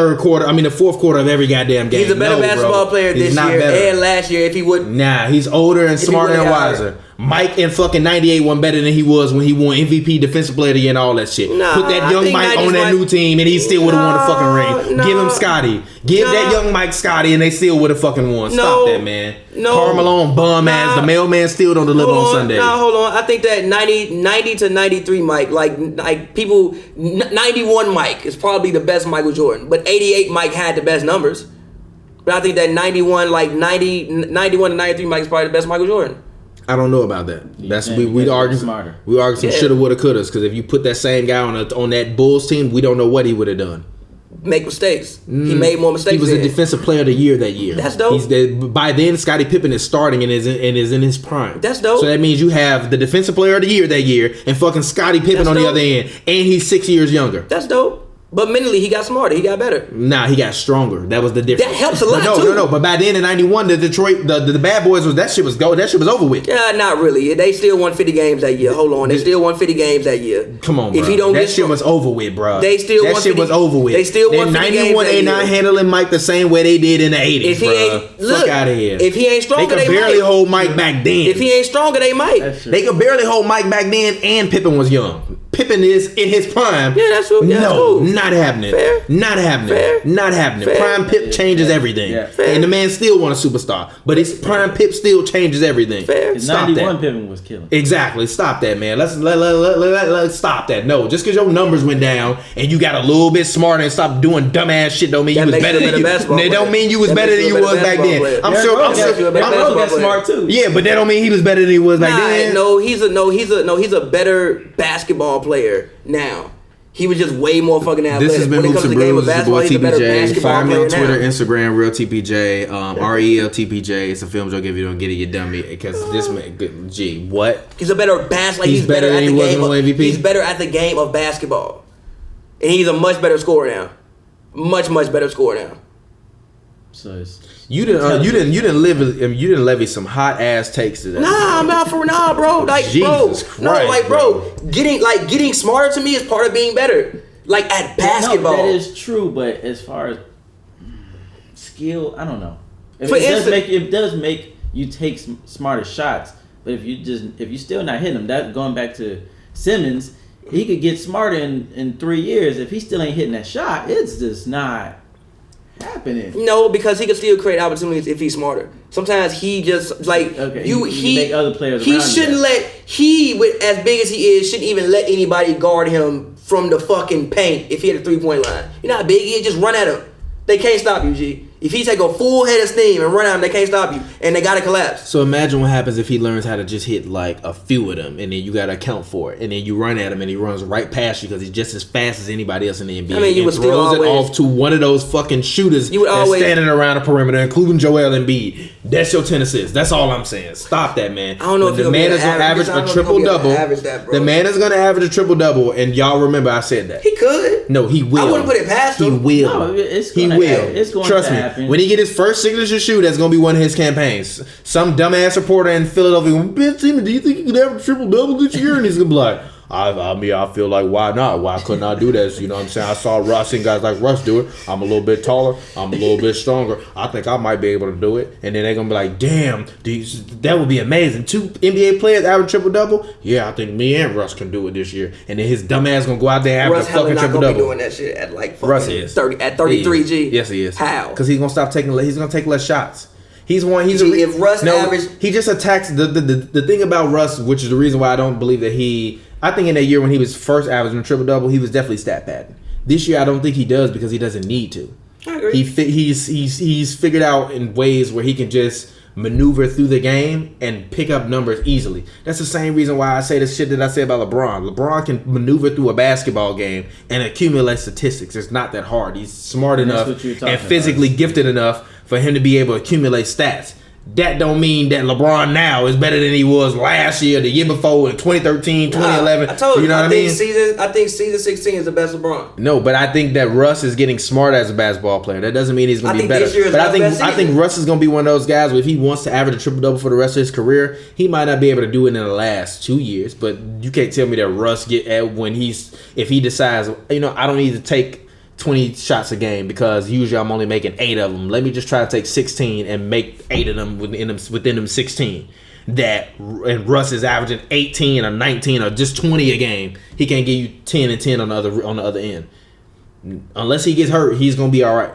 fourth quarter of every goddamn game. He's a better basketball player this year and last year if he would. Nah, he's older and smarter and wiser. Mike in fucking 98 wasn't better than he was when he won MVP, Defensive Player of the Year, and all that shit. Nah, put that young Mike on that new team, and he still would have won the fucking ring. Give him Scotty. Give that young Mike Scotty, and they still would have fucking won. Stop that, man. Karl Malone, bum ass. The mailman still don't deliver on Sundays. Hold on. I think that 90 to 93 Mike, like people, 91 Mike is probably the best Michael Jordan, but 88 Mike had the best numbers. But I think that 91 to 93 Mike is probably the best Michael Jordan. I don't know about that. We argue smarter. We argue some shoulda, woulda, couldas. Because if you put that same guy on that Bulls team, we don't know what he would have done. Make mistakes. He made more mistakes. He was a Defensive Player of the Year that year. That's dope. By then, Scottie Pippen is starting and is in his prime. That's dope. So that means you have the Defensive Player of the Year that year and fucking Scottie Pippen on the other end, and he's 6 years younger. That's dope. But mentally, he got smarter. He got better. Nah, he got stronger. That was the difference. That helps a lot too. No. But by then in '91, the Detroit, the Bad Boys that shit was over with. Yeah, not really. They still won 50 games that year. Hold on, they still won 50 games that year. Come on, bro. If he don't that shit was over with, bro. They still won 50. Was over with. They still won 50 games. 91 ain't not handling Mike the same way they did in the '80s. If he ain't, fuck out of here. If he ain't stronger, they could barely hold Mike back then. If he ain't stronger, they might. They could barely hold Mike back then, and Pippen was young. Pippen is in his prime. Yeah, that's true. Yeah, no, not happening. Fair. Not happening. Fair. Not happening. Fair. Prime Pip changes everything. Yeah. And the man still won a superstar. But his prime Pip still changes everything. Fair. Stop 91 that. Pippen was killing. Exactly. Stop that, man. Let's stop that. No, just because your numbers went down and you got a little bit smarter and stopped doing dumbass shit don't mean you was better than you. That don't mean you was better than you was back then. I'm sure got smart too. Yeah, but that don't mean he was better than he was back then. No, he's a better basketball player now. He was just way more fucking athletic. This has been when it Hoops comes and to the game of Brews. It's your basketball, boy he's a better TPJ. basketball Find me on player Twitter, now. Instagram, real TPJ, REL TPJ. It's a film joke if you don't get it, you dummy. Because this man, gee, what? He's a better basketball. Like, He's better than at he the was game. in MVP? He's better at the game of basketball, and he's a much better scorer now. Much better scorer now. So it's You didn't levy some hot ass takes today. Nah, I'm out for bro. Like, Jesus bro, Christ, no, like, bro, getting smarter to me is part of being better. Like at basketball, No, that is true, but as far as skill, I don't know. For It does make you take smarter shots, but if you still not hitting them, that going back to Simmons, he could get smarter in 3 years. If he still ain't hitting that shot, it's just not happening. No, because he can still create opportunities if he's smarter. Sometimes he just like he make other players. He around shouldn't you with as big as he is, shouldn't even let anybody guard him from the fucking paint if he had a 3-point line. You know how big he is? Just run at him. They can't stop you, G. If he take a full head of steam and run at him, they can't stop you, and they gotta collapse. So imagine what happens if he learns how to just hit like a few of them, and then you gotta account for it, and then you run at him, and he runs right past you because he's just as fast as anybody else in the NBA. I mean, you and would still throws it always- off to one of those fucking shooters You would that's always- standing around the perimeter, including Joel Embiid. That's your 10 assists. That's all I'm saying. Stop that, man. I don't know When if the he'll be man able is to gonna average average- I don't a know if he'll triple be able to double. average that, bro. The man is gonna average a triple double, and y'all remember I said that. He could. No, he will. I wouldn't put it past He him. will. No, it's He gonna will. happen. It's going Trust to me. happen. When he get his first signature shoe, that's gonna be one of his campaigns. Some dumbass reporter in Philadelphia, Ben Simmons, do you think you could have a triple double this year? And he's gonna be like, I mean, I feel like why not? Why couldn't I do this? You know what I'm saying? I saw Russ and guys like Russ do it. I'm a little bit taller. I'm a little bit stronger. I think I might be able to do it. And then they're gonna be like, damn, that would be amazing. 2 NBA players average triple double. Yeah, I think me and Russ can do it this year. And then his dumb ass gonna go out there and Russ average a hella fucking not triple gonna be double. doing that shit at like Russ fucking is 33 G. Yes, he is. How? Because he's gonna stop taking. He's gonna take less shots. He's one. He's See, if Russ averaged- he just attacks the thing about Russ, which is the reason why I don't believe that he. I think in that year when he was first averaging triple double, he was definitely stat padding. This year, I don't think he does because he doesn't need to. I agree. He's figured out in ways where he can just maneuver through the game and pick up numbers easily. That's the same reason why I say the shit that I say about LeBron. LeBron can maneuver through a basketball game and accumulate statistics. It's not that hard. He's smart And that's enough what you're talking and physically about. gifted enough for him to be able to accumulate stats. That don't mean that LeBron now is better than he was last year, the year before, in 2013, 2011. I told you. know what I mean? I think season 16 is the best LeBron. No, but I think that Russ is getting smarter as a basketball player. That doesn't mean he's going I to be think better. this year is But I Russ's best think season. Russ is going to be one of those guys where if he wants to average a triple double for the rest of his career, he might not be able to do it in the last 2 years. But you can't tell me that Russ if he decides, I don't need to take 20 shots a game because usually I'm only making 8 of them. Let me just try to take 16 and make 8 of them within them 16. And Russ is averaging 18 or 19 or just 20 a game. He can't give you 10 and 10 on the other end. Unless he gets hurt, he's gonna be all right.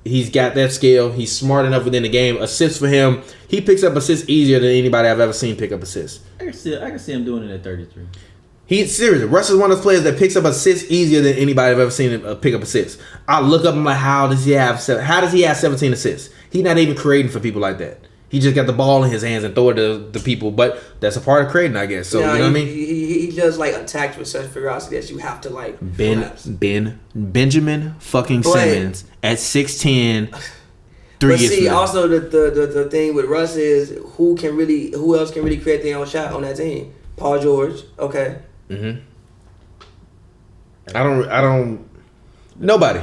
He's got that skill. He's smart enough within the game. Assists for him, he picks up assists easier than anybody I've ever seen pick up assists. I can see him doing it at 33. He's serious. Russ is one of those players that picks up assists easier than anybody I've ever seen him pick up assists. I look up, I'm like, how does he have 17 assists? He's not even creating for people like that. He just got the ball in his hands and throw it to the people. But that's a part of creating, I guess. So, you know what I mean? He does like attacks with such ferocity that you have to like collapse. Benjamin fucking Simmons at 6'10", 3 But years see, from now. also the thing with Russ is who else can really create their own shot on that team? Paul George, okay. Mm-hmm. I don't. Nobody.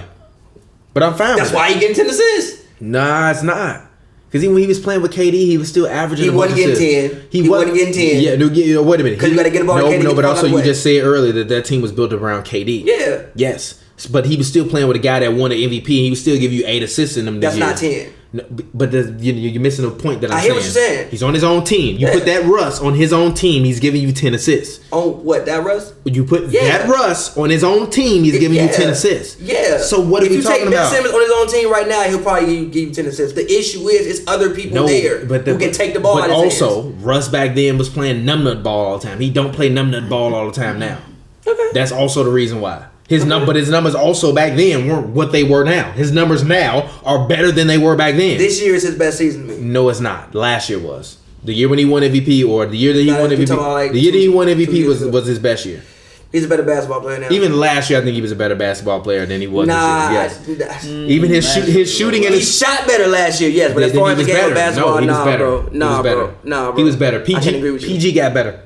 But I'm fine. That's with why he getting 10 assists. Nah, it's not. Because when he was playing with KD, he was still averaging. He wasn't getting 10. He wasn't getting 10. Yeah, no, wait a minute. Because you got to get the ball to KD. No, but also you away. just said earlier that team was built around KD. Yeah. Yes, but he was still playing with a guy that won an MVP. He would still give you 8 assists in them. That's this year. not 10. No, but you're missing the point that I'm I saying. hear what you're saying. He's on his own team. You put that Russ on his own team, he's giving you 10 assists. On what, that Russ? You put that Russ on his own team, he's giving you 10 assists. Yeah. So what are we talking about? If you take Ben Simmons on his own team right now, he'll probably give you 10 assists. The issue is, it's other people there who can take the ball out of his also, hands. Russ back then was playing numbnut ball all the time. He don't play numbnut ball all the time now. Okay. That's also the reason why. But his numbers also back then weren't what they were now. His numbers now are better than they were back then. This year is his best season to me. No, it's not. Last year was. The year when he won MVP, or the year that he won MVP. Like the year that he won MVP was his best year. He's a better basketball player now. Even last year, I think he was a better basketball player than he was this year. Yes. Even his shooting and he his shot better last year. Yes, but as far as the game of basketball, bro. He was better. I can't agree with you. PG got better.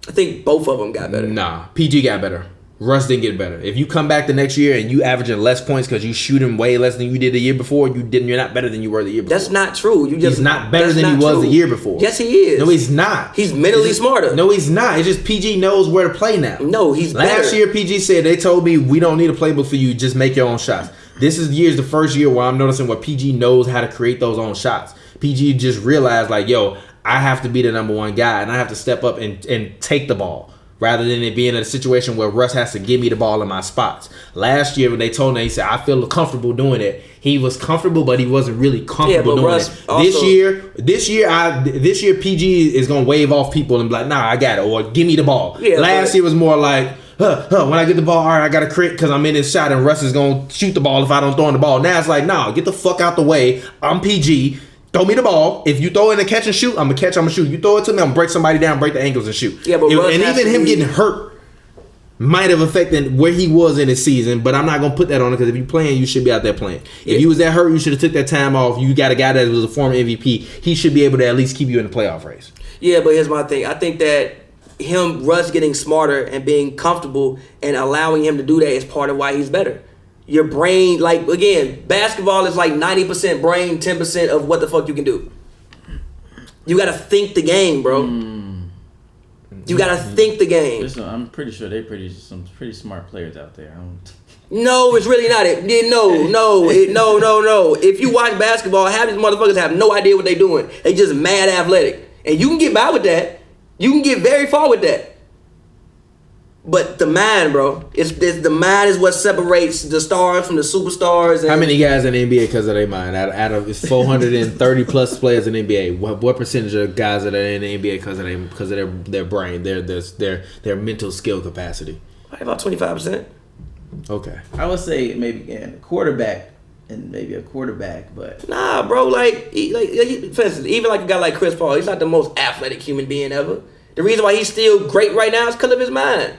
I think both of them got better. Nah, PG got better. Russ didn't get better. If you come back the next year and you averaging less points because you shooting way less than you did the year before, you're not better than you were the year before. That's not true. He's not better than he was the year before. Yes, he is. No, he's not. He's mentally smarter. No, he's not. It's just PG knows where to play now. No, he's Last better. year, PG said, they told me, we don't need a playbook for you. Just make your own shots. This is the first year where I'm noticing where PG knows how to create those own shots. PG just realized, like, yo, I have to be the number one guy, and I have to step up and take the ball, rather than it being in a situation where Russ has to give me the ball in my spots. Last year when they told him, he said, I feel comfortable doing it. He was comfortable, but he wasn't really comfortable doing Russ it. Also, This year PG is gonna wave off people and be like, nah, I got it, or give me the ball. Yeah, Last year was more like, when I get the ball, all right, I got to crit because I'm in this shot and Russ is gonna shoot the ball if I don't throw in the ball. Now it's like, nah, get the fuck out the way. I'm PG. Throw me the ball. If you throw it in a catch and shoot, I'm gonna catch. I'm gonna shoot. You throw it to me, I'm gonna break somebody down, break the ankles and shoot. Yeah, but Russ and has even to him be- getting hurt might have affected where he was in his season. But I'm not gonna put that on it because if you're playing, you should be out there playing. If you was that hurt, you should have took that time off. You got a guy that was a former MVP. He should be able to at least keep you in the playoff race. Yeah, but here's my thing. I think that Russ getting smarter and being comfortable and allowing him to do that is part of why he's better. Your brain, like, again, basketball is like 90% brain, 10% of what the fuck you can do. You gotta think the game, bro. You gotta think the game. Listen, I'm pretty sure some pretty smart players out there. No, it's really not it. No. If you watch basketball, half these motherfuckers have no idea what they're doing. They just mad athletic. And you can get by with that. You can get very far with that. But the mind, bro, it's the mind is what separates the stars from the superstars. And How many guys in the NBA because of their mind? Out of it's 430 plus players in the NBA. What percentage of guys that are in the NBA because of their brain, their mental skill capacity? About 25%. Okay. I would say maybe a quarterback, but Nah, bro, for instance, even like a guy like Chris Paul, he's not the most athletic human being ever. The reason why he's still great right now is because of his mind.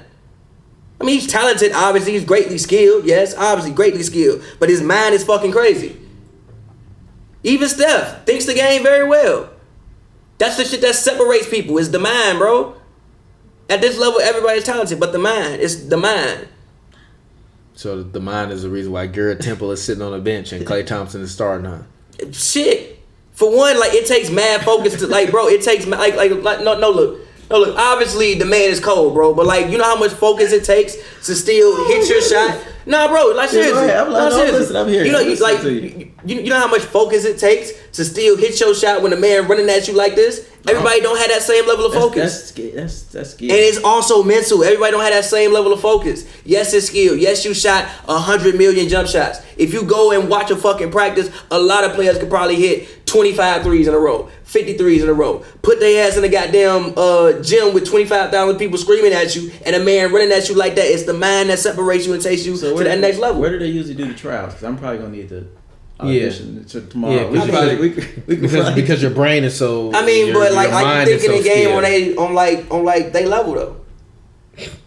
I mean, he's talented, obviously. He's greatly skilled. Yes, obviously, greatly skilled. But his mind is fucking crazy. Even Steph thinks the game very well. That's the shit that separates people, is the mind, bro. At this level, everybody's talented, but the mind. It's the mind. So the mind is the reason why Garrett Temple is sitting on the bench and Klay Thompson is starting on. Shit. For one, like, it takes mad focus to, like, bro, it takes, look, obviously the man is cold, bro, but, like, you know how much focus it takes to still hit your shot? Nah, bro, like, seriously. Listen, I'm here. You know how much focus it takes to still hit your shot when a man running at you like this? Everybody don't have that same level of focus. That's skill. And it's also mental. Everybody don't have that same level of focus. Yes, it's skill. Yes, you shot 100 million jump shots. If you go and watch a fucking practice, a lot of players could probably hit 25 threes in a row, 50 threes in a row. Put their ass in the goddamn gym with 25,000 people screaming at you and a man running at you like that. It's the mind that separates you and takes you to that next level. Where do they usually do the trials? Because I'm probably going to need to audition tomorrow. Yeah, because your brain is so. I mean, but like, are you thinking so the game on they level though?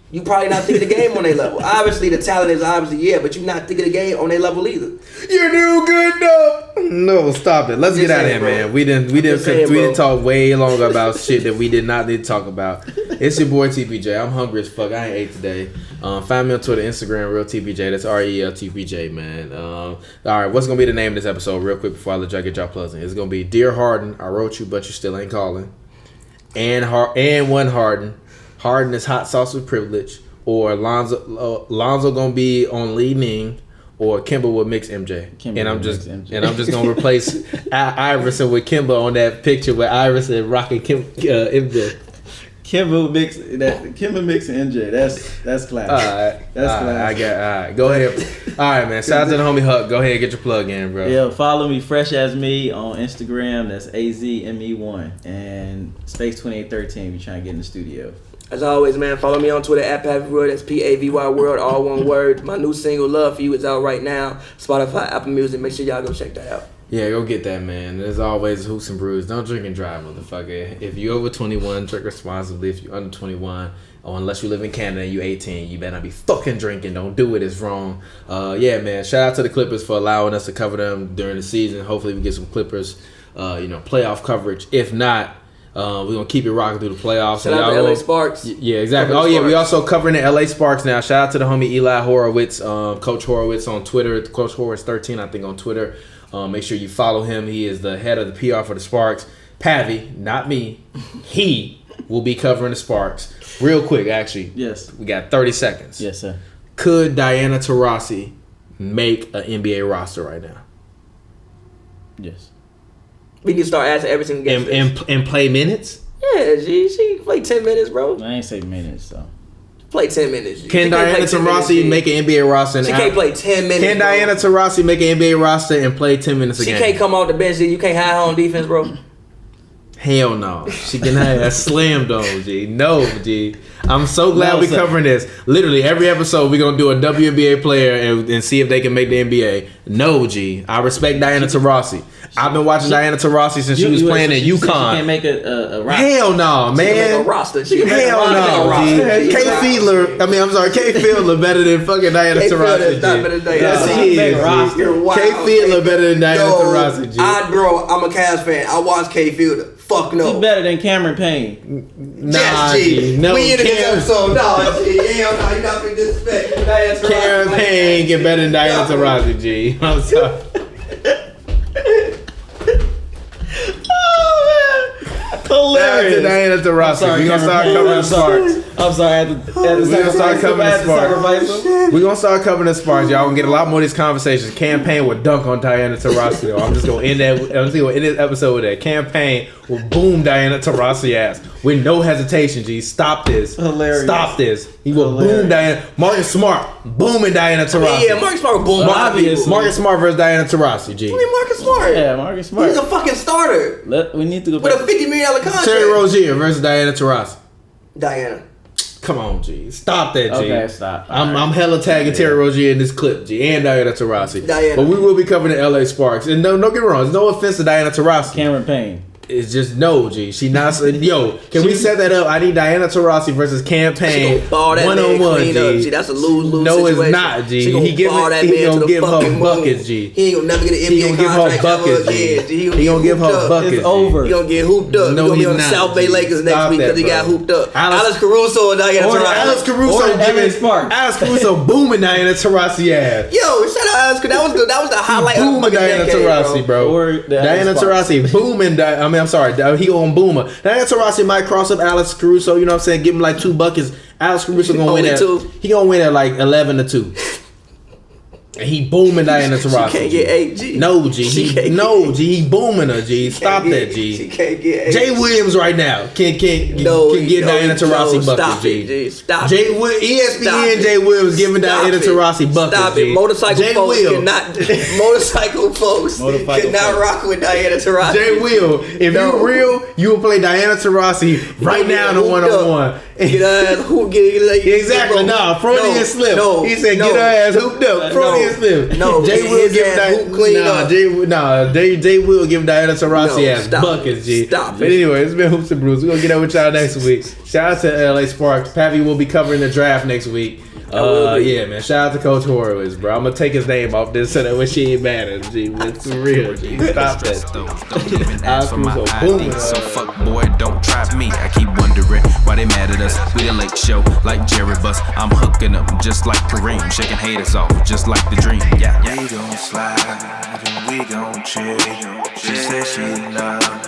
You probably not thinking the game on their level. Obviously, the talent is obviously but you're not thinking the game on their level either. You're doing good enough. No, stop it. Let's get out of here, man. We didn't talk way longer about shit that we did not need to talk about. It's your boy TPJ. I'm hungry as fuck. I ain't ate today. Find me on Twitter, Instagram, Real TPJ. That's REL TPJ, man. All right, what's gonna be the name of this episode, real quick, before I let y'all get y'all plugs in? It's gonna be Dear Harden. I wrote you, but you still ain't calling. And1 Harden. Harden is hot sauce with privilege, or Lonzo Gon Be on Lin Nig, or Kemba with mix MJ. And I'm just gonna replace Iverson with Kemba on that picture with Iverson rocking MJ. Kemba mix and MJ. That's classic. All right, classic. All right. Go ahead. All right, man. Shout out to the homie Huck. Go ahead and get your plug in, bro. Yeah, follow me fresh as me on Instagram. That's AZME1 and Space 2813. We trying to get in the studio. As always, man, follow me on Twitter at Pavy World. That's Pavy World, all one word. My new single, Love For You, is out right now. Spotify, Apple Music. Make sure y'all go check that out. Yeah, go get that, man. As always, Hoops and Brews. Don't drink and drive, motherfucker. If you're over 21, drink responsibly. If you're under 21, or unless you live in Canada and you're 18, you better not be fucking drinking. Don't do it. It's wrong. Yeah, man. Shout out to the Clippers for allowing us to cover them during the season. Hopefully we get some Clippers, playoff coverage. If not, we're going to keep it rocking through the playoffs. Shout out to LA Sparks. Yeah, exactly. Oh, yeah, we also covering the LA Sparks now. Shout out to the homie Eli Horowitz, Coach Horowitz on Twitter. Coach Horowitz 13, I think, on Twitter. Make sure you follow him. He is the head of the PR for the Sparks. Pavy, not me, he will be covering the Sparks. Real quick, actually. Yes. We got 30 seconds. Yes, sir. Could Diana Taurasi make an NBA roster right now? Yes. We can start asking every single game. And play minutes? Yeah, she played 10 minutes, bro. I ain't say minutes, though. Play 10 minutes. G. Can Diana Taurasi make an NBA roster? She can't play 10 minutes. Can Diana Taurasi make an NBA roster and play 10 minutes a game? She can't come off the bench. You can't hide her on defense, bro. Hell no. She can have a slam dunk, G. No, G. I'm so glad we're covering this. Literally, every episode we're going to do a WNBA player and see if they can make the NBA. No, G. I respect Diana Taurasi. I've been watching Diana Taurasi since she was playing at UConn. She can't make a roster. Hell no, man. She can make a roster. Hell no, G. Kay Fiedler better than fucking Diana Taurasi, G. Yes, he is. Kay Fiedler better than Diana Taurasi, G. I'm a Cavs fan. I watch Kay Fiedler. Fuck no. She's better than Cameron Payne. Nah, yes, G. No, we in this episode. No, G. Hell no. You not being disrespectful. Cameron Payne get better than Diana Taurasi, G. I'm sorry. Hilarious. Diana Taurasi. We're going to start covering the Sparks. I'm sorry. We're going to start covering the Sparks. We're going to start covering the Sparks. Y'all going to get a lot more of these conversations. Campaign will dunk on Diana Taurasi. I'm just going to end that. I'm just going to end this episode with that. Campaign will boom Diana Taurasi ass with no hesitation, G. Stop this. Hilarious. Stop this. He will boom Diana. Marcus Smart booming Diana Taurasi. Yeah, Marcus Smart will boom Marcus Smart versus Diana Taurasi, G. What do you mean Marcus Smart? Yeah, Marcus Smart. He's a fucking starter. We need to go with back. a $50 million contract. Terry Rozier versus Diana Taurasi. Diana. Come on, G. Stop that, G. Okay, stop. I'm hella tagging Terry Rozier in this clip, G, and Diana Taurasi. Diana. But we will be covering the LA Sparks. And don't get me wrong, there's no offense to Diana Taurasi. Cameron Payne. It's just no, G. She not. Yo, can we set that up? I need Diana Taurasi versus Campaign one on one, G. G. That's a lose-lose no, situation. It's not, G. He gonna give her buckets, G. He ain't gonna never get an NBA contract ever again. He gonna give her buckets. It's over. He gonna get hooped up. No, he gonna be on the not, South Bay Lakers next week because he got hooped up. Alex Caruso and Diana Taurasi. Alex Caruso booming Diana Taurasi ass. Yo, shout out Alex Caruso. That was the highlight of the Diana Taurasi, bro. Diana Taurasi booming. I'm sorry. He on Boomer. Diana Taurasi might cross up Alex Caruso. You know what I'm saying? Give him like 2 buckets. Alex Caruso gonna win at 2. He gonna win at like 11-2. And he booming Diana Taurasi. She can't get 8, G. No, G. He booming her, G. Stop that, G. She can't get 8. Jay Williams right now can get Diana Taurasi buckets, G. Stop it. ESPN Jay Williams giving Diana Taurasi buckets, Stop it. Motorcycle folks cannot rock with Diana Taurasi. Jay Will, if you real, you will play Diana Taurasi right now in a one-on-one. Get her ass hooped up. Exactly. Nah, Freudian slip. He said get her ass hooped up. Freudian slip. No, Jay will give Jay will give Diana Taurasi ass buckets, G. Stop it. But anyway, it's been Hoops and Brews. We're gonna get out with y'all next week. Shout out to LA Sparks. Pavy will be covering the draft next week. Yeah, man. Shout out to Coach Horowitz, bro. I'm gonna take his name off this so that when she ain't mad at him, G. It's for real, G. Stop that. Don't even ask for my ID. So fuck boy, don't try me. I keep wondering why they mad at us. We the late show like Jerry Buss. I'm hooking up just like Kareem, shaking haters off just like the dream. Yeah. We gon' slide and we gon' chill. She said she in love.